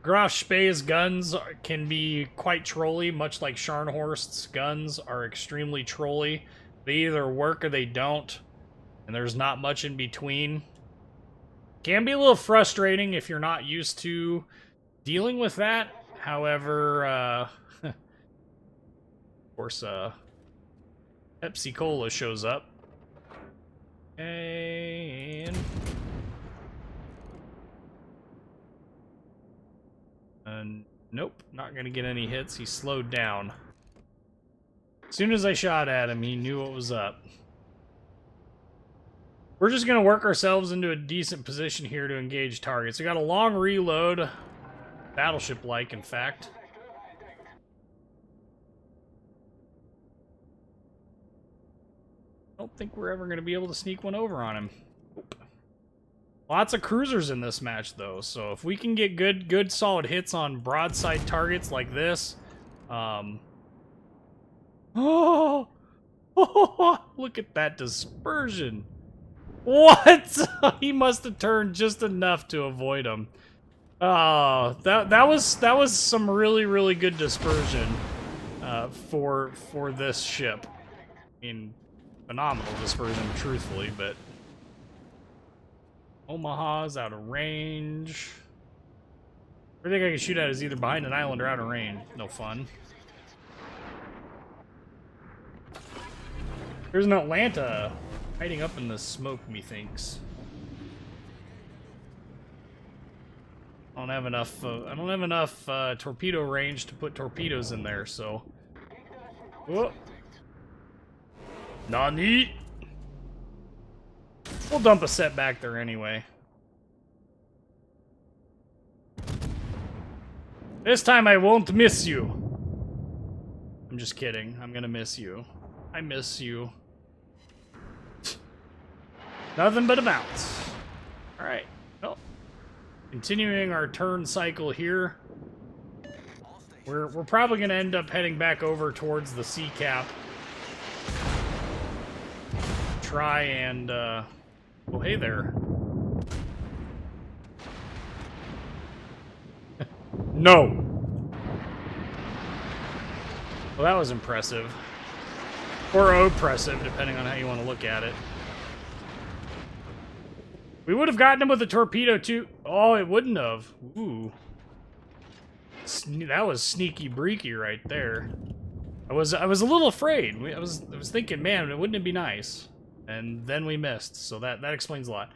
Graf Spee's guns can be quite trolly, much like Scharnhorst's guns are extremely trolly. They either work or they don't, and there's not much in between. Can be a little frustrating if you're not used to dealing with that. However, of course, Pepsi Cola shows up. And nope, not gonna get any hits. He slowed down. As soon as I shot at him, he knew what was up. We're just gonna work ourselves into a decent position here to engage targets. We got a long reload, battleship-like, in fact. I don't think we're ever gonna be able to sneak one over on him. Nope. Lots of cruisers in this match, though, so if we can get good solid hits on broadside targets like this, oh, look at that dispersion. What? He must have turned just enough to avoid him. Oh, that was some really good dispersion for this ship. I mean, phenomenal dispersion, truthfully, but Omaha's out of range. Everything I can shoot at is either behind an island or out of range. No fun. There's an Atlanta hiding up in the smoke, methinks. I don't have enough torpedo range to put torpedoes in there, so. Whoa. Nani? We'll dump a set back there anyway. This time I won't miss you. I'm just kidding. I'm gonna miss you. I miss you. Nothing but a bounce. Alright. Well, continuing our turn cycle here. We're probably gonna end up heading back over towards the sea cap. Try and oh, hey there. No. Well, that was impressive. Or oppressive, depending on how you want to look at it. We would have gotten him with a torpedo, too. Oh, it wouldn't have. Ooh. That was sneaky breaky right there. I was a little afraid. I was thinking, man, wouldn't it be nice? And then we missed, so that explains a lot.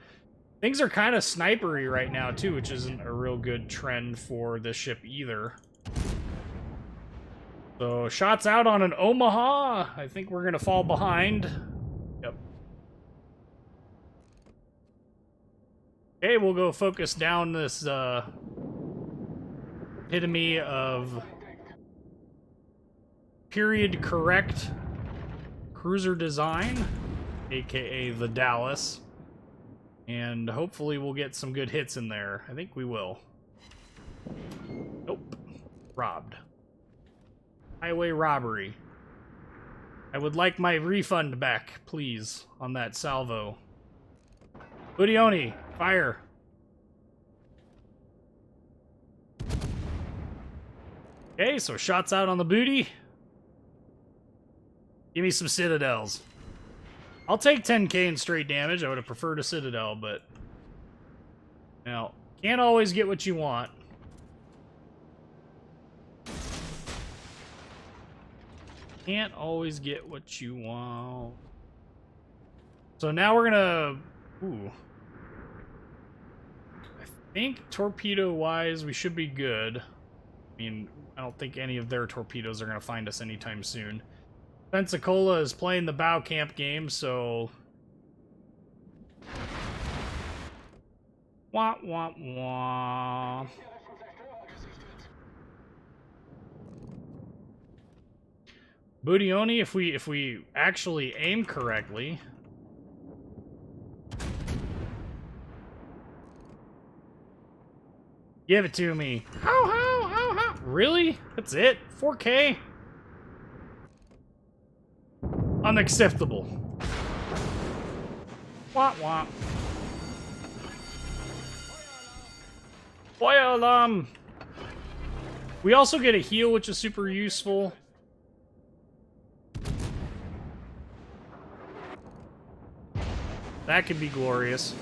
Things are kind of snipery right now, too, which isn't a real good trend for this ship either. So, shots out on an Omaha. I think we're going to fall behind. Yep. Okay, we'll go focus down this epitome of period correct cruiser design, aka the Dallas. And hopefully we'll get some good hits in there. I think we will. Nope. Robbed. Highway robbery. I would like my refund back, please, on that salvo. Budioni, fire. Okay, so shots out on the booty. Give me some citadels. I'll take 10k in straight damage. I would have preferred a Citadel, but... Now, can't always get what you want. Can't always get what you want. So now we're gonna... Ooh. I think torpedo-wise, we should be good. I mean, I don't think any of their torpedoes are gonna find us anytime soon. Pensacola is playing the bow camp game, so... Wah, wah, wah. Budioni, if we actually aim correctly... Give it to me. How? Really? That's it? 4K? Unacceptable. Wah wah. Fire alarm. We also get a heal, which is super useful. That could be glorious.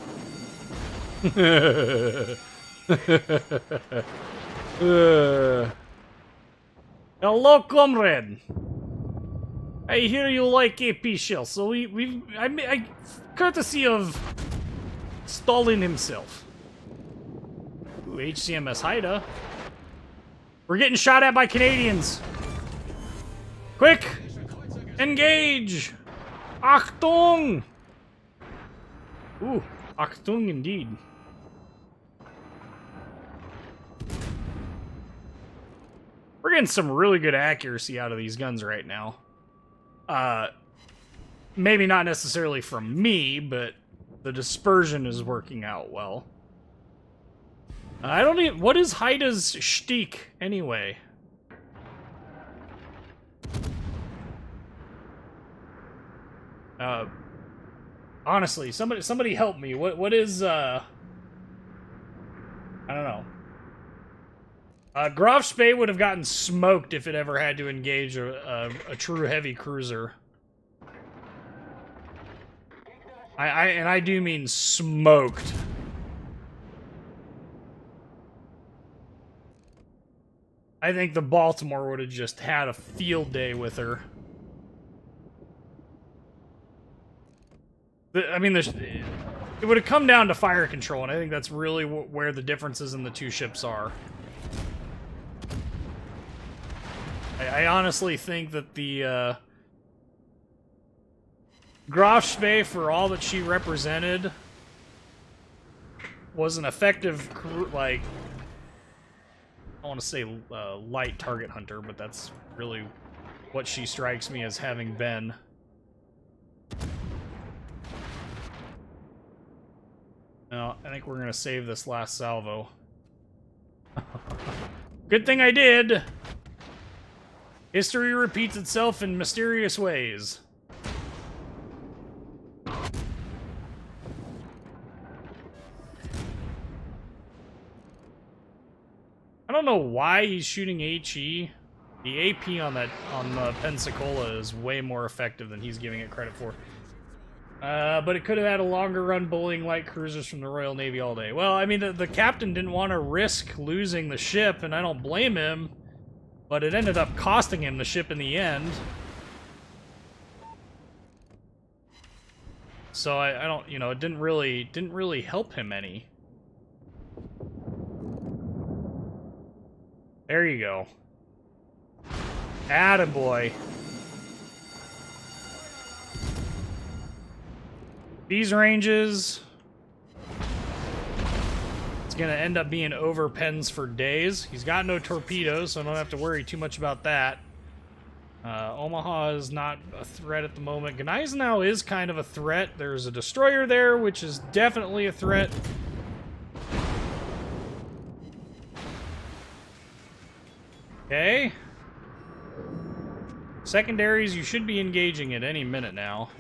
Hello, comrade. I hear you like AP shells, so I courtesy of Stalin himself. Ooh, HCMS Haida. We're getting shot at by Canadians. Quick, engage. Achtung. Ooh, Achtung indeed. We're getting some really good accuracy out of these guns right now. Maybe not necessarily from me, but the dispersion is working out well. I don't even... What is Haida's shtick, anyway? Honestly, somebody help me. What is, I don't know. Graf Spee would have gotten smoked if it ever had to engage a true heavy cruiser. I do mean smoked. I think the Baltimore would have just had a field day with her. I mean, it would have come down to fire control, and I think that's really where the differences in the two ships are. I honestly think that the Graf Spee, for all that she represented, was an effective, like, I want to say light target hunter, but that's really what she strikes me as having been. No, I think we're going to save this last salvo. Good thing I did! History repeats itself in mysterious ways. I don't know why he's shooting HE. The AP on the Pensacola is way more effective than he's giving it credit for. But it could have had a longer run bullying light cruisers from the Royal Navy all day. Well, I mean, the captain didn't want to risk losing the ship, and I don't blame him. But it ended up costing him the ship in the end. So I don't, you know, it didn't really help him any. There you go. Attaboy. These ranges, it's gonna end up being over pens for days. He's got no torpedoes, so I don't have to worry too much about that. Omaha is not a threat at the moment. Gneisenau is kind of a threat. There's a destroyer there, which is definitely a threat. Okay. Secondaries, you should be engaging at any minute now.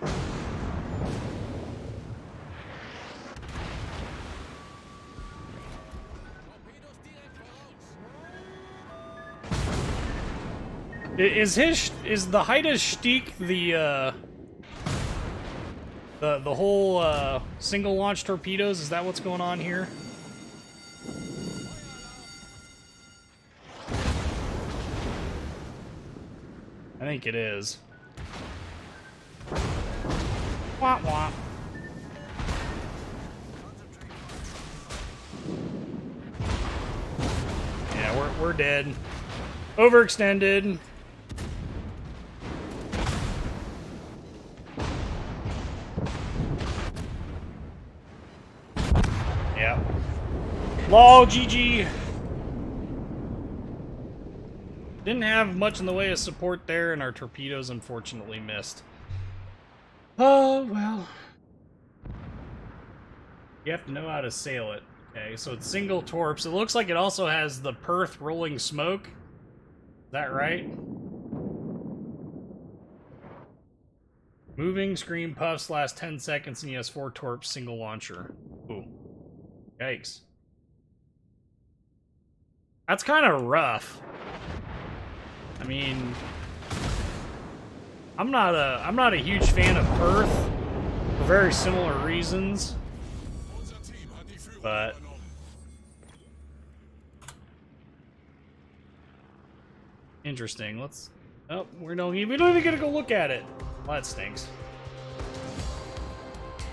Is the Haida's shtick the The whole single launch torpedoes, is that what's going on here? I think it is. Wah wah. Yeah, we're dead. Overextended. Yeah. LOL, GG. Didn't have much in the way of support there, and our torpedoes unfortunately missed. Oh, well. You have to know how to sail it. Okay, so it's single torps. It looks like it also has the Perth rolling smoke. Is that right? Moving screen puffs last 10 seconds and he has 4 torps, single launcher. Ooh. Yikes. That's kind of rough. I mean, I'm not a huge fan of Perth for very similar reasons. But interesting. Let's. Oh, we don't even get to go look at it. Well, that stinks.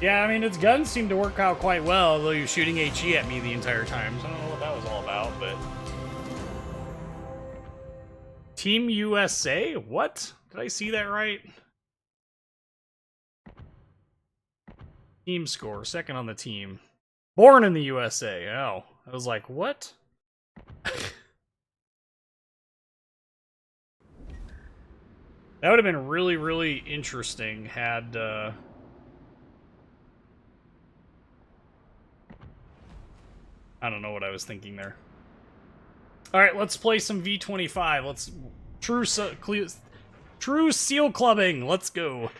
Yeah, I mean, its guns seem to work out quite well, though you're shooting HE at me the entire time, so I don't know what that was all about, but... Team USA? What? Did I see that right? Team score, second on the team. Born in the USA. Oh, I was like, what? That would have been really, really interesting had, I don't know what I was thinking there. Alright, let's play some V25. Let's... True seal clubbing! Let's go.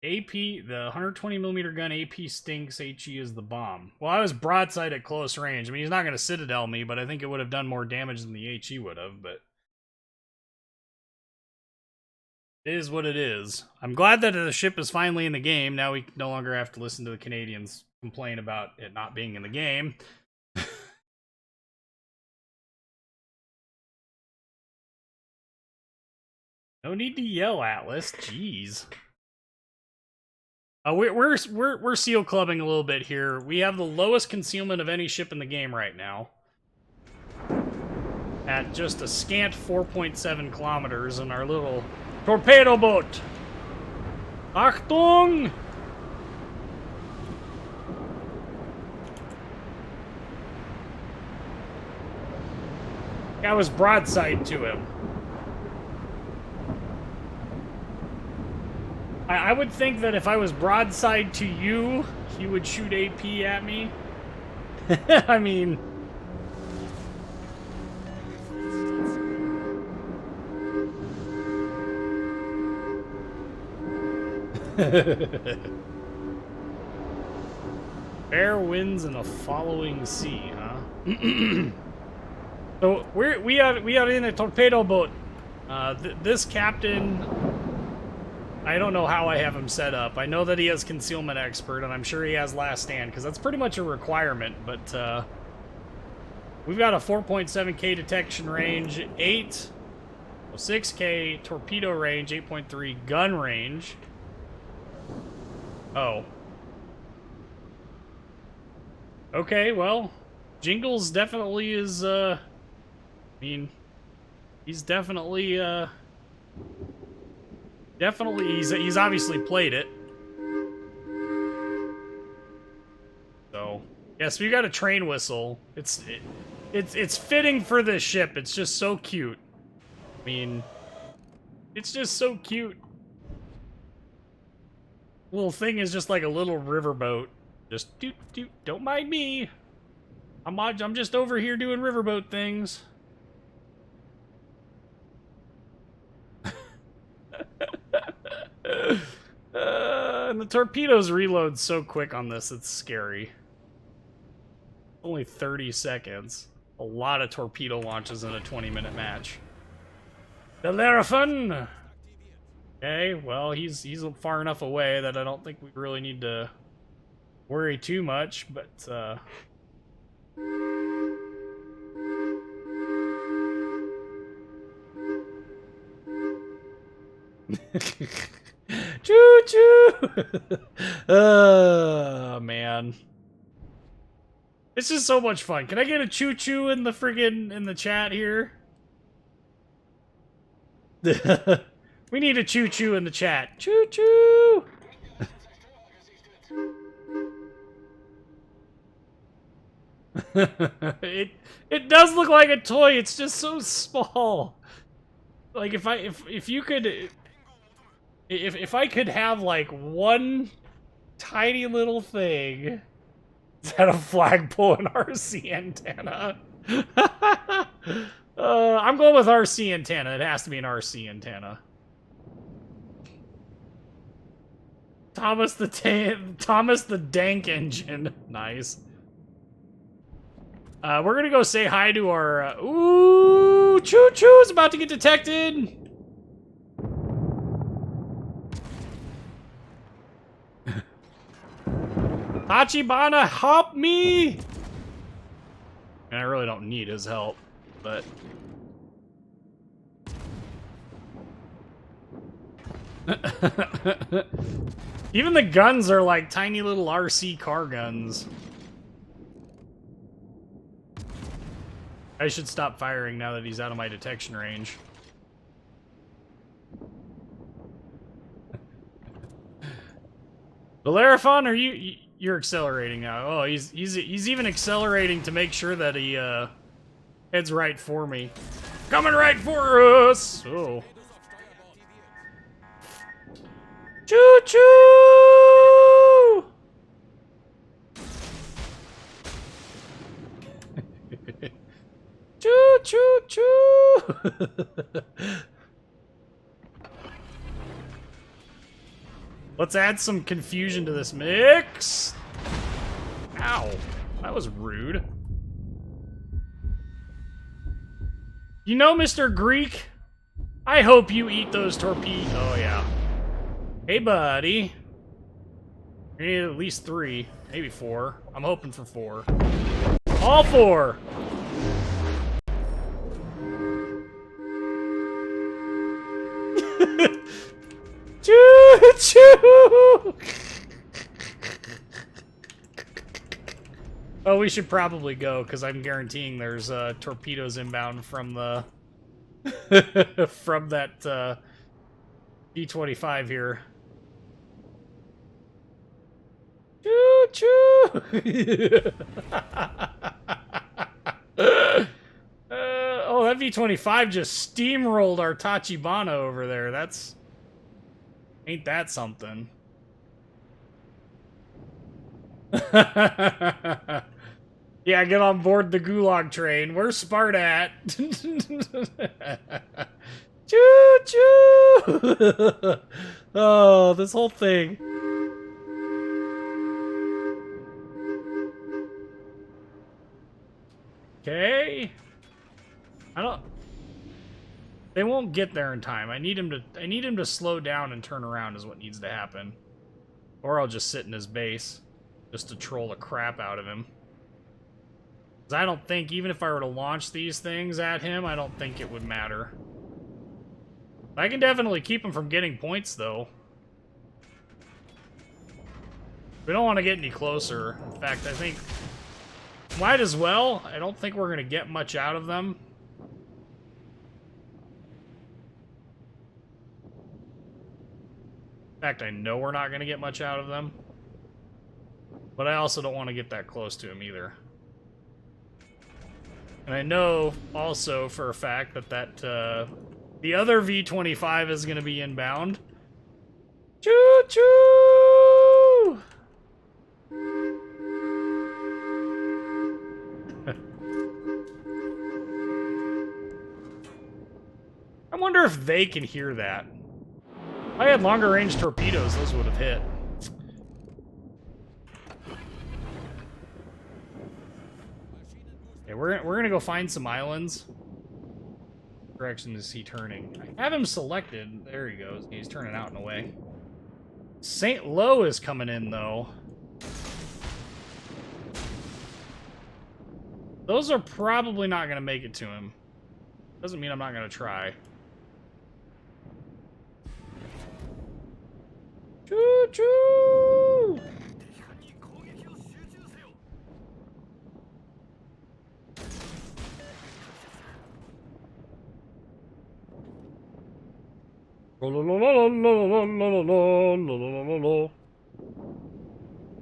AP, the 120mm gun AP stinks, HE is the bomb. Well, I was broadside at close range. I mean, he's not going to Citadel me, but I think it would have done more damage than the HE would have, but... It is what it is. I'm glad that the ship is finally in the game. Now we no longer have to listen to the Canadians complain about it not being in the game. No need to yell, Atlas. Jeez. We're seal clubbing a little bit here. We have the lowest concealment of any ship in the game right now, at just a scant 4.7 kilometers in our little Torpedoboat. Achtung! I was broadside to him. I would think that if I was broadside to you, he would shoot AP at me. I mean... Fair winds in a following sea, huh? So we are in a torpedo boat. This captain, I don't know how I have him set up. I know that he has concealment expert, and I'm sure he has last stand, because that's pretty much a requirement. But we've got a 4.7K detection range, 6K torpedo range, 8.3 gun range. Oh. Okay, well, Jingles definitely is, I mean, he's definitely, he's obviously played it. So, yes, we got a train whistle. It's fitting for this ship. It's just so cute. I mean, it's just so cute. Little thing is just like a little riverboat. Just doot doot. Don't mind me. I'm just over here doing riverboat things. And the torpedoes reload so quick on this, it's scary. Only 30 seconds. A lot of torpedo launches in a 20-minute match. Bellerophon! Okay, well, he's far enough away that I don't think we really need to worry too much, but choo choo. Oh man. It's just so much fun. Can I get a choo choo in the friggin' in the chat here? We need a choo choo in the chat. Choo choo. it does look like a toy. It's just so small. Like if you could if I could have like one tiny little thing. Is that a flagpole and RC antenna? I'm going with RC antenna. It has to be an RC antenna. Thomas the Dank Engine. Nice. We're gonna go say hi to our. Ooh, choo choo is about to get detected. Tachibana, help me! And I really don't need his help, but... Even the guns are like tiny little RC car guns. I should stop firing now that he's out of my detection range. Bellerophon, are you're accelerating now? Oh, he's even accelerating to make sure that he heads right for me. Coming right for us. Oh. Choo choo. Choo choo choo. Let's add some confusion to this mix. Ow, that was rude. You know, Mr. Greek, I hope you eat those torpedoes. Oh, yeah. Hey, buddy. You need at least 3, maybe 4. I'm hoping for 4. All 4. Choo choo! Oh, we should probably go because I'm guaranteeing there's torpedoes inbound from the from that B-25 here. Choo choo! Oh, that V-25 just steamrolled our Tachibana over there. That's... Ain't that something? Yeah, get on board the Gulag train. Where's Sparta at? Choo choo! Oh, this whole thing. Okay. I don't... They won't get there in time. I need him to slow down and turn around is what needs to happen. Or I'll just sit in his base. Just to troll the crap out of him. Because I don't think, even if I were to launch these things at him, I don't think it would matter. I can definitely keep him from getting points, though. We don't want to get any closer. In fact, I think... Might as well. I don't think we're going to get much out of them. In fact, I know we're not going to get much out of them. But I also don't want to get that close to him either. And I know also for a fact that the other V-25 is going to be inbound. Choo-choo! I wonder if they can hear that. If I had longer range torpedoes, those would have hit. Okay, we're gonna go find some islands. direction is he turning? I have him selected. There he goes. He's turning out and away. St. Lo is coming in, though. Those are probably not going to make it to him. Doesn't mean I'm not going to try. Choo-choo!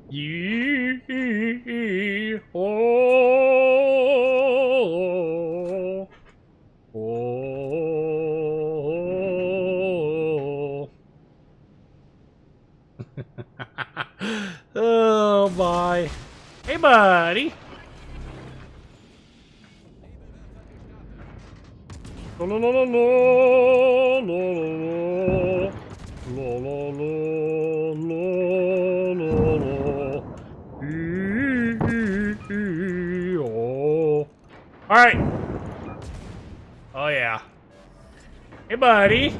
Yee oh, oh. Oh my. Hey buddy. La la la la la la la la la la la. All right. Oh yeah. Hey buddy.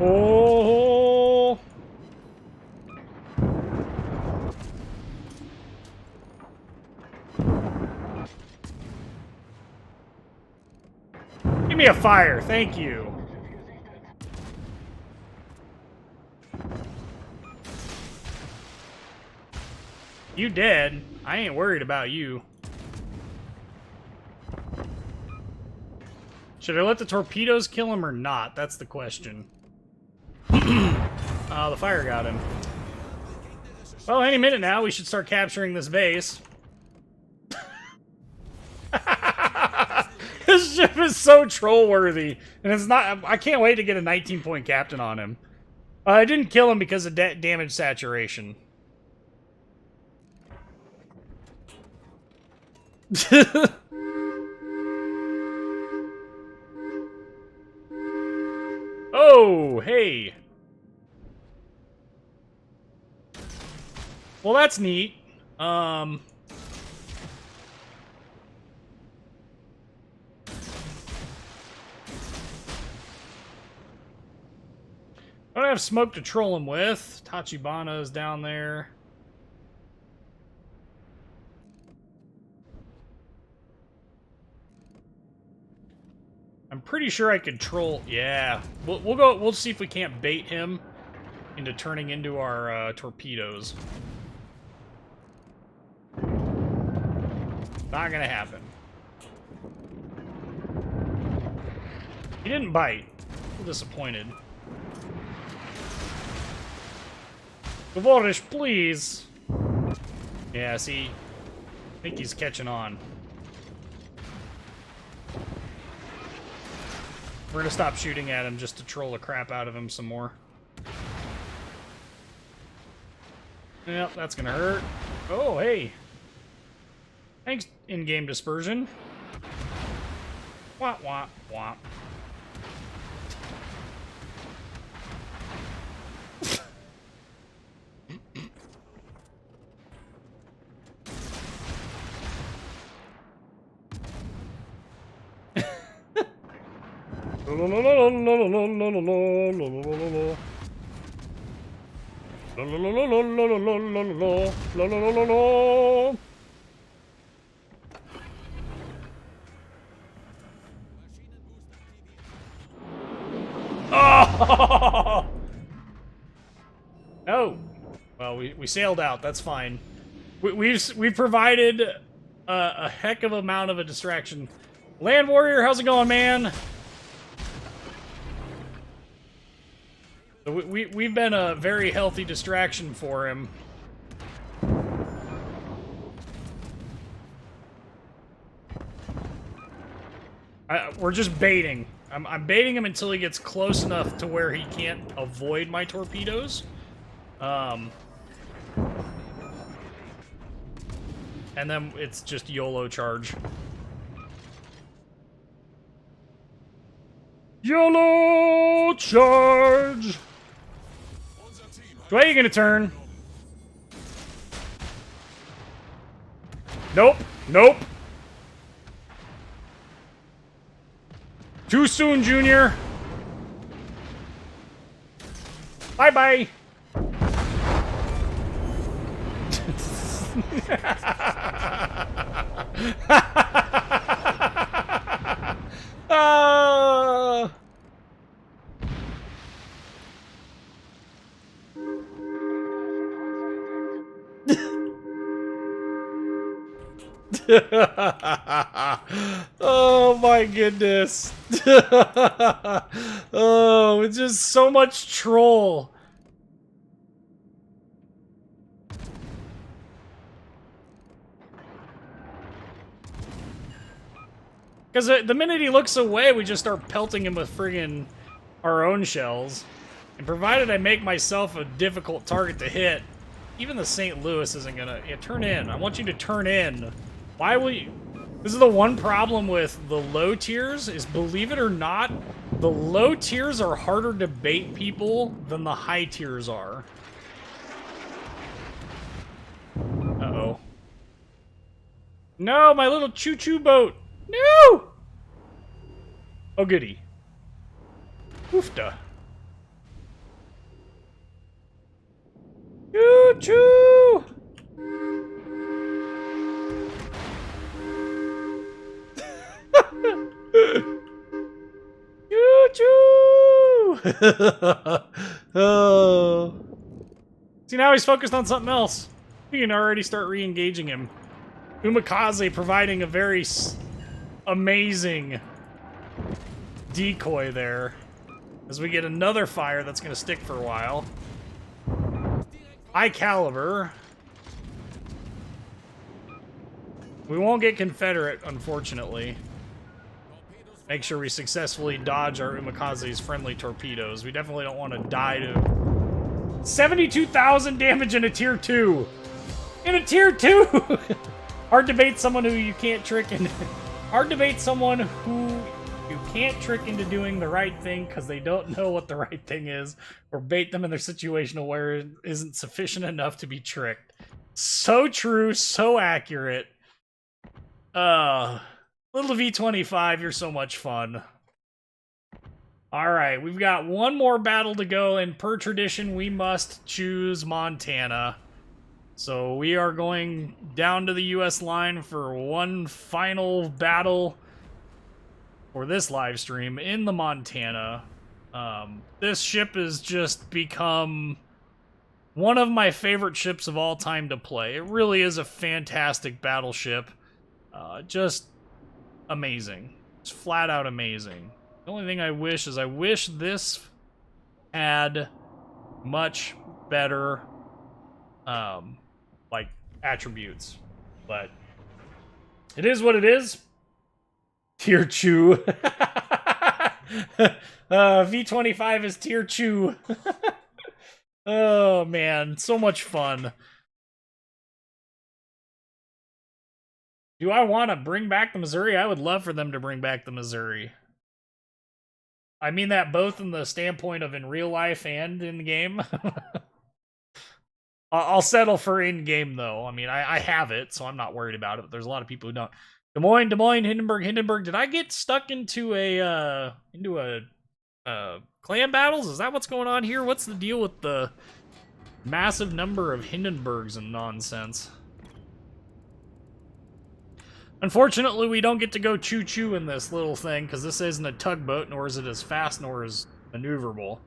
Oh. Give me a fire, thank you. You dead. I ain't worried about you. Should I let the torpedoes kill him or not? That's the question. The fire got him. Well, any minute now, we should start capturing this base. This ship is so troll-worthy, and it's not. I can't wait to get a 19-point captain on him. I didn't kill him because of damage saturation. Oh, hey. Well, that's neat. I don't have smoke to troll him with. Tachibana is down there. I'm pretty sure I could troll. Yeah, we'll go. We'll see if we can't bait him into turning into our torpedoes. Not gonna happen. He didn't bite. I'm disappointed. Gavorish, please. Yeah, see, I think he's catching on. We're gonna stop shooting at him just to troll the crap out of him some more. Yep, that's gonna hurt. Oh, hey. Thanks, in-game dispersion. Womp, womp, womp. Oh! No. Well, we sailed out. That's fine. We've provided a heck of amount of a distraction. Land Warrior, how's it going, man? We've been a very healthy distraction for him. We're just baiting. I'm baiting him until he gets close enough to where he can't avoid my torpedoes. And then it's just YOLO charge. YOLO charge! Why are you gonna turn? Nope. Nope. Too soon, Junior. Bye-bye. Oh my goodness. Oh, it's just so much troll. Because the minute he looks away, we just start pelting him with friggin' our own shells. And provided I make myself a difficult target to hit, even the St. Louis isn't gonna... Yeah, turn in. I want you to turn in. Why will you... This is the one problem with the low tiers, is believe it or not, the low tiers are harder to bait people than the high tiers are. Uh-oh. No, my little choo-choo boat! No! Oh, goody. Oofta. Choo-choo! Choo-choo! Oh. See, now he's focused on something else. We can already start re-engaging him. Umikaze providing a very amazing decoy there. As we get another fire that's going to stick for a while. High caliber. We won't get Confederate, unfortunately. Make sure we successfully dodge our Umikaze's friendly torpedoes. We definitely don't want to die to... 72,000 damage in a tier 2! In a tier 2! Hard to bait someone who you can't trick and... Hard to bait someone who you can't trick into doing the right thing because they don't know what the right thing is, or bait them in their situation where it isn't sufficient enough to be tricked. So true, so accurate. Little V25, you're so much fun. Alright, we've got one more battle to go, and per tradition, we must choose Montana. So we are going down to the US line for one final battle for this live stream in the Montana. This ship has just become one of my favorite ships of all time to play. It really is a fantastic battleship. Just amazing. It's flat out amazing. The only thing I wish is I wish this had much better like attributes, but it is what it is. Tier 2. V25 is tier 2. Oh man, so much fun. Do I want to bring back the Missouri? I would love for them to bring back the Missouri. I mean that both in the standpoint of in real life and in the game. I'll settle for in-game, though. I mean, I have it, so I'm not worried about it, but there's a lot of people who don't. Des Moines, Hindenburg. Did I get stuck into a clan battles? Is that what's going on here? What's the deal with the massive number of Hindenburgs and nonsense? Unfortunately, we don't get to go choo-choo in this little thing, because this isn't a tugboat, nor is it as fast, nor as maneuverable.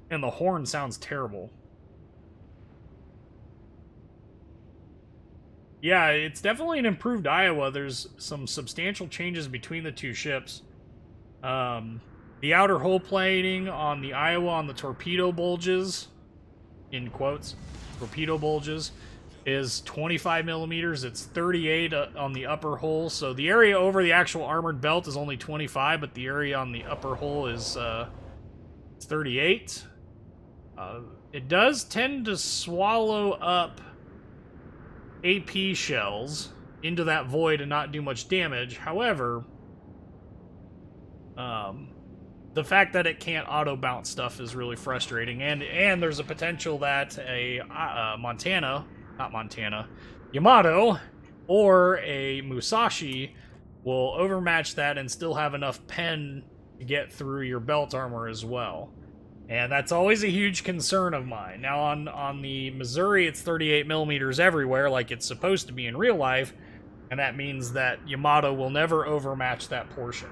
And the horn sounds terrible. Yeah, it's definitely an improved Iowa. There's some substantial changes between the two ships. The outer hull plating on the Iowa on the torpedo bulges, in quotes, torpedo bulges, is 25 millimeters. It's 38 on the upper hull. So the area over the actual armored belt is only 25, but the area on the upper hull is 38. It does tend to swallow up AP shells into that void and not do much damage. However, the fact that it can't auto-bounce stuff is really frustrating, and there's a potential that a Yamato or a Musashi will overmatch that and still have enough pen to get through your belt armor as well. And that's always a huge concern of mine. Now, on the Missouri, it's 38 millimeters everywhere, like it's supposed to be in real life, and that means that Yamato will never overmatch that portion.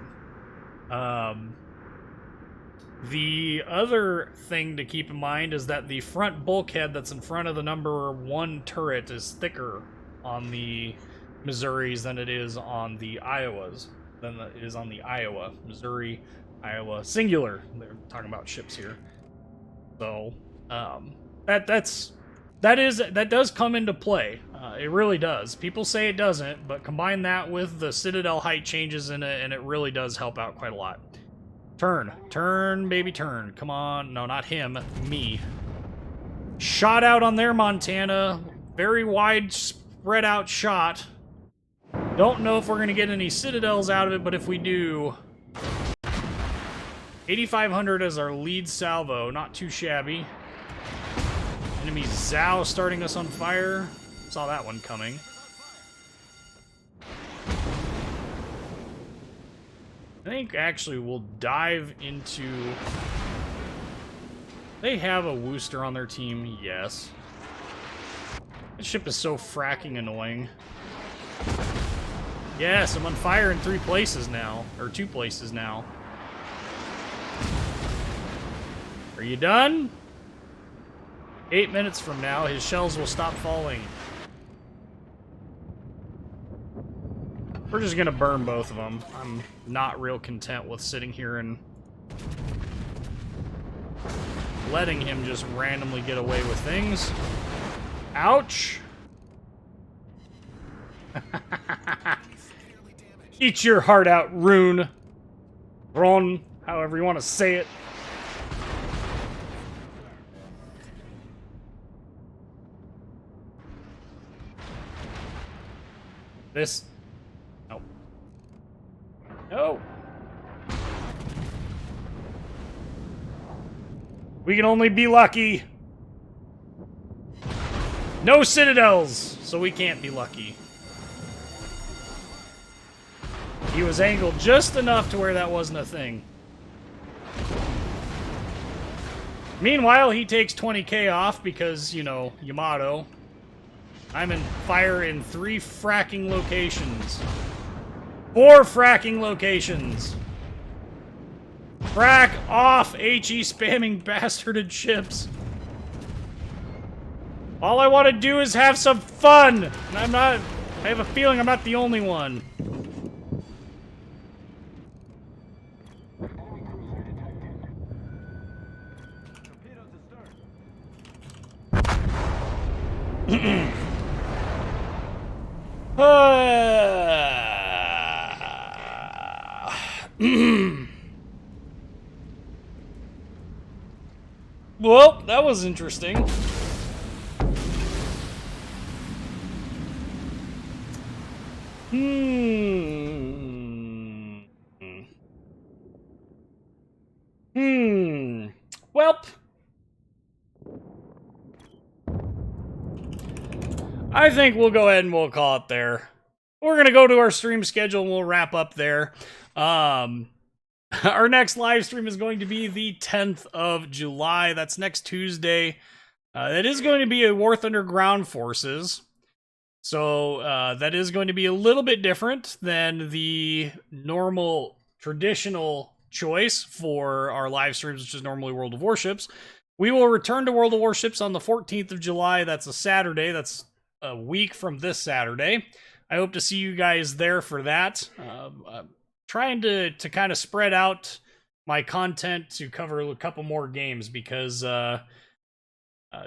The other thing to keep in mind is that the front bulkhead that's in front of the number 1 turret is thicker on the Missouris than it is on the Iowas, than it is on the Iowa. Missouri, Iowa, singular. They're talking about ships here. So, that does come into play. It really does. People say it doesn't, but combine that with the Citadel height changes in it, and it really does help out quite a lot. Turn, baby, turn. Come on. No, not him. Me. Shot out on there, Montana. Very wide, spread out shot. Don't know if we're going to get any Citadels out of it, but if we do... 8,500 as our lead salvo. Not too shabby. Enemy Zhao starting us on fire. Saw that one coming. I think actually we'll dive into... They have a Worcester on their team, yes. This ship is so fracking annoying. Yes, I'm on fire in 3 places now. Or 2 places now. Are you done? 8 minutes from now, his shells will stop falling. We're just gonna burn both of them. I'm not real content with sitting here and letting him just randomly get away with things. Ouch! Eat your heart out, Rune. Ron, however you want to say it. This... No. No! We can only be lucky. No Citadels, so we can't be lucky. He was angled just enough to where that wasn't a thing. Meanwhile, he takes 20k off because, you know, Yamato. I'm in fire in 3 fracking locations. 4 fracking locations. Frack off, HE spamming bastarded ships. All I want to do is have some fun. And I have a feeling I'm not the only one. Well, that was interesting. Welp. I think we'll go ahead and we'll call it there. We're going to go to our stream schedule and we'll wrap up there. Our next live stream is going to be the 10th of July. That's next Tuesday. It is going to be a War Thunder Ground Forces. So that is going to be a little bit different than the normal traditional choice for our live streams, which is normally World of Warships. We will return to World of Warships on the 14th of July. That's a Saturday. That's a week from this Saturday. I hope to see you guys there for that. Trying to kind of spread out my content to cover a couple more games because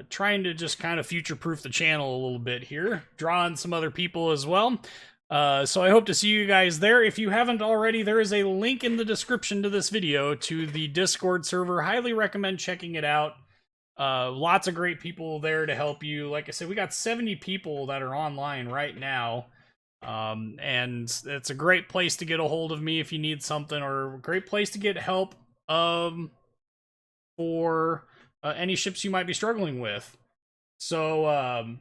trying to just kind of future-proof the channel a little bit here. Drawing some other people as well. So I hope to see you guys there. If you haven't already, there is a link in the description to this video to the Discord server. Highly recommend checking it out. Lots of great people there to help you. Like I said, we got 70 people that are online right now. And it's a great place to get a hold of me if you need something, or a great place to get help for any ships you might be struggling with. So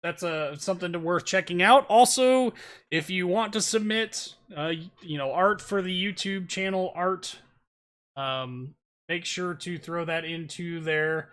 that's something worth checking out. Also, if you want to submit, art for the YouTube channel art, make sure to throw that into there.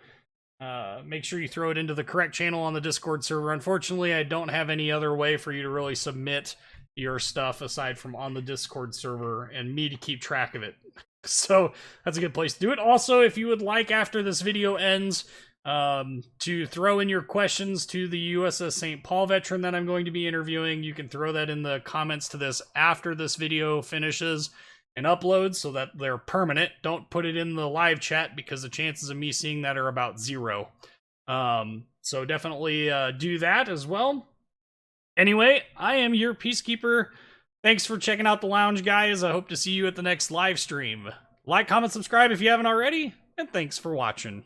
Make sure you throw it into the correct channel on the Discord server. Unfortunately, I don't have any other way for you to really submit your stuff aside from on the Discord server and me to keep track of it. So that's a good place to do it. Also, if you would like, after this video ends, to throw in your questions to the USS St. Paul veteran that I'm going to be interviewing, you can throw that in the comments to this after this video finishes and uploads so that they're permanent. Don't put it in the live chat because the chances of me seeing that are about 0. So definitely do that as well. Anyway, I am your Peacekeeper. Thanks for checking out the lounge, guys. I hope to see you at the next live stream. Like, comment, subscribe if you haven't already, and thanks for watching.